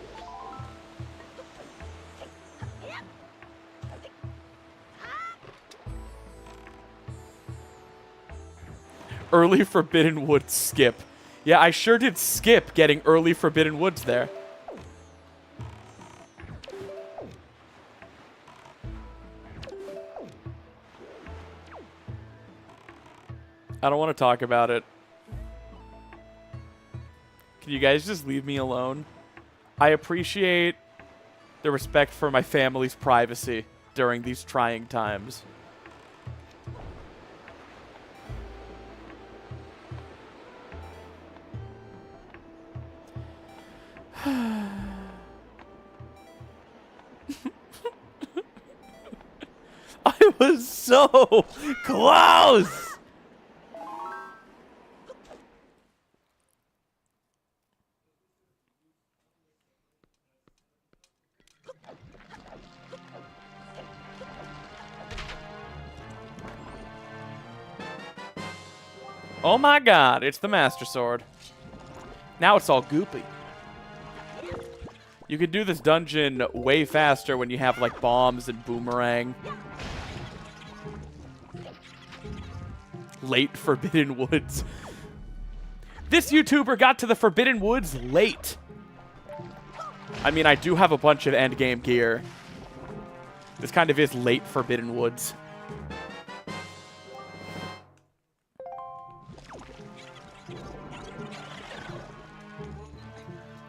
[SPEAKER 1] Early Forbidden Woods skip. Yeah, I sure did skip getting early Forbidden Woods there. I don't want to talk about it. Can you guys just leave me alone? I appreciate the respect for my family's privacy during these trying times. I was so close! Oh my god, it's the Master Sword. Now it's all goopy. You can do this dungeon way faster when you have, like, bombs and boomerang. Late Forbidden Woods. This YouTuber got to the Forbidden Woods late. I mean, I do have a bunch of endgame gear. This kind of is late Forbidden Woods.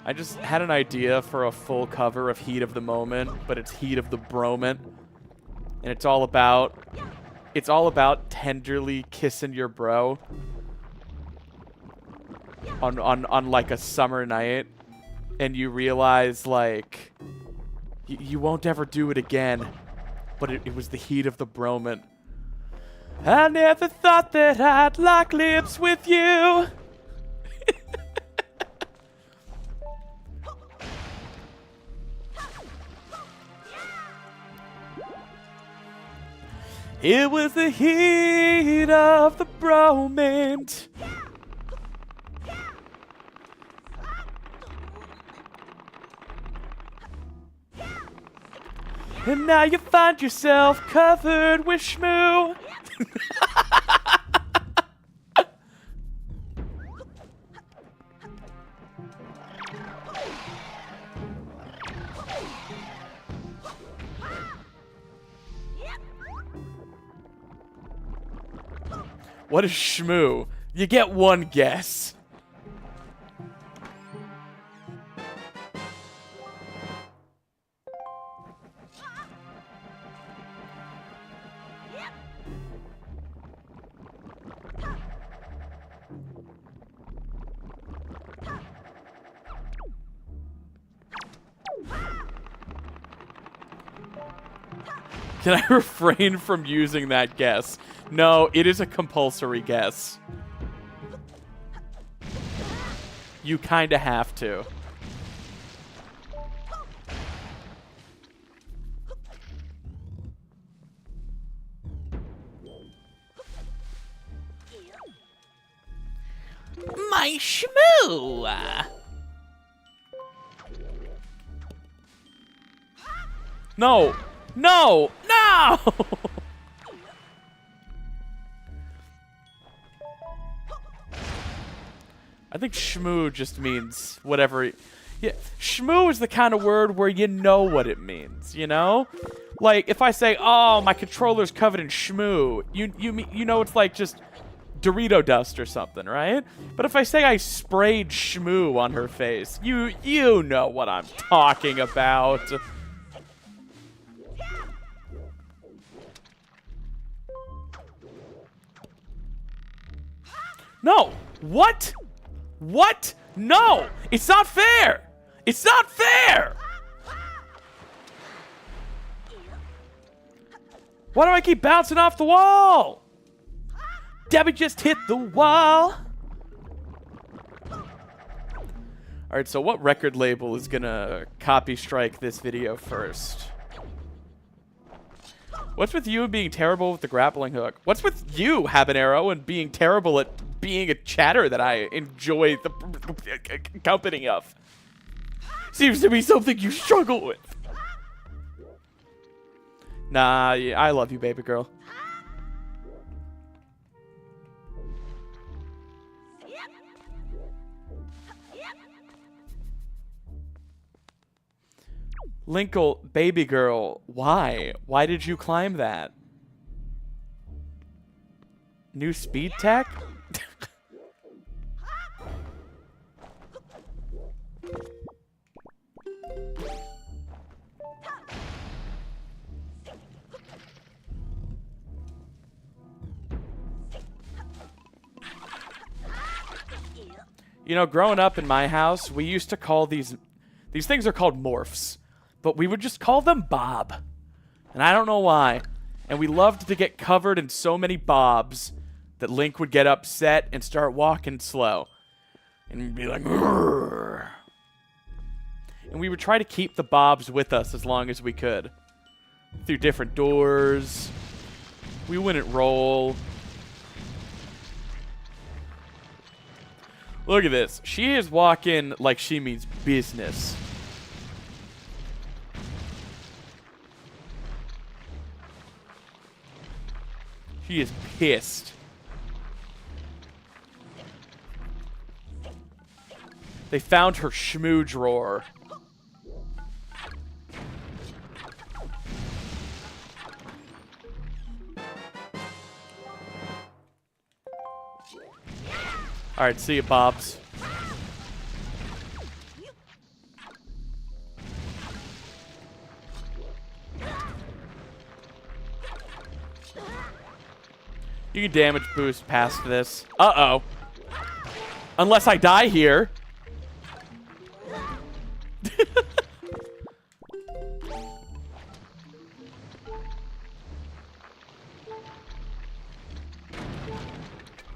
[SPEAKER 1] I just had an idea for a full cover of Heat of the Moment, but it's Heat of the Bromant. And it's all about tenderly kissing your bro on like a summer night, and you realize, like, you won't ever do it again, but it was the heat of the bromant. I never thought that I'd lock lips with you. It was the heat of the bromant. And now you find yourself covered with shmoo. What is shmoo? You get one guess. Can I refrain from using that guess? No, it is a compulsory guess. You kinda have to. My shmoo! No! No! No! I think shmoo just means whatever. Yeah, shmoo is the kind of word where you know what it means, you know? Like, if I say, oh, my controller's covered in shmoo, you know it's like just Dorito dust or something, right? But if I say I sprayed shmoo on her face, you know what I'm talking about. No! What? What? No! It's not fair! It's not fair! Why do I keep bouncing off the wall? Debbie just hit the wall! Alright, so what record label is gonna copy strike this video first? What's with you and being terrible with the grappling hook? What's with you, Habanero, and being terrible at being a chatter that I enjoy the company of? Seems to be something you struggle with. Nah, I love you, baby girl. Linkle, baby girl, why? Why did you climb that? New speed tech? You know, growing up in my house, we used to call these things are called morphs, but we would just call them Bob. And I don't know why. And we loved to get covered in so many bobs that Link would get upset and start walking slow. And be like, "Grrr." And we would try to keep the bobs with us as long as we could. Through different doors. We wouldn't roll. Look at this. She is walking like she means business. She is pissed. They found her shmoo drawer. Alright, see you, Bobs. You can damage boost past this. Uh-oh. Unless I die here.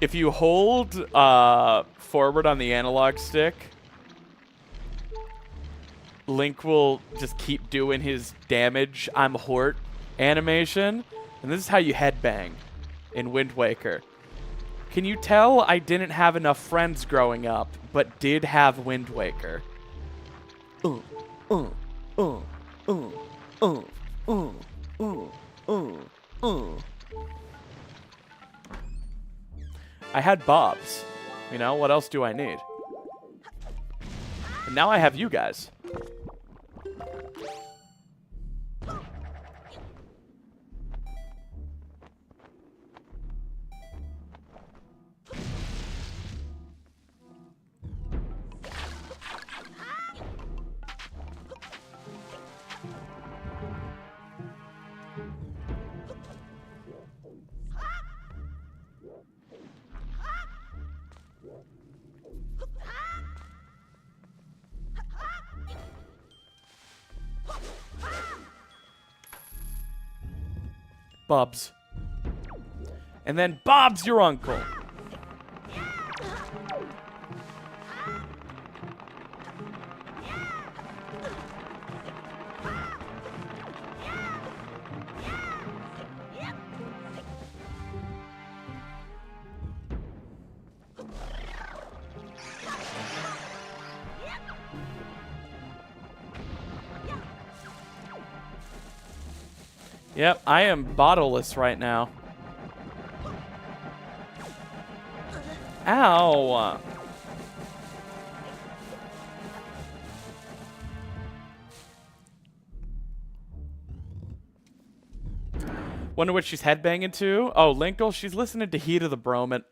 [SPEAKER 1] If you hold forward on the analog stick, Link will just keep doing his damage I'm Hort animation. And this is how you headbang in Wind Waker. Can you tell I didn't have enough friends growing up, but did have Wind Waker? I had Bobs. You know, what else do I need? And now I have you guys. Bubs. And then Bob's your uncle. Yep, I am bottleless right now. Ow! Wonder what she's headbanging to? Oh, Linkle, she's listening to Heat of the Bromant.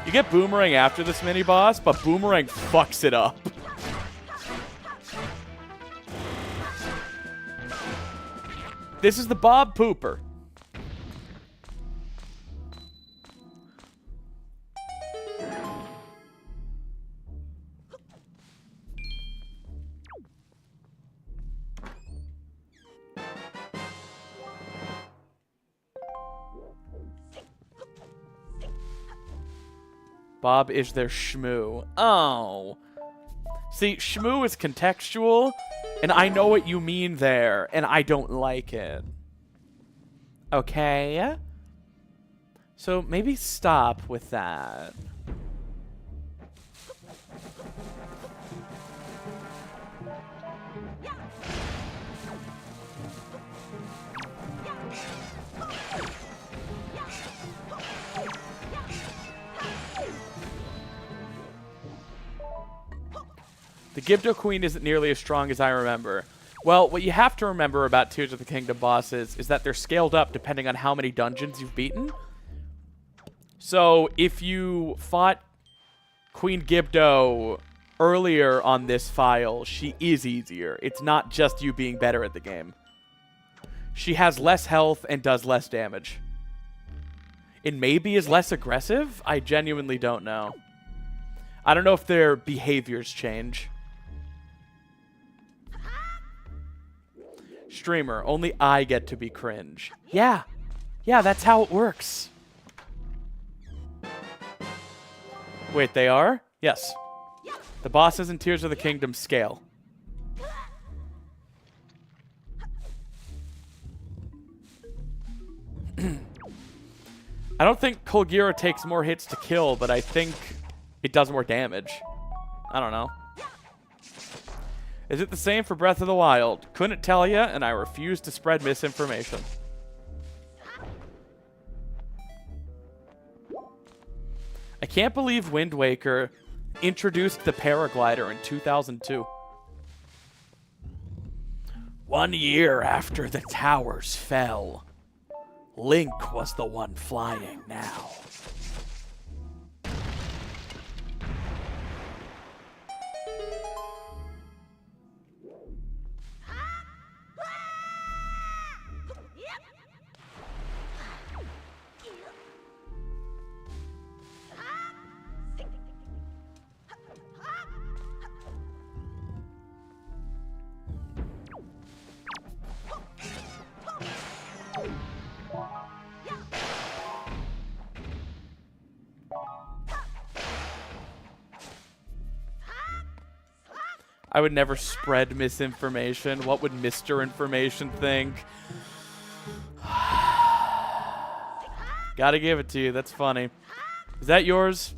[SPEAKER 1] You get Boomerang after this mini-boss, but Boomerang fucks it up. This is the Bob Pooper. Bob is their shmoo. Oh. See, shmoo is contextual, and I know what you mean there, and I don't like it. Okay? So maybe stop with that. The Gibdo Queen isn't nearly as strong as I remember. Well, what you have to remember about Tears of the Kingdom bosses is that they're scaled up depending on how many dungeons you've beaten. So, if you fought Queen Gibdo earlier on this file, she is easier. It's not just you being better at the game. She has less health and does less damage. It maybe is less aggressive? I genuinely don't know. I don't know if their behaviors change. Streamer, only I get to be cringe. Yeah. Yeah, that's how it works. Wait, they are? Yes. The bosses in Tears of the Kingdom scale. I don't think Colgira takes more hits to kill, but I think it does more damage. I don't know. Is it the same for Breath of the Wild? Couldn't tell ya, and I refuse to spread misinformation. I can't believe Wind Waker introduced the paraglider in 2002. 1 year after the towers fell, Link was the one flying now. I would never spread misinformation. What would Mr. Information think? Gotta give it to you. That's funny. Is that yours?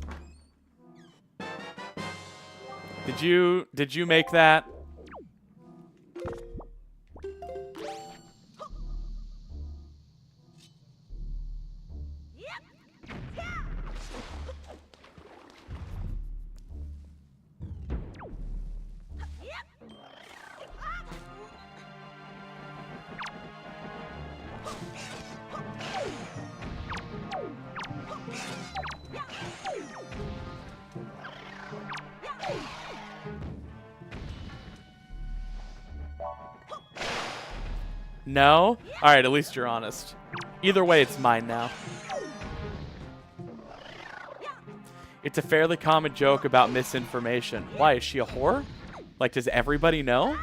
[SPEAKER 1] Did you make that? No? Alright, at least you're honest. Either way, it's mine now. It's a fairly common joke about misinformation. Why, is she a whore? Like, does everybody know?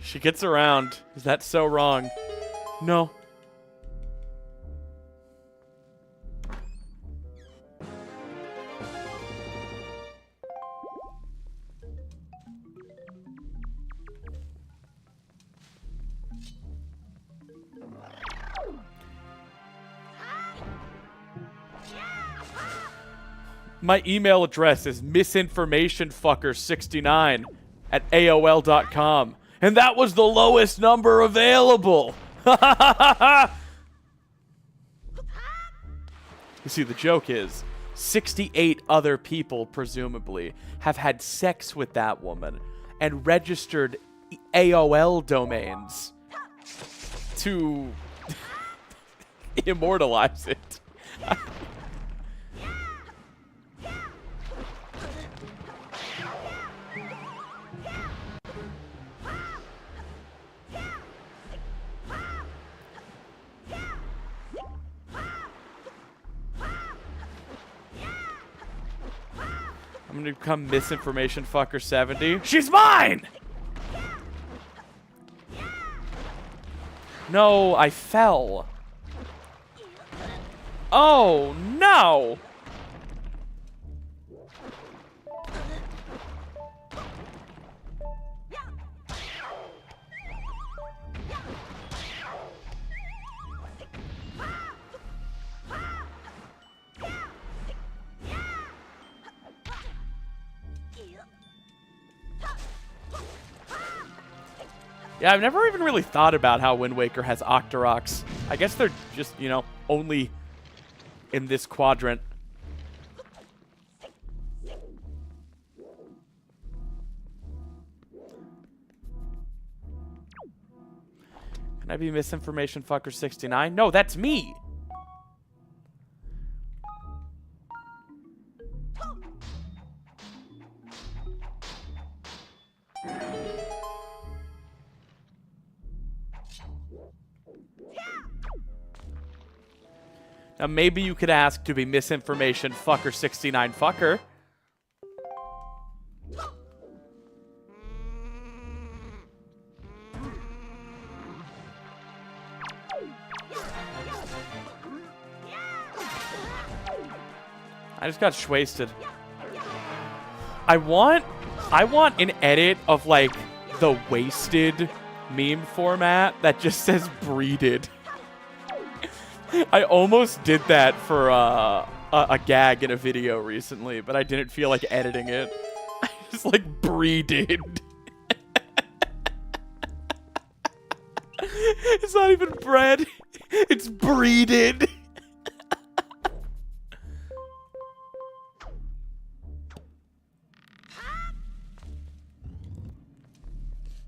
[SPEAKER 1] She gets around. Is that so wrong? No. My email address is misinformationfucker69 at AOL.com. And that was the lowest number available. You see, the joke is 68 other people, presumably, have had sex with that woman and registered AOL domains to immortalize it. I'm gonna become misinformation fucker 70. She's mine! No, I fell. Oh, no! Yeah, I've never even really thought about how Wind Waker has Octoroks. I guess they're just, you know, only in this quadrant. Can I be misinformation fucker 69? No, that's me! Now, maybe you could ask to be misinformation fucker 69 fucker. I just got shwasted. I want an edit of, like, the wasted meme format that just says breeded. I almost did that for a gag in a video recently, but I didn't feel like editing it. I just, like, breeded. It's not even bread. It's breeded.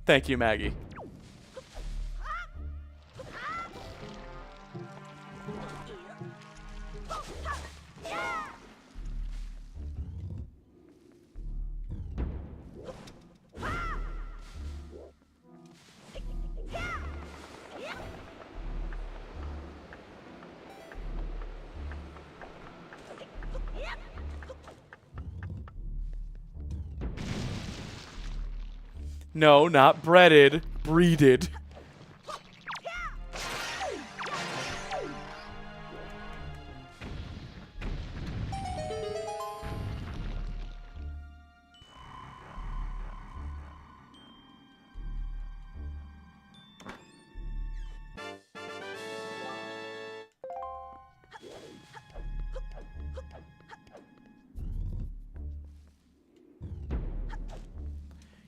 [SPEAKER 1] Thank you, Maggie. No, not breaded. Breeded.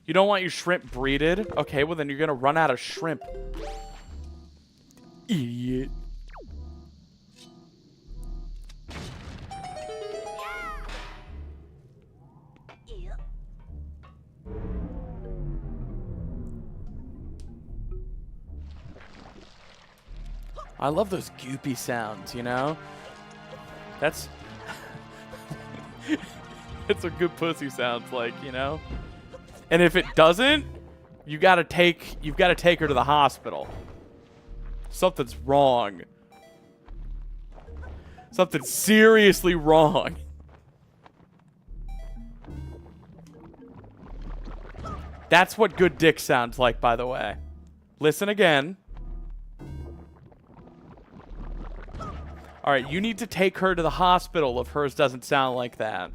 [SPEAKER 1] You don't want your shrimp breeded? Okay, well then you're gonna run out of shrimp. Idiot. I love those goopy sounds, you know? That's... It's what good pussy sounds like, you know? And if it doesn't, you've got to take her to the hospital. Something's wrong. Something's seriously wrong. That's what good dick sounds like, by the way. Listen again. All right, you need to take her to the hospital if hers doesn't sound like that.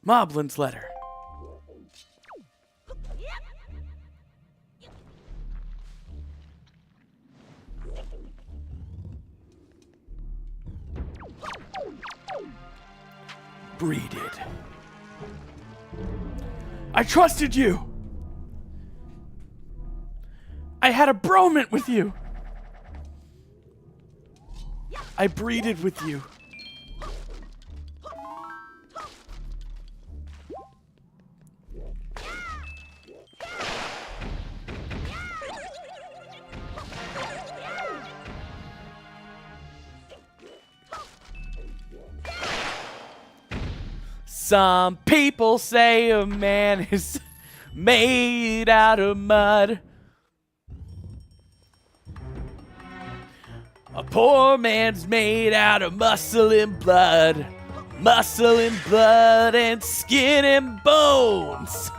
[SPEAKER 1] Moblin's letter. Breeded. I trusted you. I had a bromance with you. I breeded with you. Some people say a man is made out of mud. A poor man's made out of muscle and blood. Muscle and blood and skin and bones.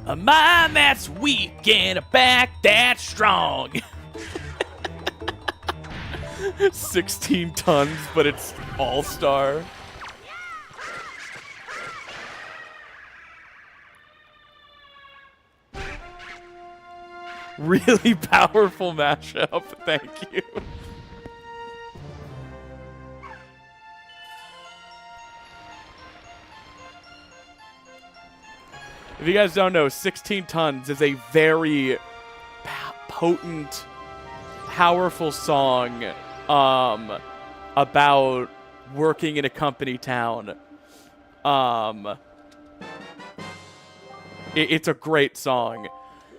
[SPEAKER 1] A mind that's weak and a back that's strong. 16 tons, but it's all-star. Really powerful mashup. Thank you. If you guys don't know, 16 tons is a very potent, powerful song about working in a company town. It's a great song.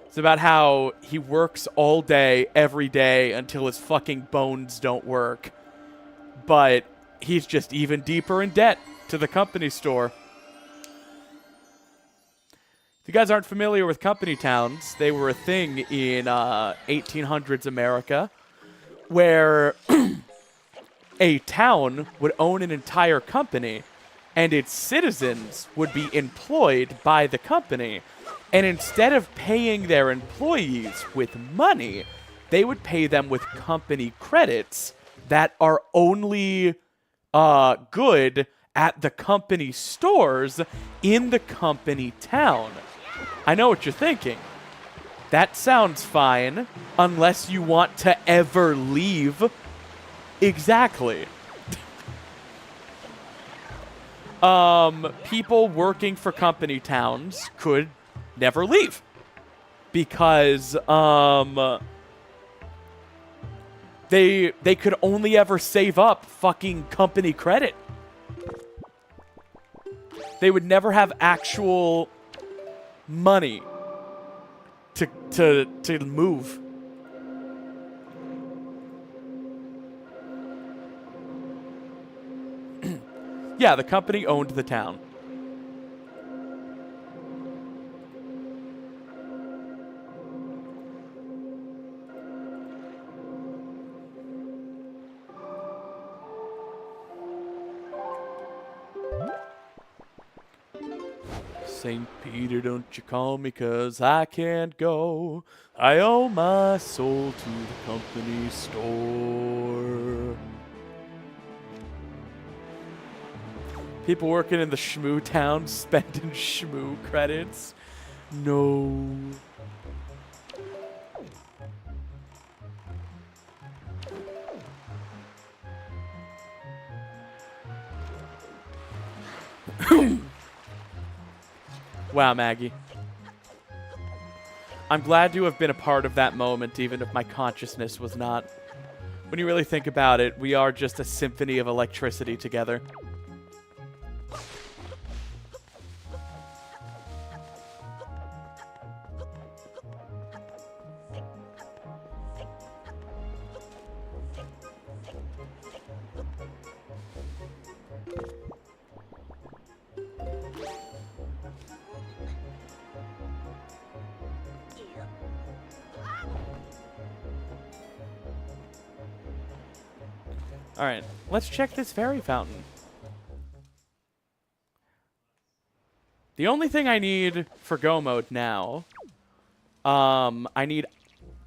[SPEAKER 1] It's about how he works all day, every day, until his fucking bones don't work. But he's just even deeper in debt to the company store. If you guys aren't familiar with company towns, they were a thing in 1800s America where a town would own an entire company and its citizens would be employed by the company. And instead of paying their employees with money, they would pay them with company credits that are only good at the company stores in the company town. I know what you're thinking. That sounds fine, unless you want to ever leave. Exactly. People working for company towns could never leave. Because, they could only ever save up fucking company credit. They would never have actual money to move. Yeah, the company owned the town. St. Peter, don't you call me 'cause I can't go. I owe my soul to the company store. People working in the shmoo town spending shmoo credits. No. Wow, Maggie. I'm glad to have been a part of that moment, even if my consciousness was not. When you really think about it, we are just a symphony of electricity together. Alright, let's check this fairy fountain. The only thing I need for go mode now, I need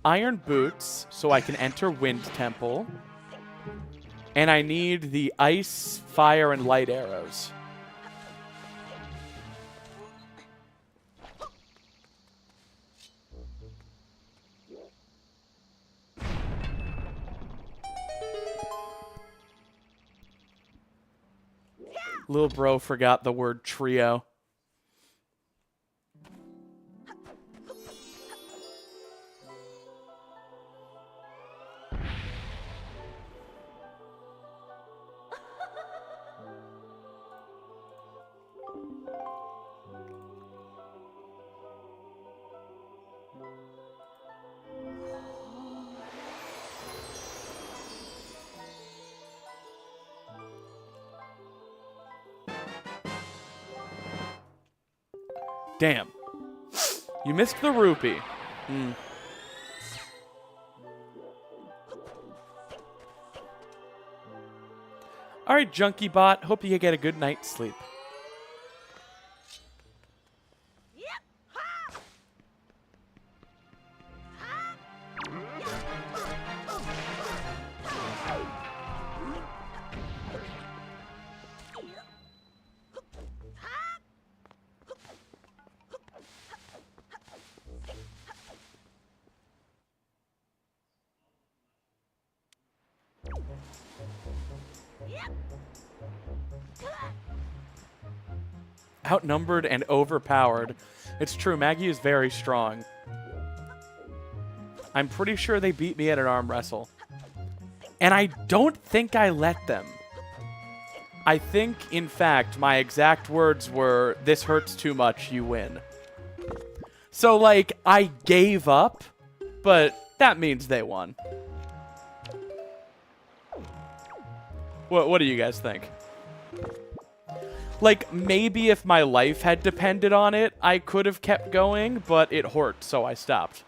[SPEAKER 1] iron boots so I can enter Wind Temple. And I need the ice, fire, and light arrows. Little bro forgot the word trio. Damn. You missed the rupee. Alright, Junkie Bot. Hope you get a good night's sleep. Outnumbered and overpowered. It's true, Maggie is very strong. I'm pretty sure they beat me at an arm wrestle. And I don't think I let them. I think, in fact, my exact words were, "This hurts too much, you win." So, like, I gave up, but that means they won. What do you guys think? Like, maybe if my life had depended on it, I could have kept going, but it hurt, so I stopped.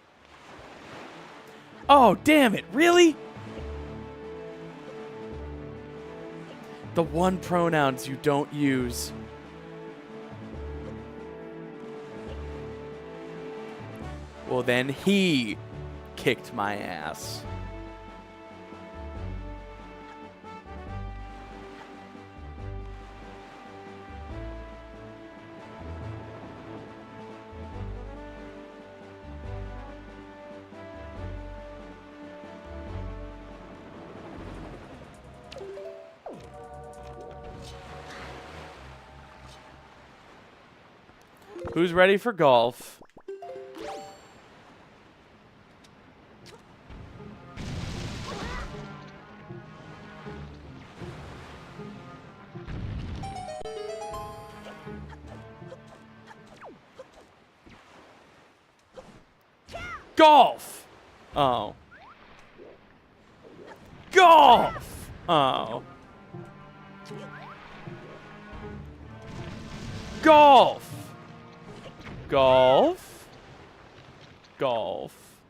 [SPEAKER 1] Oh, damn it. Really? The one pronouns you don't use. Well, then he kicked my ass. Who's ready for golf? Golf! Oh. Golf! Oh. Golf! Golf. Golf.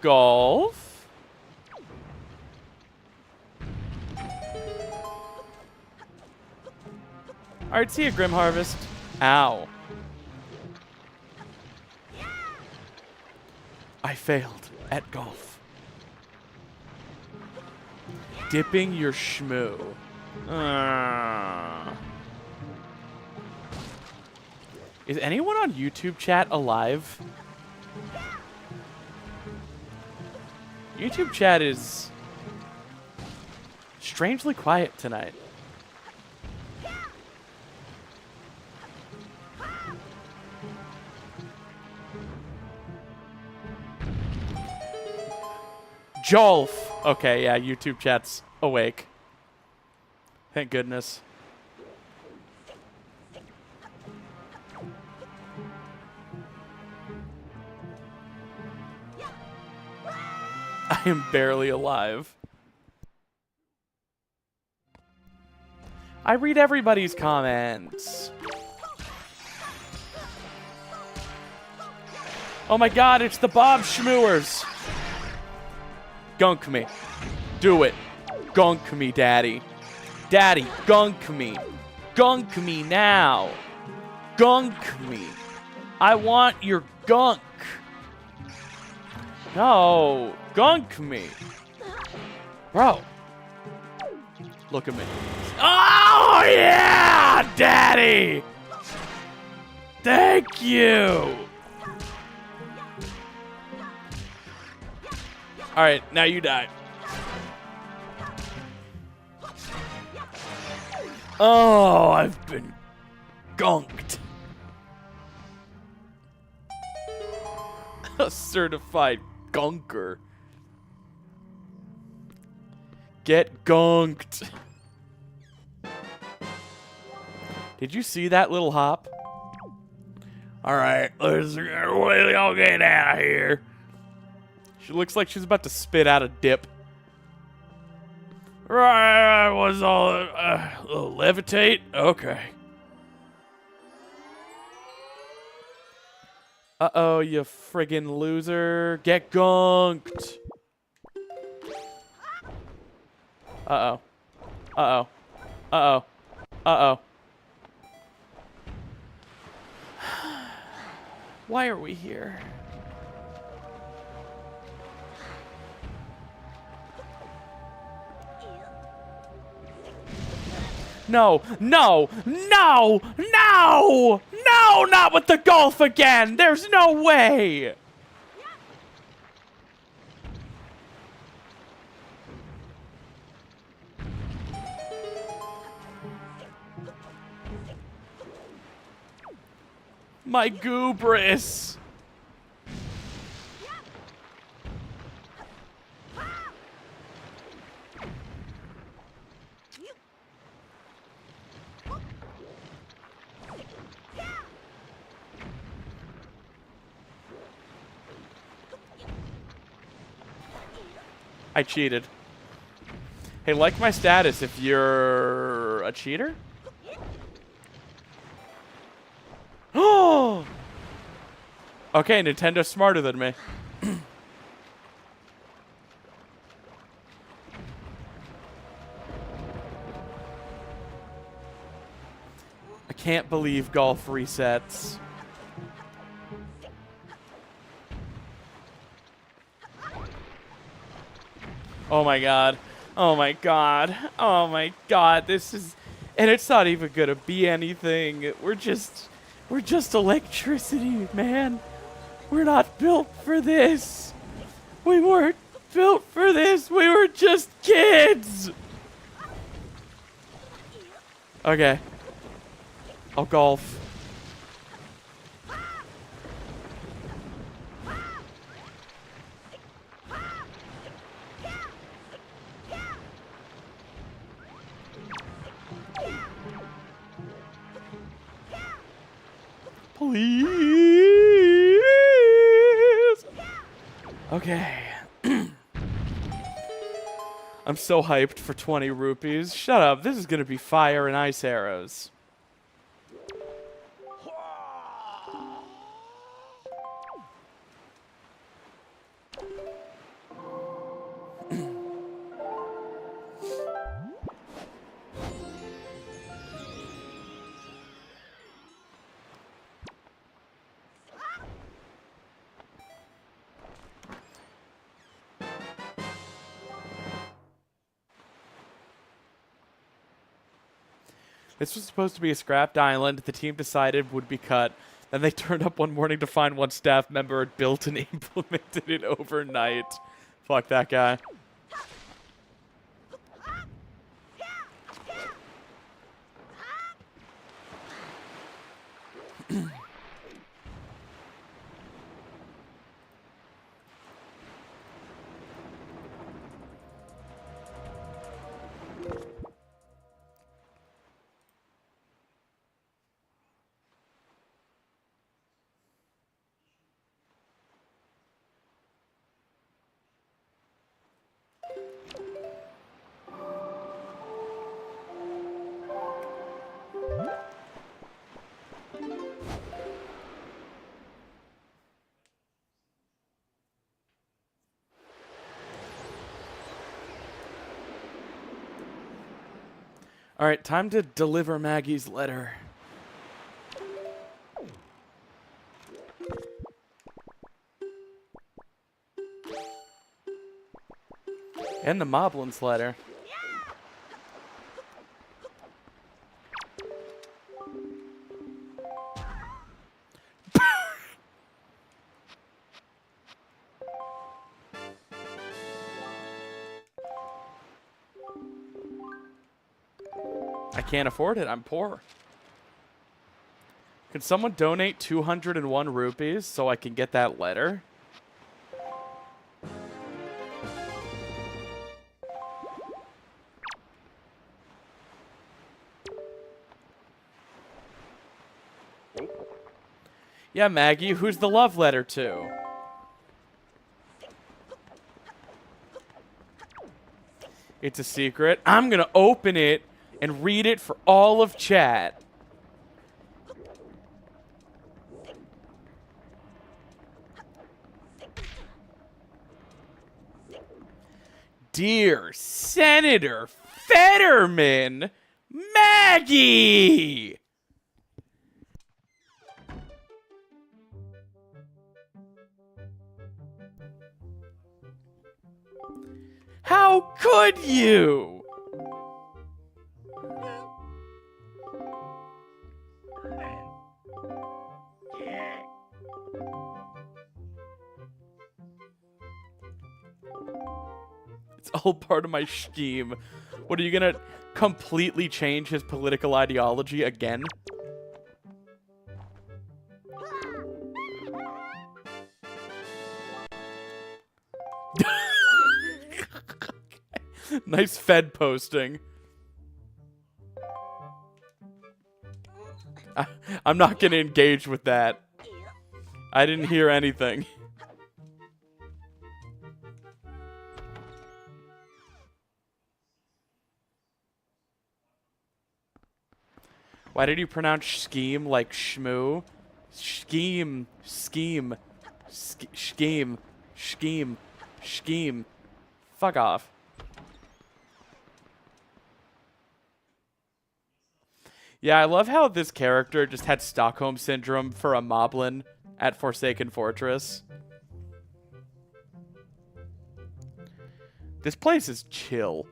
[SPEAKER 1] Golf. Alright, see ya, Grim Harvest. Ow. I failed at golf. Dipping your schmoo. Is anyone on YouTube chat alive? YouTube chat is strangely quiet tonight. Jolf. Okay, yeah, YouTube chat's awake. Thank goodness. I am barely alive. I read everybody's comments. Oh my god, it's the Bob Schmooers. Gunk me. Do it. Gunk me, Daddy. Daddy, gunk me. Gunk me now. Gunk me. I want your gunk. No. Gunk me. Bro. Look at me. Oh, yeah, Daddy. Thank you. All right, now you die. Oh, I've been gunked. A certified gunker. Get gunked. Did you see that little hop? All right, let's all get out of here. She looks like she's about to spit out a dip. Right, was all levitate? Okay. Uh-oh, you friggin' loser. Get gunked. Uh-oh. Uh-oh. Uh-oh. Uh-oh. Why are we here? No, no, no, no, no, not with the golf again. There's no way. My goobris. I cheated. Hey, like my status if you're a cheater. Oh! Okay, Nintendo's smarter than me. I can't believe golf resets. Oh my god. Oh my god. Oh my god. This is... And it's not even gonna be anything. We're just electricity, man. We're not built for this. We weren't built for this. We were just kids. Okay. I'll golf. Please. Okay. I'm so hyped for 20 rupees. Shut up. This is going to be fire and ice arrows. This was supposed to be a scrapped island. The team decided would be cut. Then they turned up one morning to find one staff member had built and implemented it overnight. Fuck that guy. All right, time to deliver Maggie's letter. And the Moblin's letter. I can't afford it. I'm poor. Can someone donate 201 rupees so I can get that letter? Yeah, Maggie, who's the love letter to? It's a secret. I'm gonna open it and read it for all of chat. Dear Senator Fetterman, Maggie! How could you? It's all part of my scheme. What, are you gonna completely change his political ideology again? Nice Fed posting. I'm not gonna engage with that. I didn't hear anything. Why did you pronounce scheme like shmoo? Scheme. Scheme. Scheme. Scheme. Scheme. Fuck off. Yeah, I love how this character just had Stockholm Syndrome for a moblin at Forsaken Fortress. This place is chill.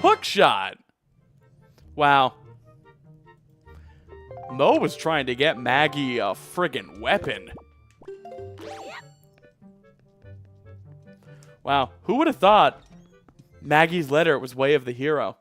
[SPEAKER 1] Hookshot! Wow. Mo was trying to get Maggie a friggin' weapon. Wow, who would have thought Maggie's letter was Way of the Hero?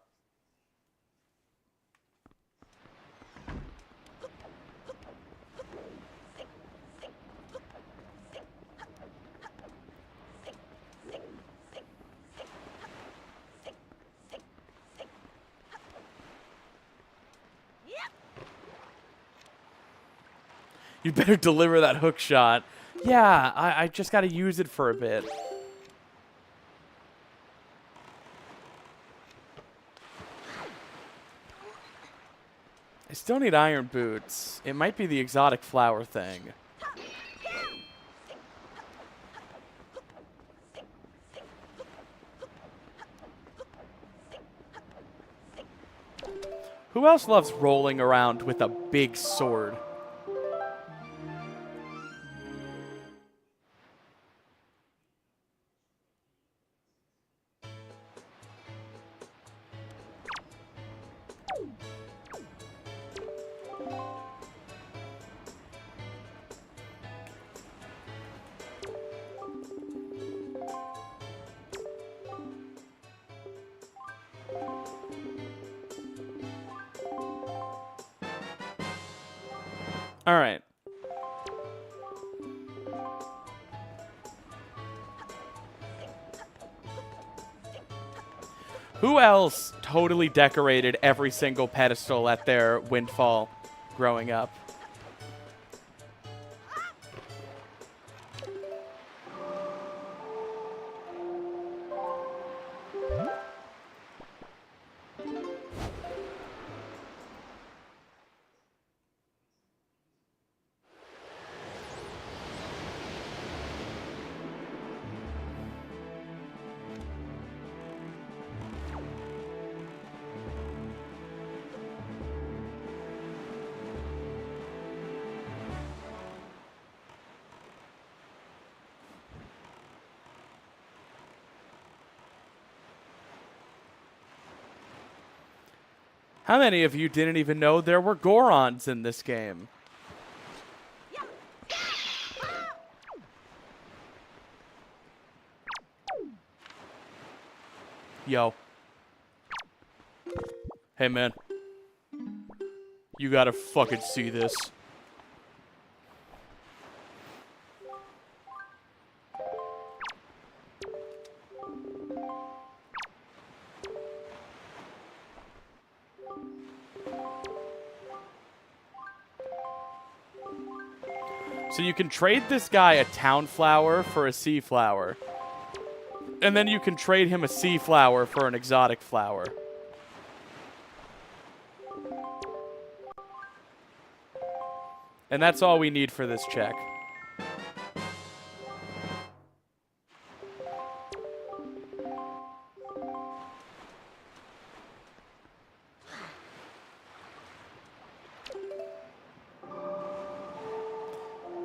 [SPEAKER 1] You better deliver that hook shot. Yeah, I just gotta use it for a bit. I still need iron boots. It might be the exotic flower thing. Who else loves rolling around with a big sword? All right. Who else totally decorated every single pedestal at their Windfall growing up? How many of you didn't even know there were Gorons in this game? Yo. Hey, man. You gotta fucking see this. So you can trade this guy a town flower for a sea flower. And then you can trade him a sea flower for an exotic flower. And that's all we need for this check.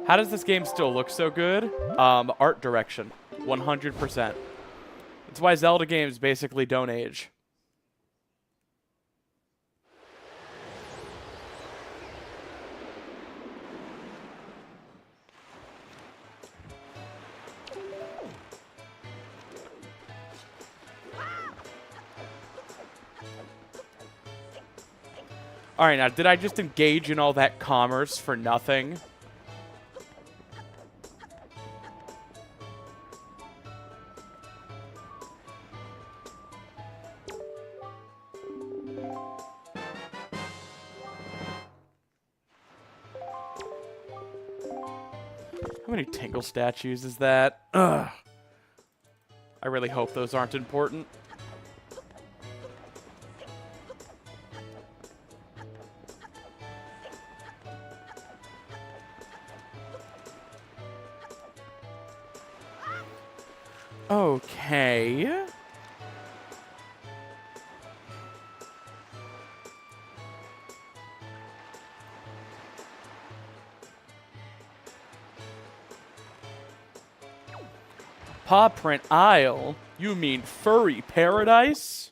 [SPEAKER 1] How does this game still look so good? Art direction. 100%. That's why Zelda games basically don't age. Alright, now, did I just engage in all that commerce for nothing? How many Tingle statues is that? Ugh. I really hope those aren't important. Okay. Paw print aisle? You mean furry paradise?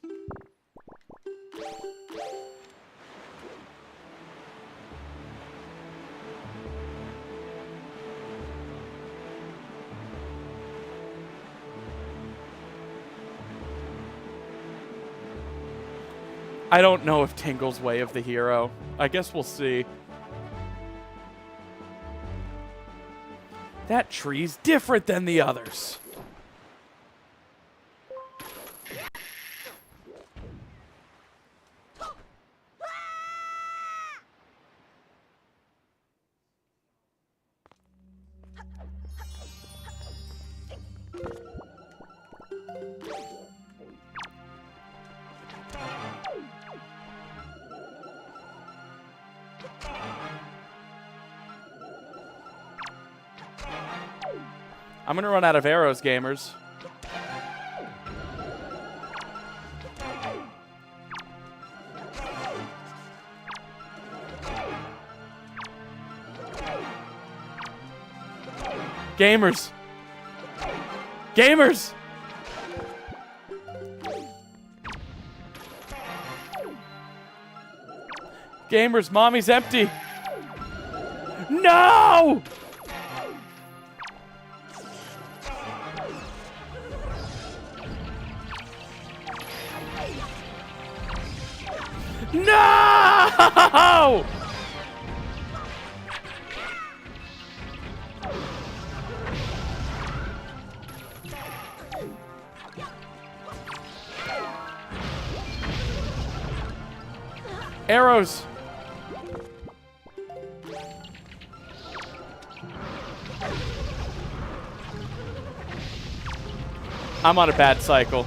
[SPEAKER 1] I don't know if Tingle's way of the hero. I guess we'll see. That tree's different than the others. I'm gonna run out of arrows, gamers. Gamers! Gamers! Gamers, mommy's empty! No! No! Arrows. I'm on a bad cycle.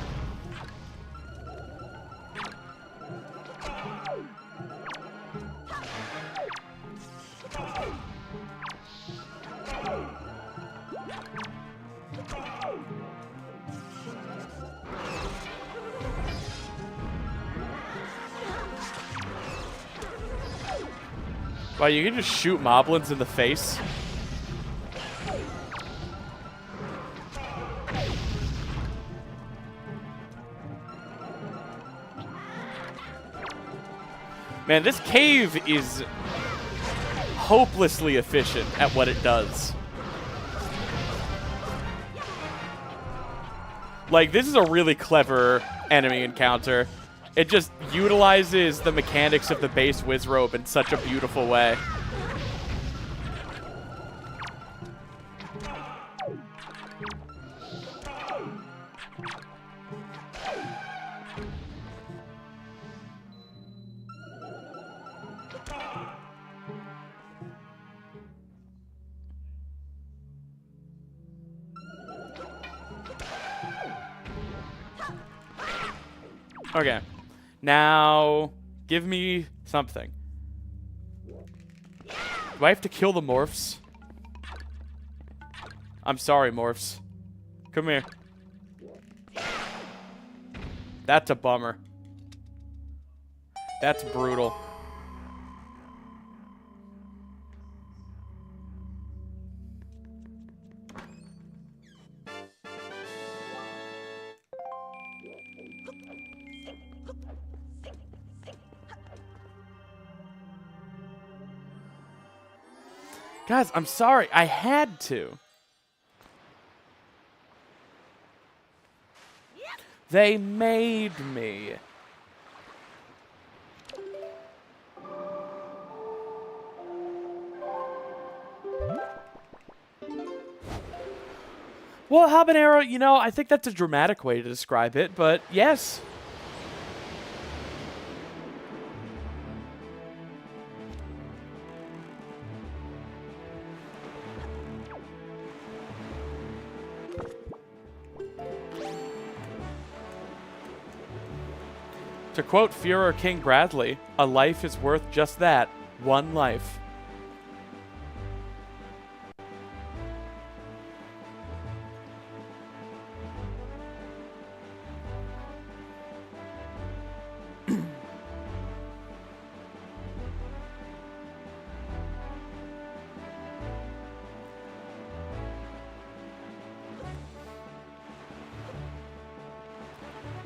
[SPEAKER 1] Wow, you can just shoot moblins in the face? Man, this cave is hopelessly efficient at what it does. Like, this is a really clever enemy encounter. It just utilizes the mechanics of the base Wizrobe in such a beautiful way. Okay. Now, give me something. Do I have to kill the morphs? I'm sorry, morphs. Come here. That's a bummer. That's brutal. Guys, I'm sorry. I had to. They made me. Well, habanero, you know, I think that's a dramatic way to describe it, but yes. To quote Führer King Bradley, a life is worth just that, one life.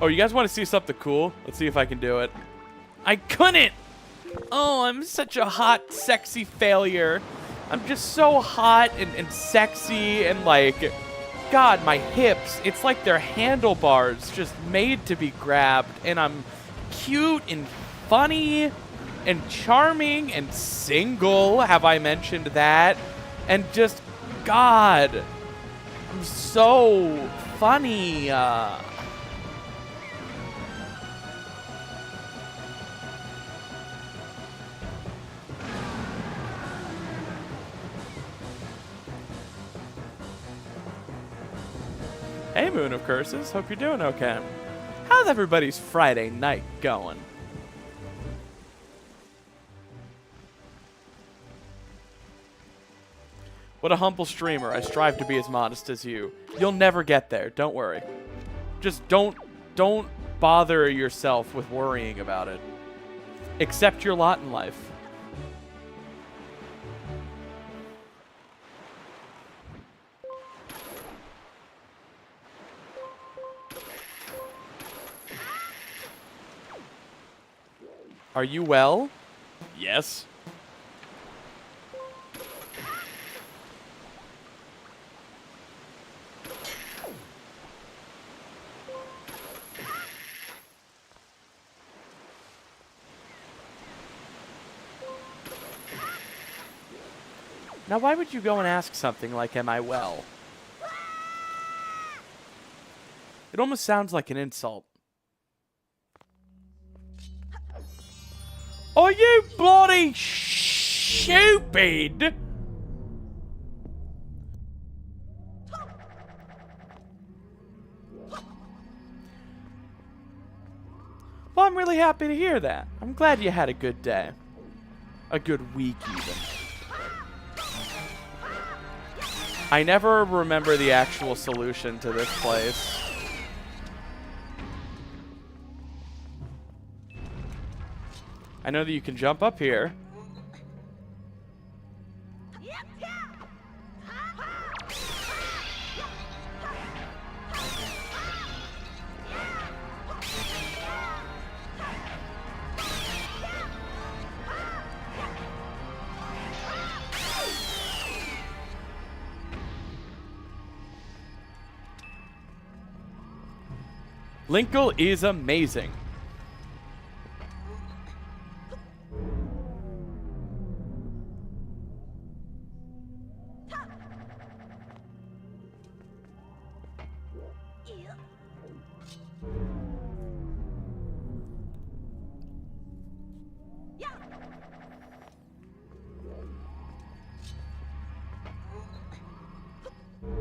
[SPEAKER 1] Oh, you guys want to see something cool? Let's see if I can do it. I couldn't! Oh, I'm such a hot, sexy failure. I'm just so hot and sexy and like... God, my hips. It's like they're handlebars just made to be grabbed. And I'm cute and funny and charming and single. Have I mentioned that? And just... God. I'm so funny. Hey, Moon of Curses. Hope you're doing okay. How's everybody's Friday night going? What a humble streamer. I strive to be as modest as you. You'll never get there. Don't worry. Just don't bother yourself with worrying about it. Accept your lot in life. Are you well? Yes. Now, why would you go and ask something like, am I well? It almost sounds like an insult. Are you bloody stupid? Well, I'm really happy to hear that. I'm glad you had a good day. A good week, even. I never remember the actual solution to this place. I know that you can jump up here. Linkle is amazing.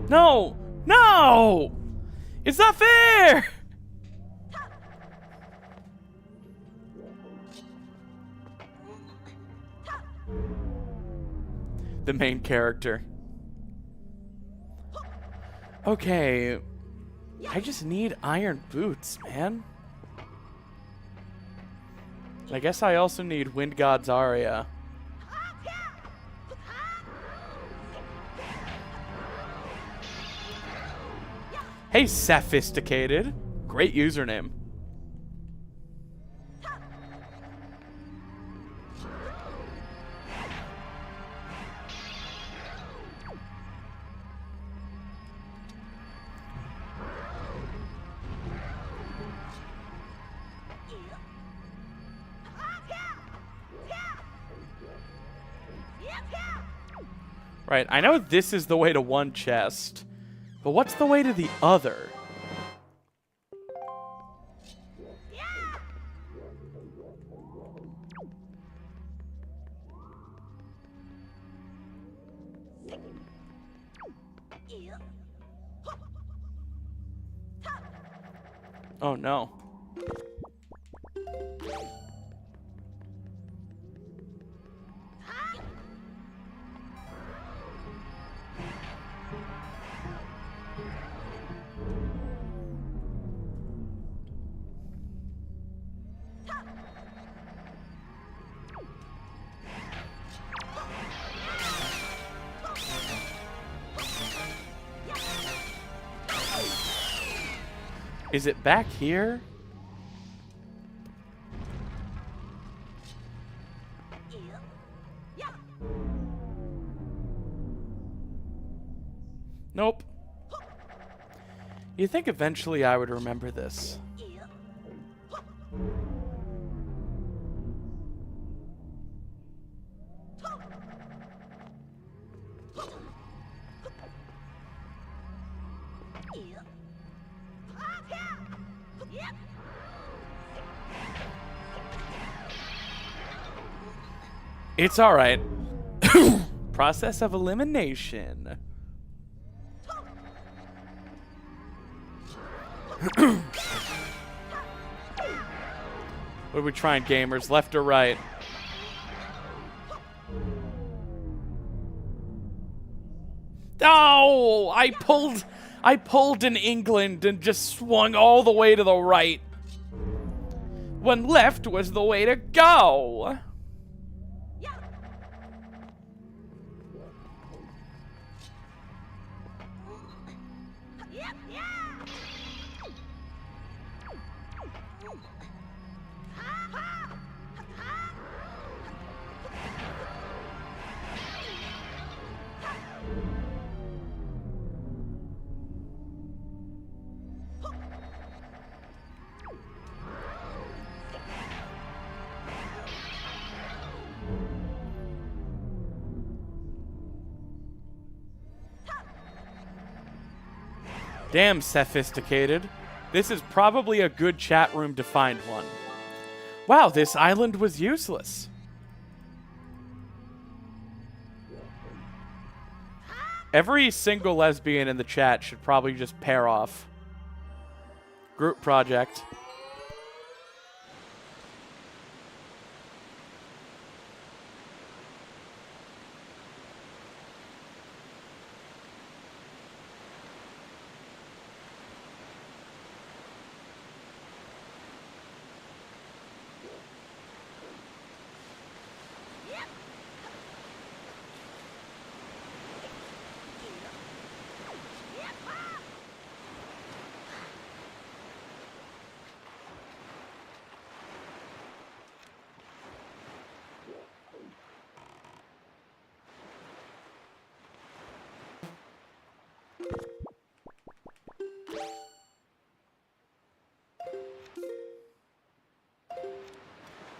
[SPEAKER 1] No! No! It's not fair! The main character. Okay. I just need iron boots, man. I guess I also need Wind God's Aria. Hey, Sophisticated. Great username. Right, I know this is the way to one chest, but what's the way to the other? Oh no. Is it back here? Nope. You think eventually I would remember this. It's all right. Process of elimination. What are we trying, gamers? Left or right? Oh, I pulled in England and just swung all the way to the right. When left was the way to go. Damn sophisticated. This is probably a good chat room to find one. Wow, this island was useless. Every single lesbian in the chat should probably just pair off. Group project.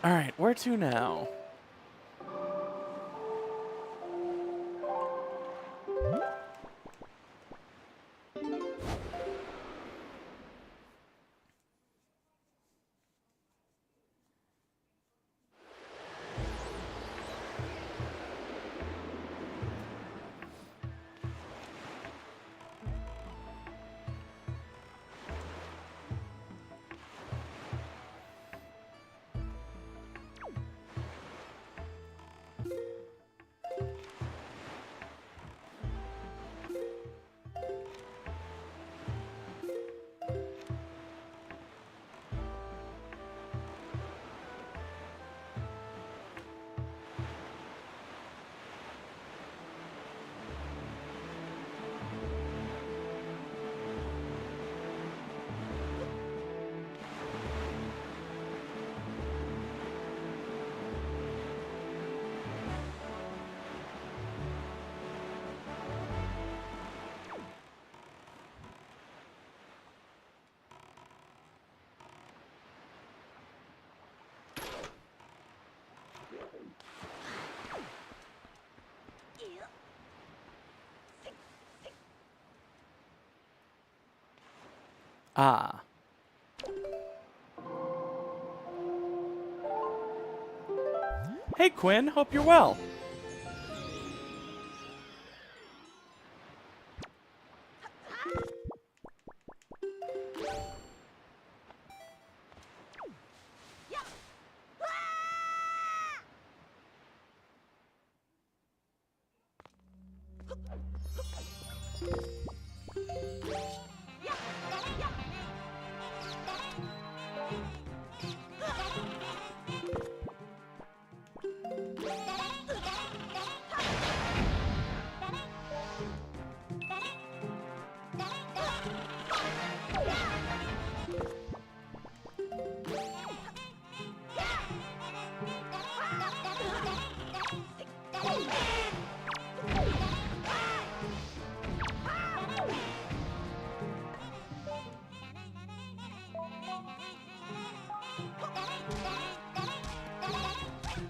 [SPEAKER 1] All right, where to now? Ah. Hey, Quinn. Hope you're well.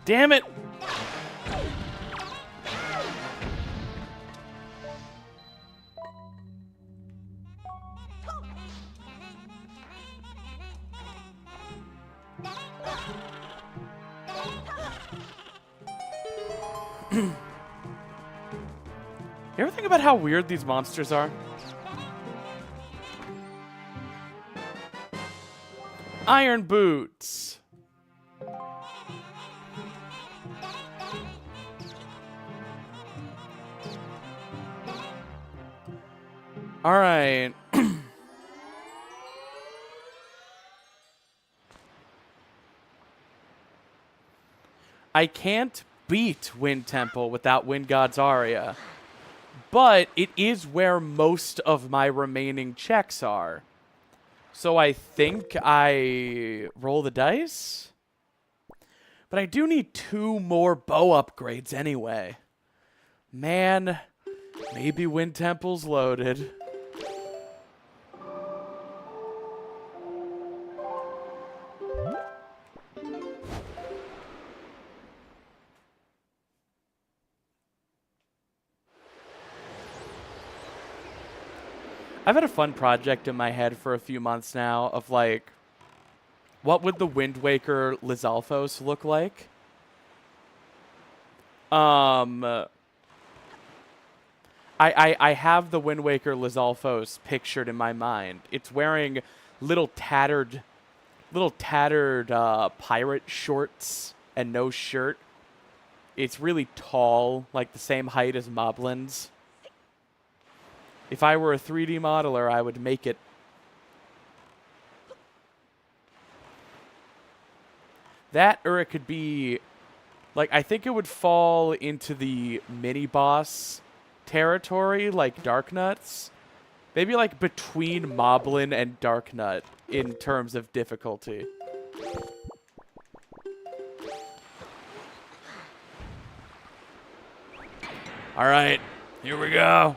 [SPEAKER 1] Damn it! You ever think about how weird these monsters are? Iron boots. All right. I can't beat Wind Temple without Wind God's Aria, but it is where most of my remaining checks are. So I think I roll the dice. But I do need 2 more bow upgrades anyway. Man, maybe Wind Temple's loaded. I've had a fun project in my head for a few months now of like, what would the Wind Waker Lizalfos look like? I have the Wind Waker Lizalfos pictured in my mind. It's wearing little tattered pirate shorts and no shirt. It's really tall, like the same height as Moblin's. If I were a 3D modeler, I would make it. That, or it could be, like, I think it would fall into the mini-boss territory, like Darknuts. Maybe, like, between Moblin and Darknut in terms of difficulty. All right, here we go.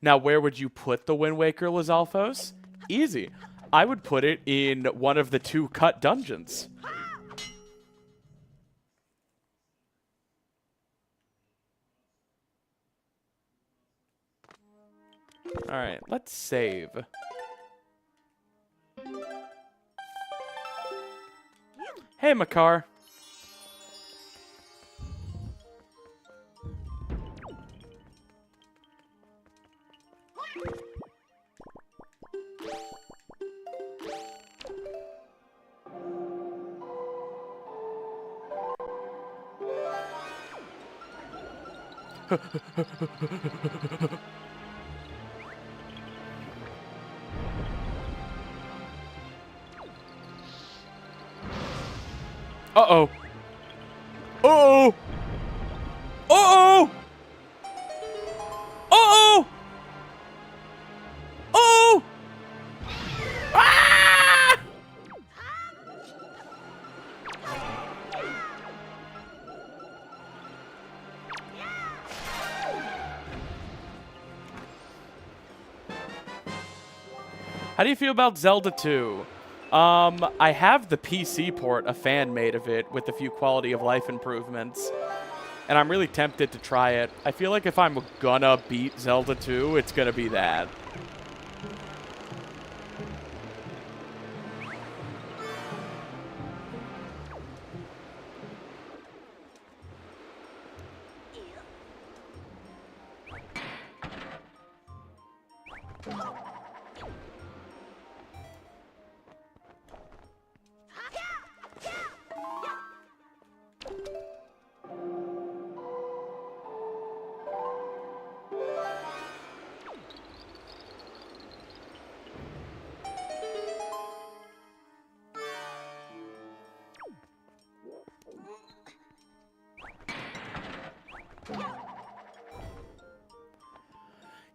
[SPEAKER 1] Now, where would you put the Wind Waker Lizalfos? Easy. I would put it in one of the 2 cut dungeons. Alright, let's save. Hey, Makar. Uh-oh. Uh-oh! Uh-oh! Uh-oh! Uh-oh! Ah! How do you feel about Zelda 2? I have the PC port, a fan made of it, with a few quality of life improvements. And I'm really tempted to try it. I feel like if I'm gonna beat Zelda 2, it's gonna be that.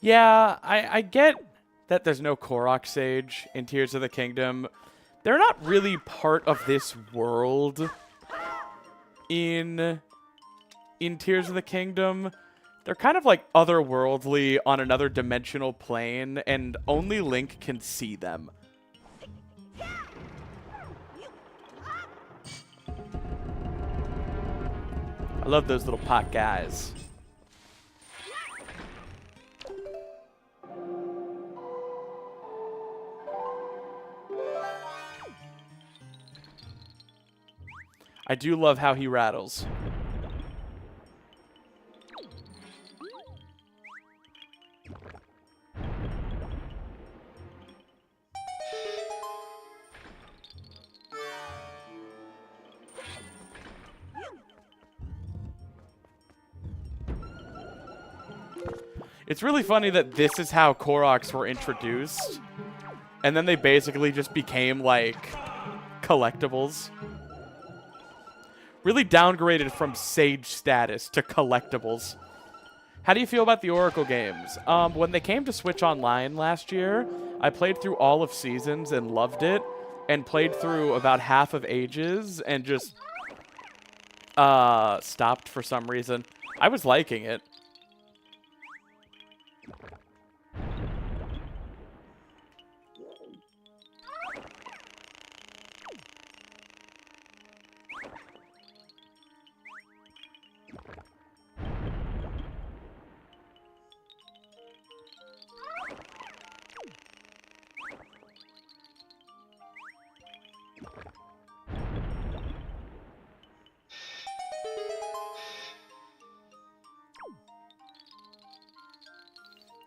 [SPEAKER 1] Yeah, I get that there's no Korok Sage in Tears of the Kingdom. they're not really part of this world in Tears of the Kingdom. They're kind of like otherworldly on another dimensional plane, and only Link can see them. I love those little pot guys. I do love how he rattles. It's really funny that this is how Koroks were introduced, and then they basically just became, like, collectibles. Really downgraded from Sage status to collectibles. How do you feel about the Oracle games? When they came to Switch Online last year, I played through all of Seasons and loved it, and played through about half of Ages, and just stopped for some reason. I was liking it.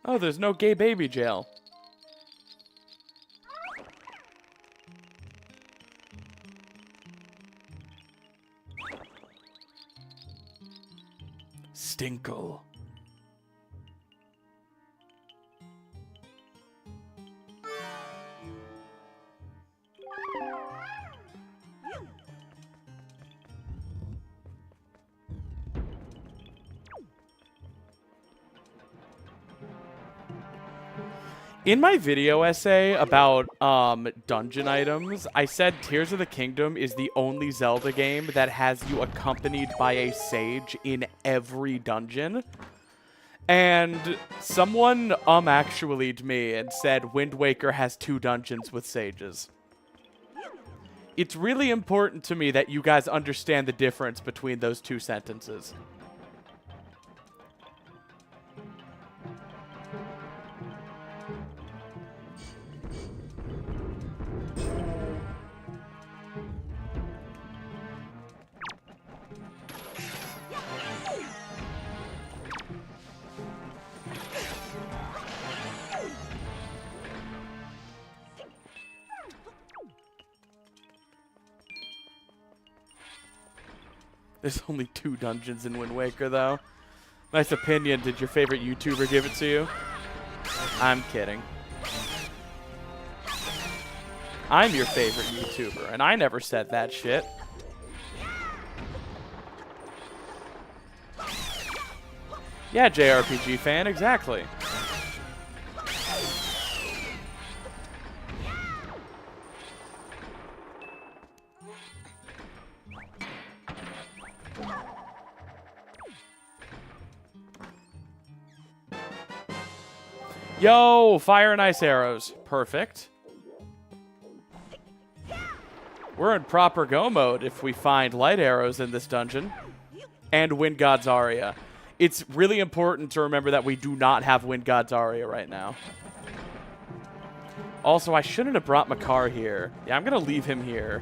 [SPEAKER 1] Oh, there's no gay baby jail. Tingle. In my video essay about dungeon items, I said Tears of the Kingdom is the only Zelda game that has you accompanied by a sage in every dungeon. And someone actually'd me and said Wind Waker has 2 dungeons with sages. It's really important to me that you guys understand the difference between those 2 sentences. There's only 2 dungeons in Wind Waker, though. Nice opinion. Did your favorite YouTuber give it to you? I'm kidding. I'm your favorite YouTuber, and I never said that shit. Yeah, JRPG fan, exactly. Yo, fire and ice arrows. Perfect. We're in proper go mode if we find light arrows in this dungeon. And Wind God's Aria. It's really important to remember that we do not have Wind God's Aria right now. Also, I shouldn't have brought Makar here. Yeah, I'm going to leave him here.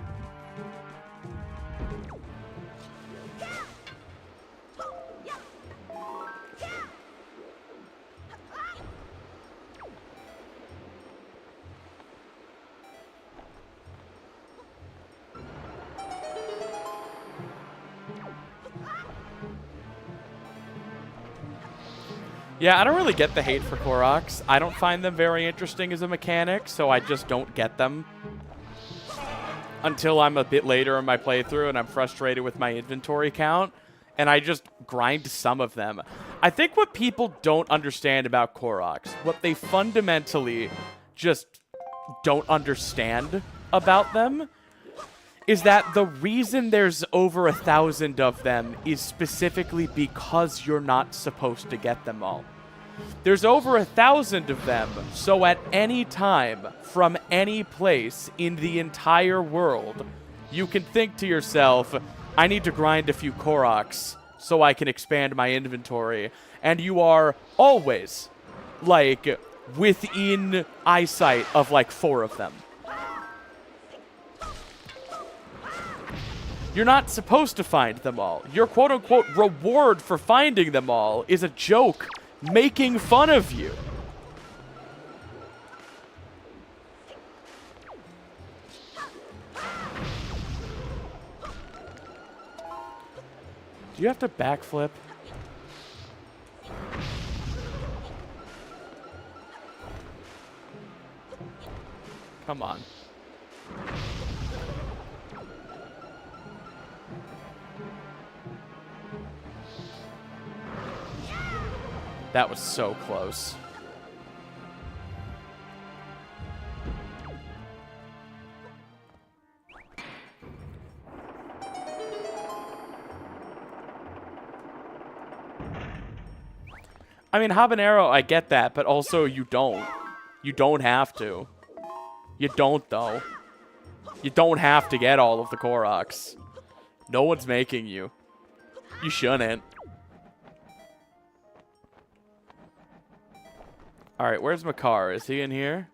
[SPEAKER 1] Yeah, I don't really get the hate for Koroks. I don't find them very interesting as a mechanic, so I just don't get them until I'm a bit later in my playthrough and I'm frustrated with my inventory count, and I just grind some of them. I think what people don't understand about Koroks, what they fundamentally just don't understand, about them is that the reason there's over 1,000 of them is specifically because you're not supposed to get them all. There's over 1,000 of them, so at any time, from any place in the entire world, you can think to yourself, I need to grind a few Koroks so I can expand my inventory. And you are always, like, within eyesight of, like, 4 of them. You're not supposed to find them all. Your quote-unquote reward for finding them all is a joke making fun of you. Do you have to backflip? Come on. That was so close. I mean, habanero, I get that, but also you don't. You don't have to. You don't, though. You don't have to get all of the Koroks. No one's making you. You shouldn't. Alright, where's Makar? Is he in here?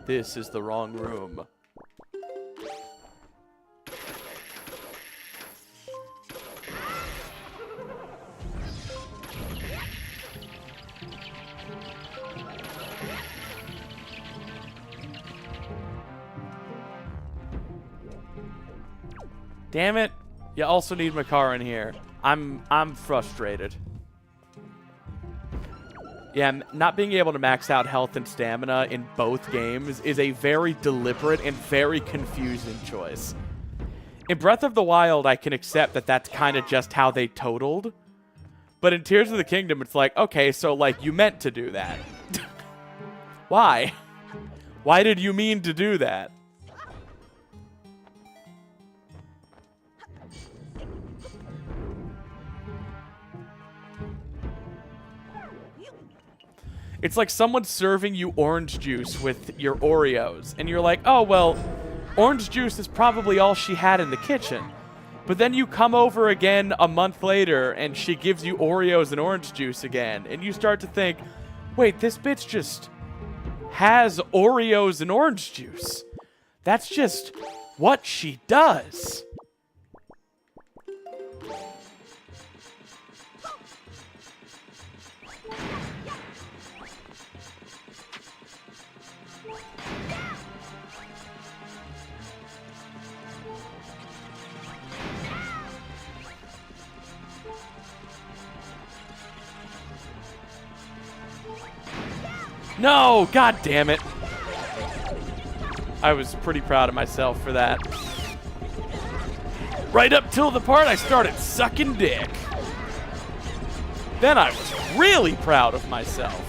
[SPEAKER 1] This is the wrong room. Damn it. You also need Makar in here. I'm frustrated. Yeah, not being able to max out health and stamina in both games is a very deliberate and very confusing choice. In Breath of the Wild, I can accept that that's kind of just how they totaled. But in Tears of the Kingdom, it's like, okay, so, like, you meant to do that. Why? Why did you mean to do that? It's like someone serving you orange juice with your Oreos, and you're like, oh, well, orange juice is probably all she had in the kitchen. But then you come over again a month later, and she gives you Oreos and orange juice again, and you start to think, wait, this bitch just has Oreos and orange juice. That's just what she does. No! God damn it. I was pretty proud of myself for that. Right up till the part I started sucking dick. Then I was really proud of myself.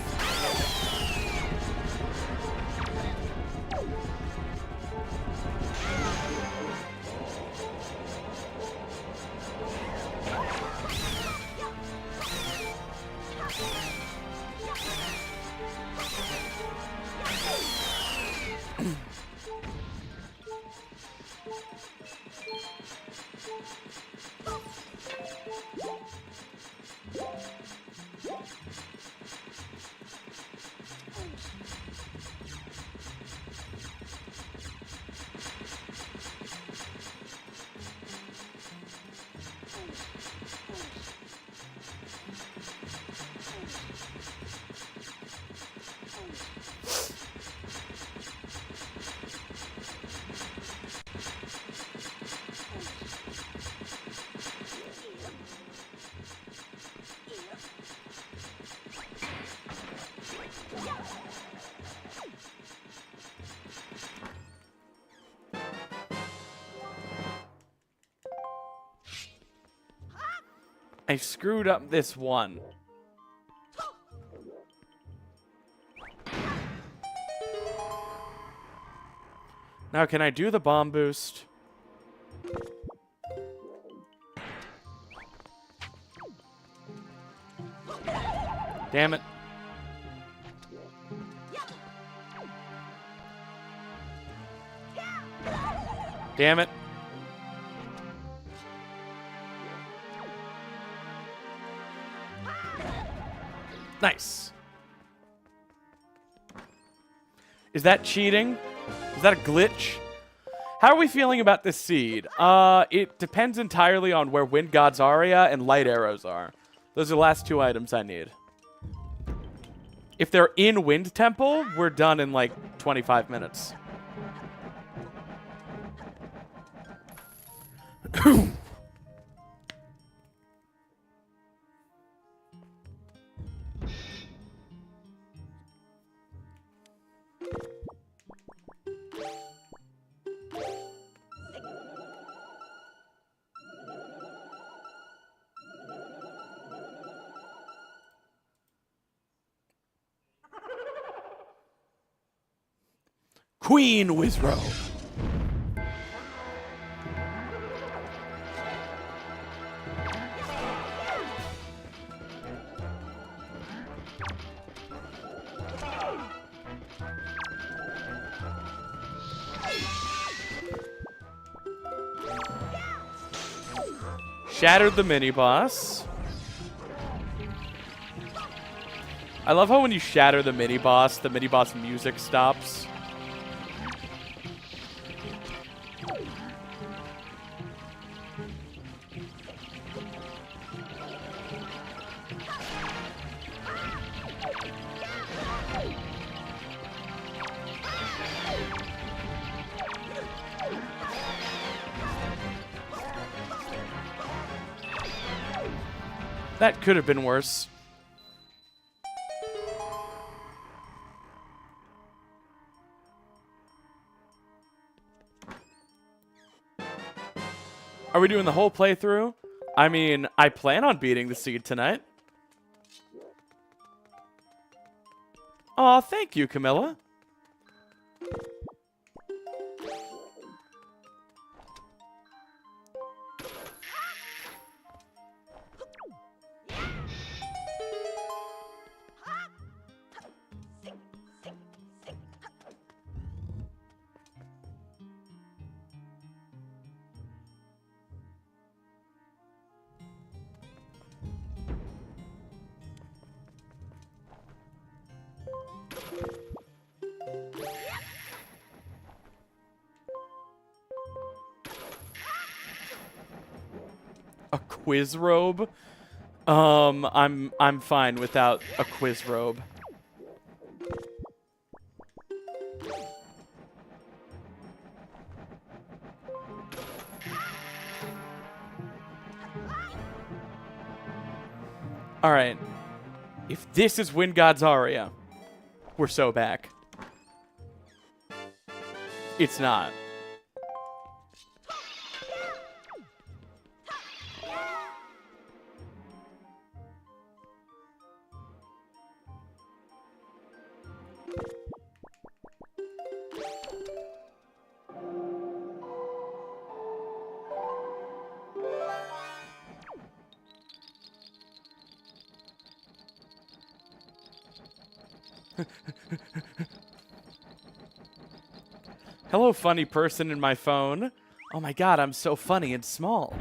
[SPEAKER 1] I screwed up this one. Now, can I do the bomb boost? Damn it. Damn it. Nice. Is that cheating? Is that a glitch? How are we feeling about this seed? It depends entirely on where Wind God's Aria and Light Arrows are. Those are the last 2 items I need. If they're in Wind Temple, we're done in like 25 minutes. Queen Wizrobe. Shattered the mini-boss. I love how when you shatter the mini-boss music stops. That could have been worse. Are we doing the whole playthrough? I mean, I plan on beating the seed tonight. Aw, thank you, Camilla. A quiz robe? I'm fine without a quiz robe. Alright. If this is Wind God's Aria, we're so back. It's not. Hello, funny person in my phone. Oh my god, I'm so funny and small.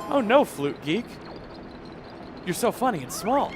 [SPEAKER 1] Oh no, Flute Geek. You're so funny and small.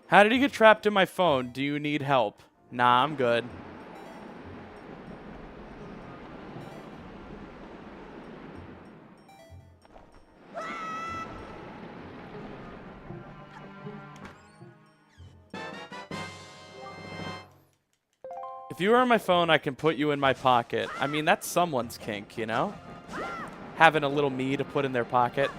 [SPEAKER 1] How did he get trapped in my phone? Do you need help? Nah, I'm good. If you are on my phone, I can put you in my pocket. I mean, that's someone's kink, you know? Having a little me to put in their pocket.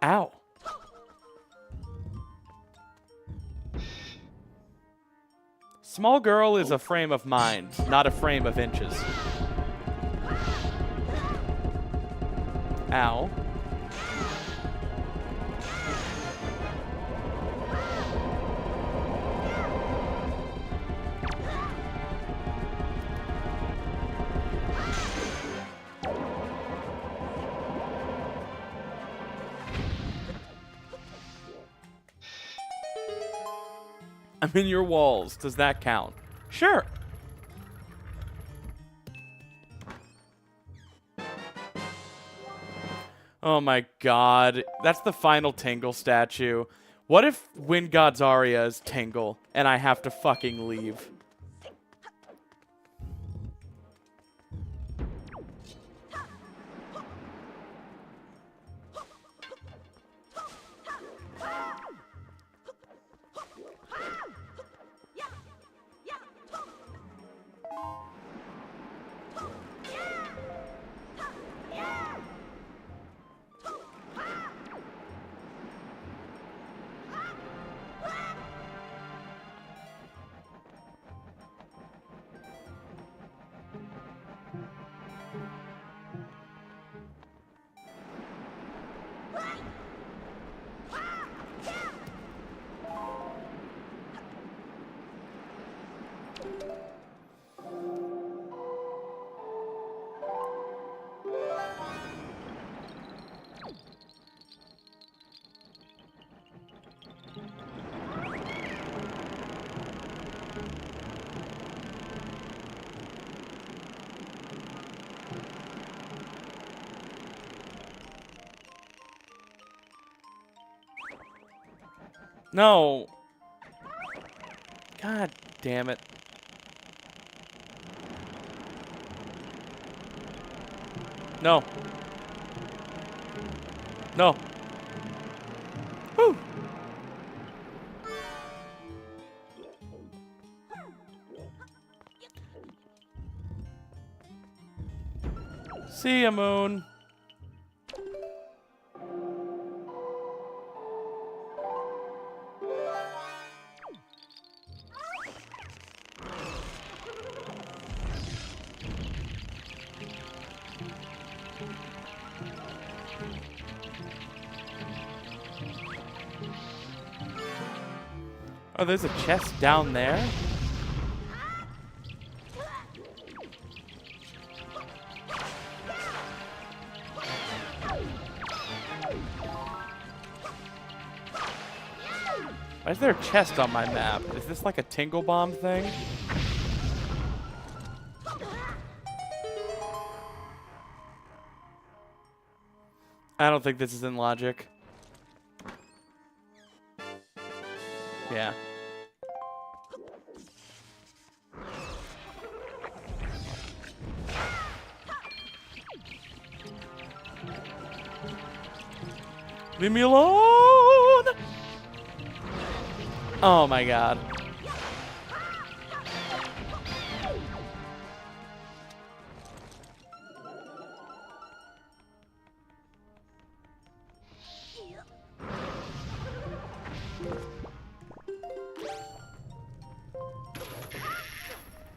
[SPEAKER 1] Ow. Small girl is a frame of mind, not a frame of inches. Ow. I'm in your walls. Does that count? Sure. Oh my god. That's the final Tingle statue. What if Wind God's Aria is Tingle and I have to fucking leave? No. God damn it. No. No. Whew. See ya, Moon. Oh, there's a chest down there? Why is there a chest on my map? Is this like a Tingle Bomb thing? I don't think this is in logic. Yeah. Leave me alone! Oh my god.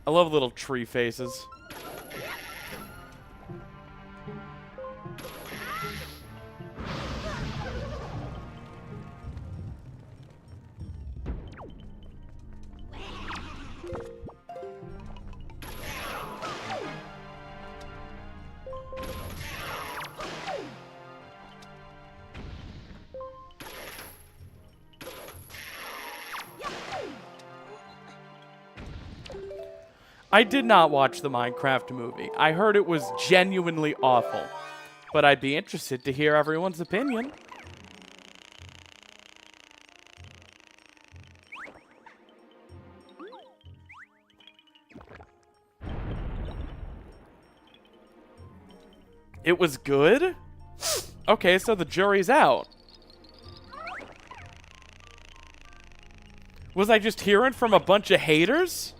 [SPEAKER 1] I love little tree faces. I did not watch the Minecraft movie. I heard it was genuinely awful. But I'd be interested to hear everyone's opinion. It was good? Okay, so the jury's out. Was I just hearing from a bunch of haters?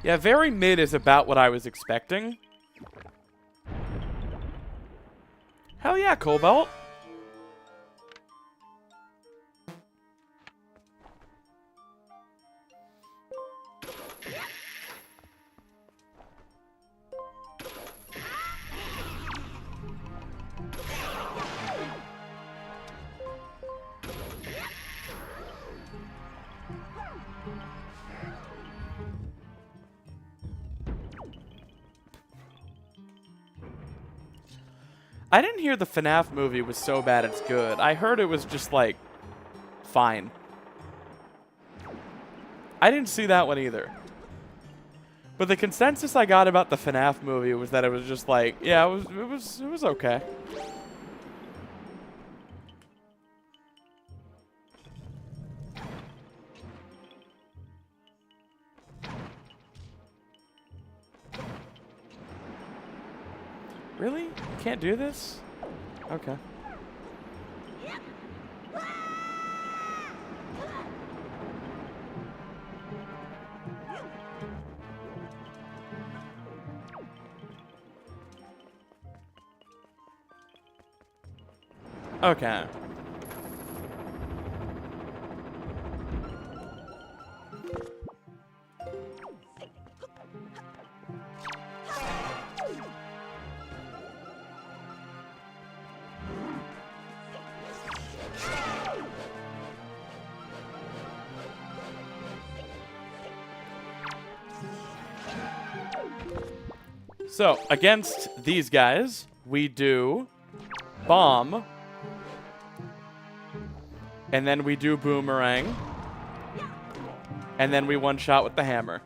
[SPEAKER 1] Yeah, very mid is about what I was expecting. Hell yeah, Cobalt. I didn't hear the FNAF movie was so bad it's good. I heard it was just, like, fine. I didn't see that one either. But the consensus I got about the FNAF movie was that it was just like, yeah, it was okay. Really? You can't do this? Okay. Okay. So, against these guys, we do bomb, and then we do boomerang, and then we one-shot with the hammer.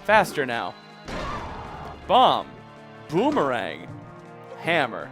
[SPEAKER 1] Faster now. Bomb, boomerang, hammer.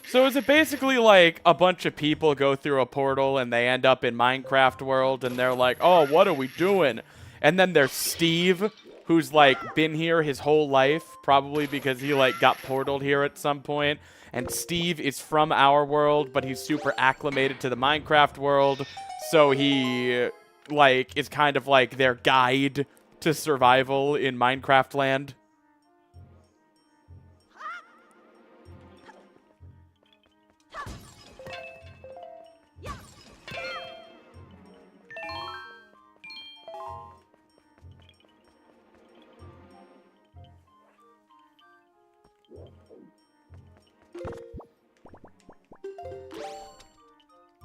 [SPEAKER 1] So is it basically like a bunch of people go through a portal and they end up in Minecraft world and they're like, oh, what are we doing? And then there's Steve, who's like been here his whole life, probably because he like got portaled here at some point. And Steve is from our world, but he's super acclimated to the Minecraft world. So he like is kind of like their guide to survival in Minecraft land.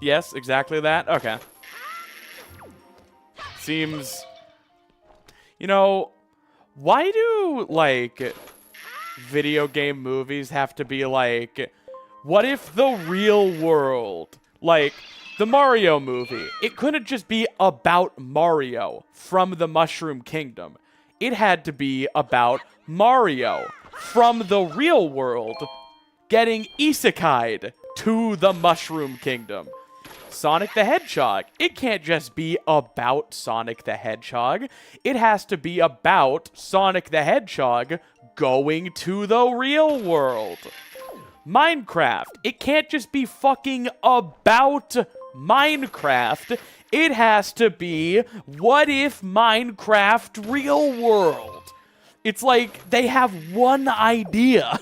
[SPEAKER 1] Yes, exactly that? Okay. Seems... You know, why do, like, video game movies have to be like, what if the real world, like, the Mario movie, it couldn't just be about Mario from the Mushroom Kingdom. It had to be about Mario from the real world getting isekai'd to the Mushroom Kingdom. Sonic the Hedgehog. It can't just be about Sonic the Hedgehog. It has to be about Sonic the Hedgehog going to the real world. Minecraft. It can't just be fucking about Minecraft. It has to be, what if Minecraft real world? It's like they have one idea.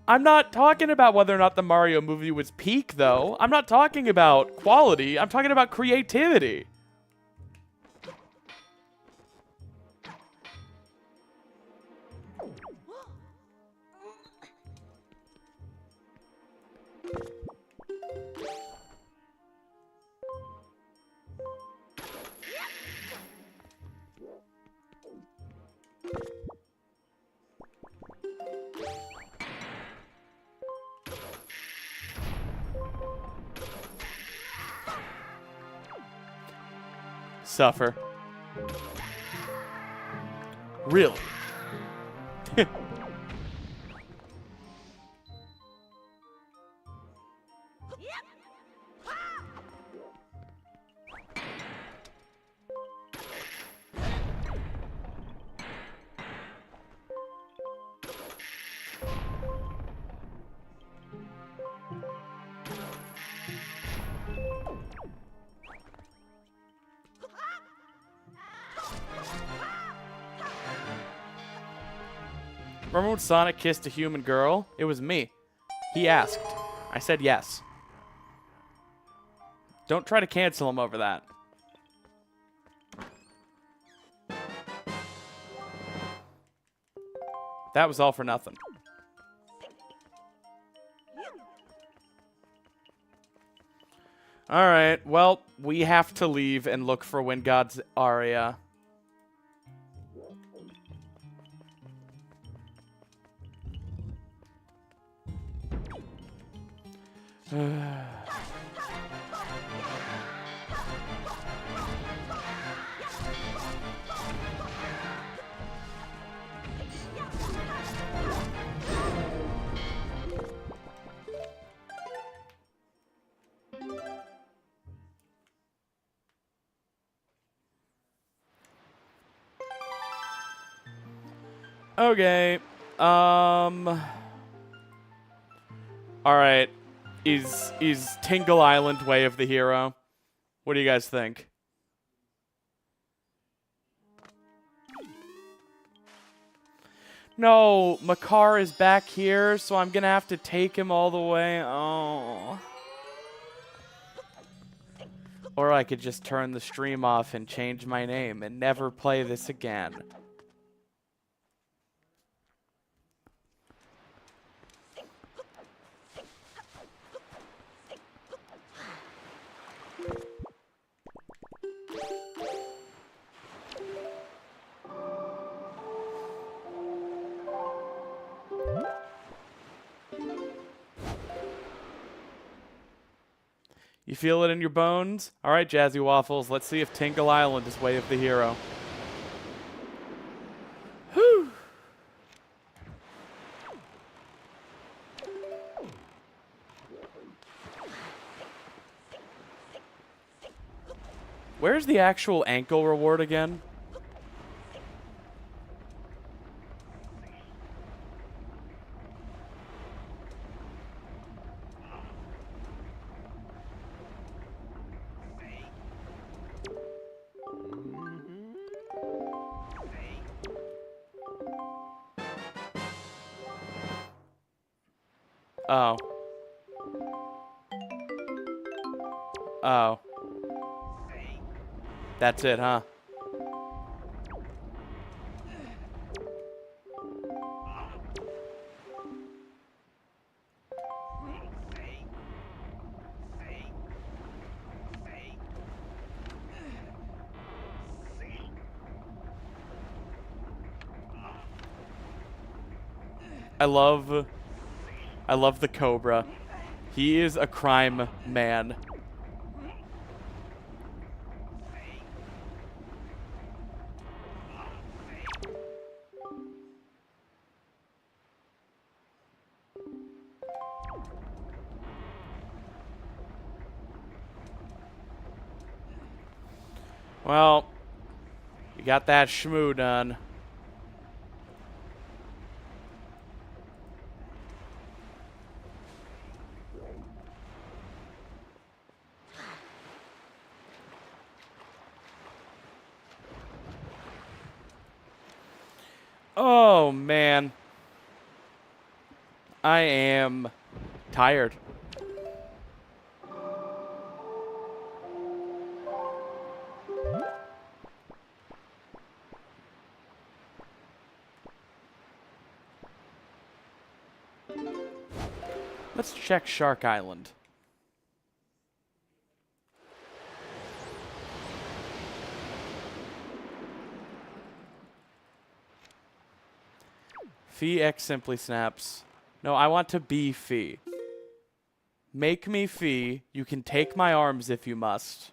[SPEAKER 1] I'm not talking about whether or not the Mario movie was peak, though. I'm not talking about quality. I'm talking about creativity. Suffer. Really? Remember when Sonic kissed a human girl? It was me. He asked. I said yes. Don't try to cancel him over that. That was all for nothing. Alright, well, we have to leave and look for Wind God's aria. Okay. Alright. Is Tingle Island Way of the Hero? What do you guys think? No, Makar is back here, so I'm gonna have to take him all the way. Oh. Or I could just turn the stream off and change my name and never play this again. You feel it in your bones? All right, Jazzy Waffles, let's see if Tingle Island is Way of the Hero. Whew. Where's the actual ankle reward again? Oh. Oh. That's it, huh? I love the Cobra. He is a crime man. Well, you got that shmoo done. Oh, man. I am tired. Let's check Shark Island. Fee X SimplySnaps. No, I want to be Fee. Make me Fee. You can take my arms if you must.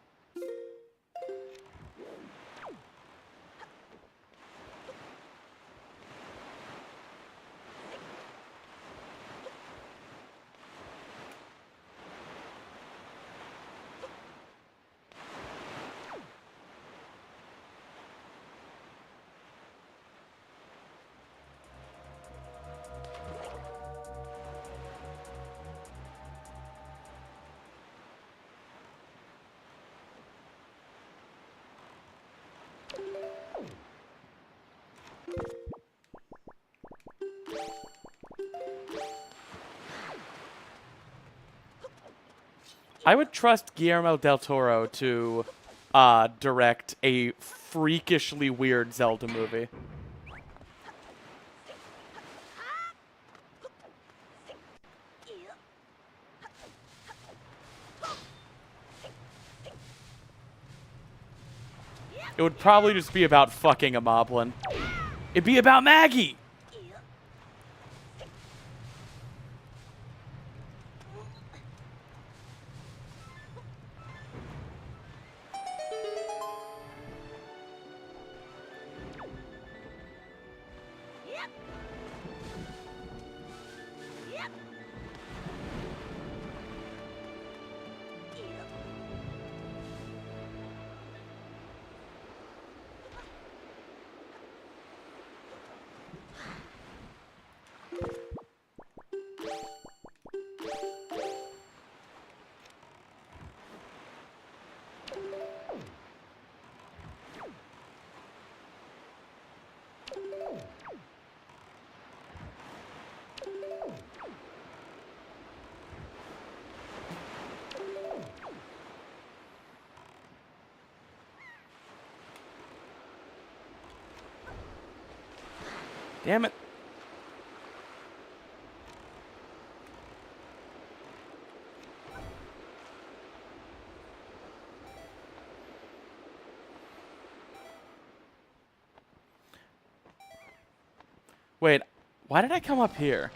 [SPEAKER 1] I would trust Guillermo del Toro to direct a freakishly weird Zelda movie. It would probably just be about fucking a moblin. It'd be about Maggie! Damn it. Wait, why did I come up here?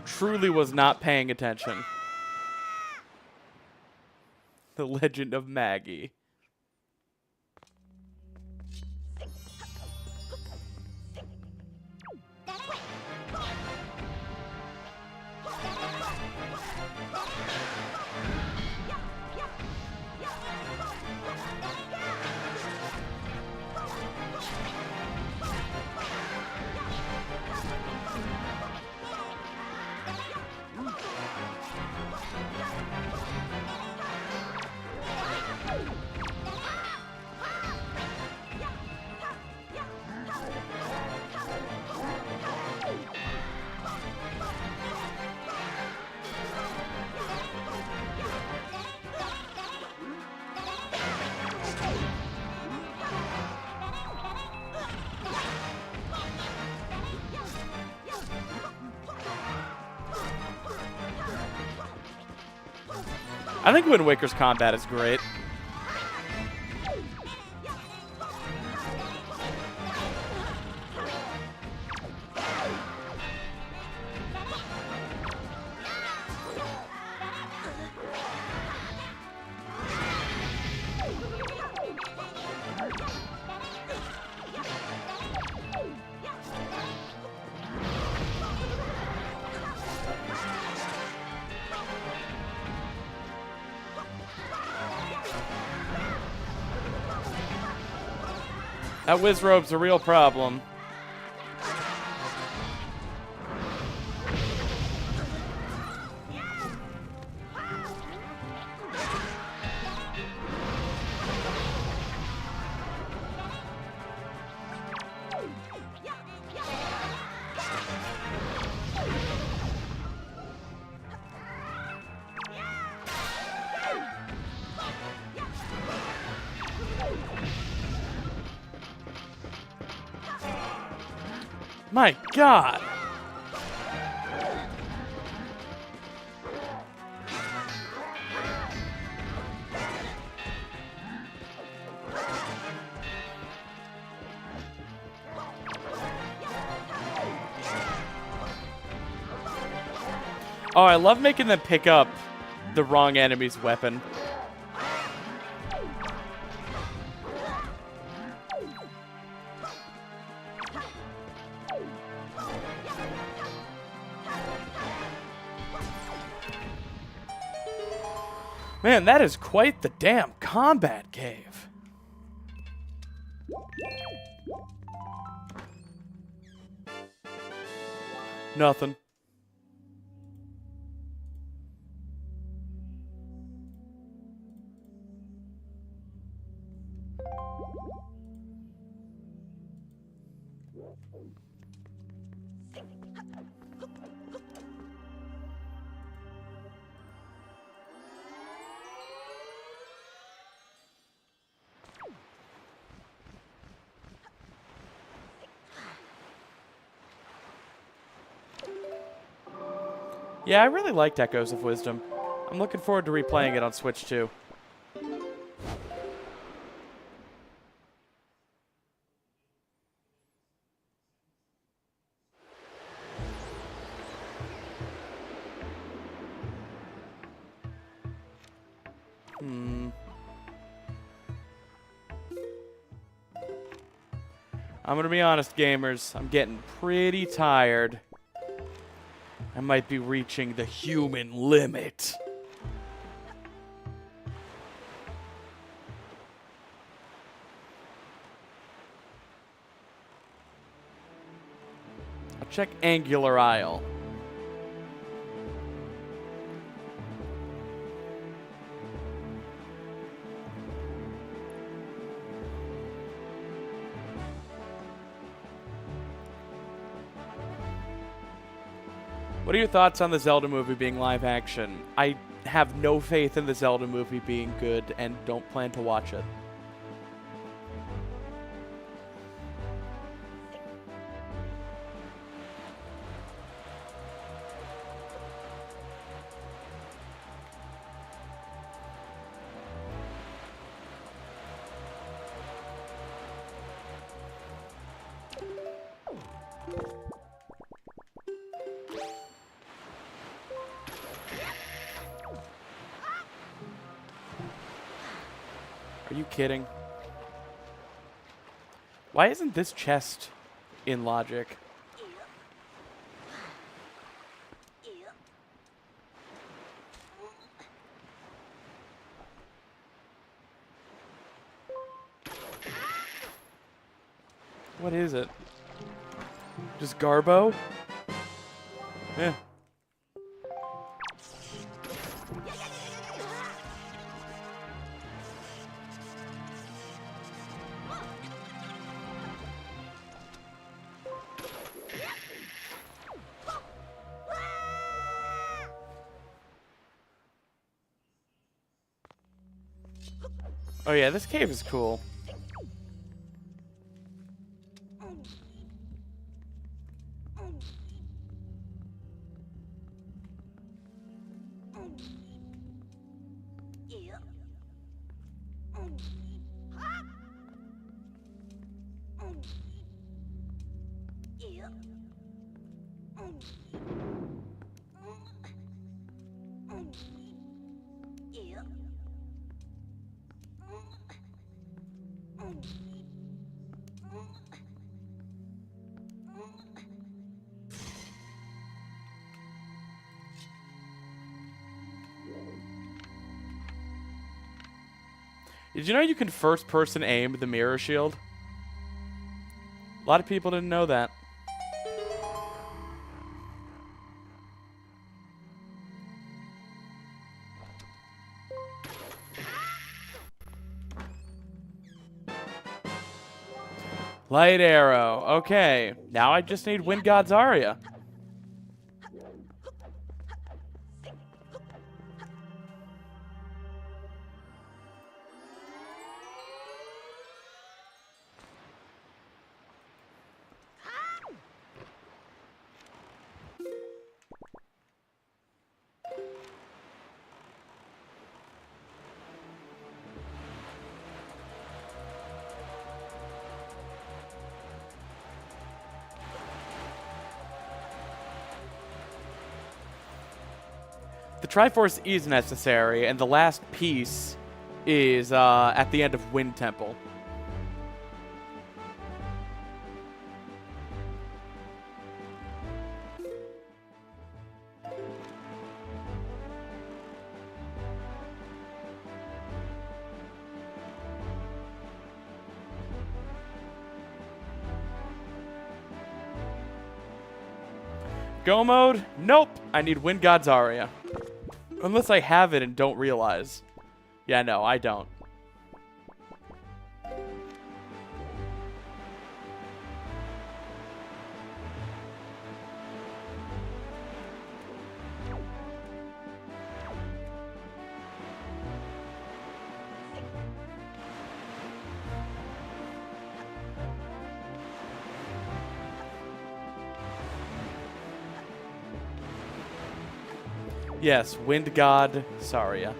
[SPEAKER 1] Truly was not paying attention. The Legend of Maggie. I think Wind Waker's combat is great. That Wizrobe's a real problem. My God. Oh, I love making them pick up the wrong enemy's weapon. Man, that is quite the damn combat cave. Nothing. Yeah, I really liked Echoes of Wisdom. I'm looking forward to replaying it on Switch too. I'm gonna be honest, gamers. I'm getting pretty tired. I might be reaching the human limit. I'll check Angular Isle. What are your thoughts on the Zelda movie being live action? I have no faith in the Zelda movie being good and don't plan to watch it. Are you kidding? Why isn't this chest in logic? What is it? Just Garbo? Eh. Oh yeah, this cave is cool. Did you know you can first-person aim the mirror shield? A lot of people didn't know that. Light arrow. Okay. Now I just need Wind God's Aria. The Triforce is necessary, and the last piece is at the end of Wind Temple. Go mode? Nope. I need Wind God's Aria. Unless I have it and don't realize. Yeah, no, I don't. Yes, Wind God Saria.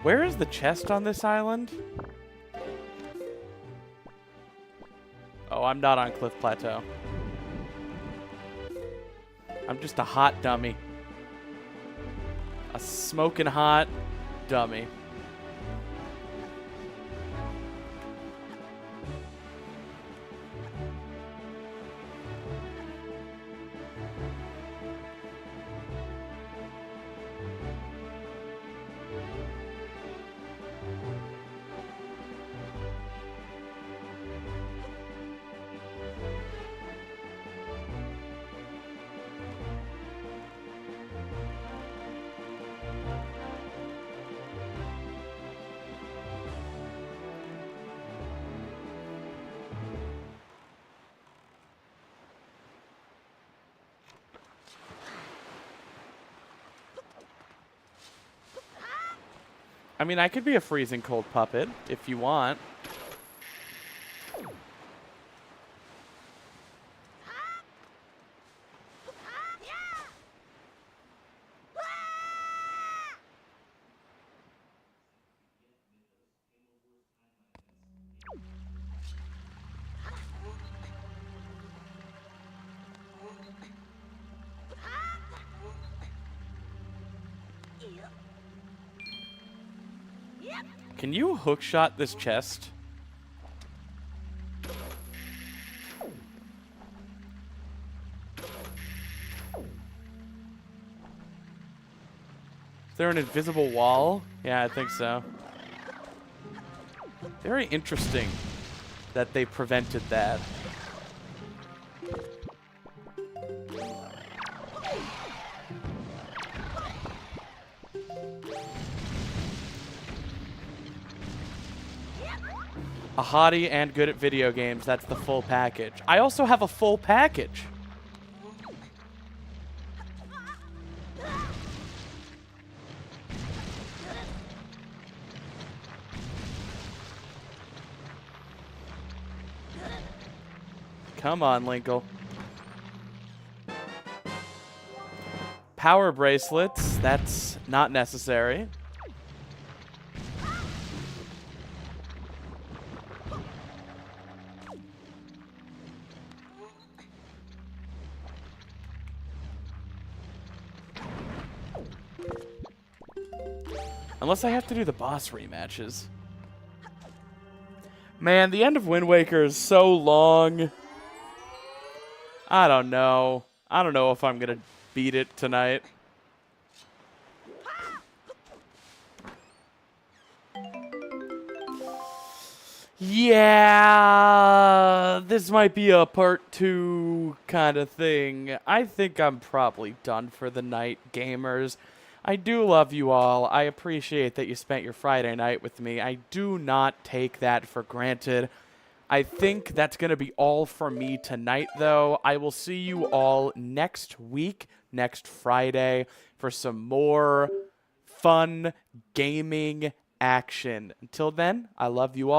[SPEAKER 1] Where is the chest on this island? Oh, I'm not on Cliff Plateau. I'm just a hot dummy. A smoking hot dummy. I mean, I could be a freezing cold puppet if you want. Can you hookshot this chest? Is there an invisible wall? Yeah, I think so. Very interesting that they prevented that. A hottie and good at video games. That's the full package. I also have a full package. Come on, Linkle. Power bracelets. That's not necessary. Unless I have to do the boss rematches. Man, the end of Wind Waker is so long. I don't know. I don't know if I'm going to beat it tonight. Yeah, this might be a part 2 kind of thing. I think I'm probably done for the night, gamers. I do love you all. I appreciate that you spent your Friday night with me. I do not take that for granted. I think that's going to be all for me tonight, though. I will see you all next week, next Friday, for some more fun gaming action. Until then, I love you all.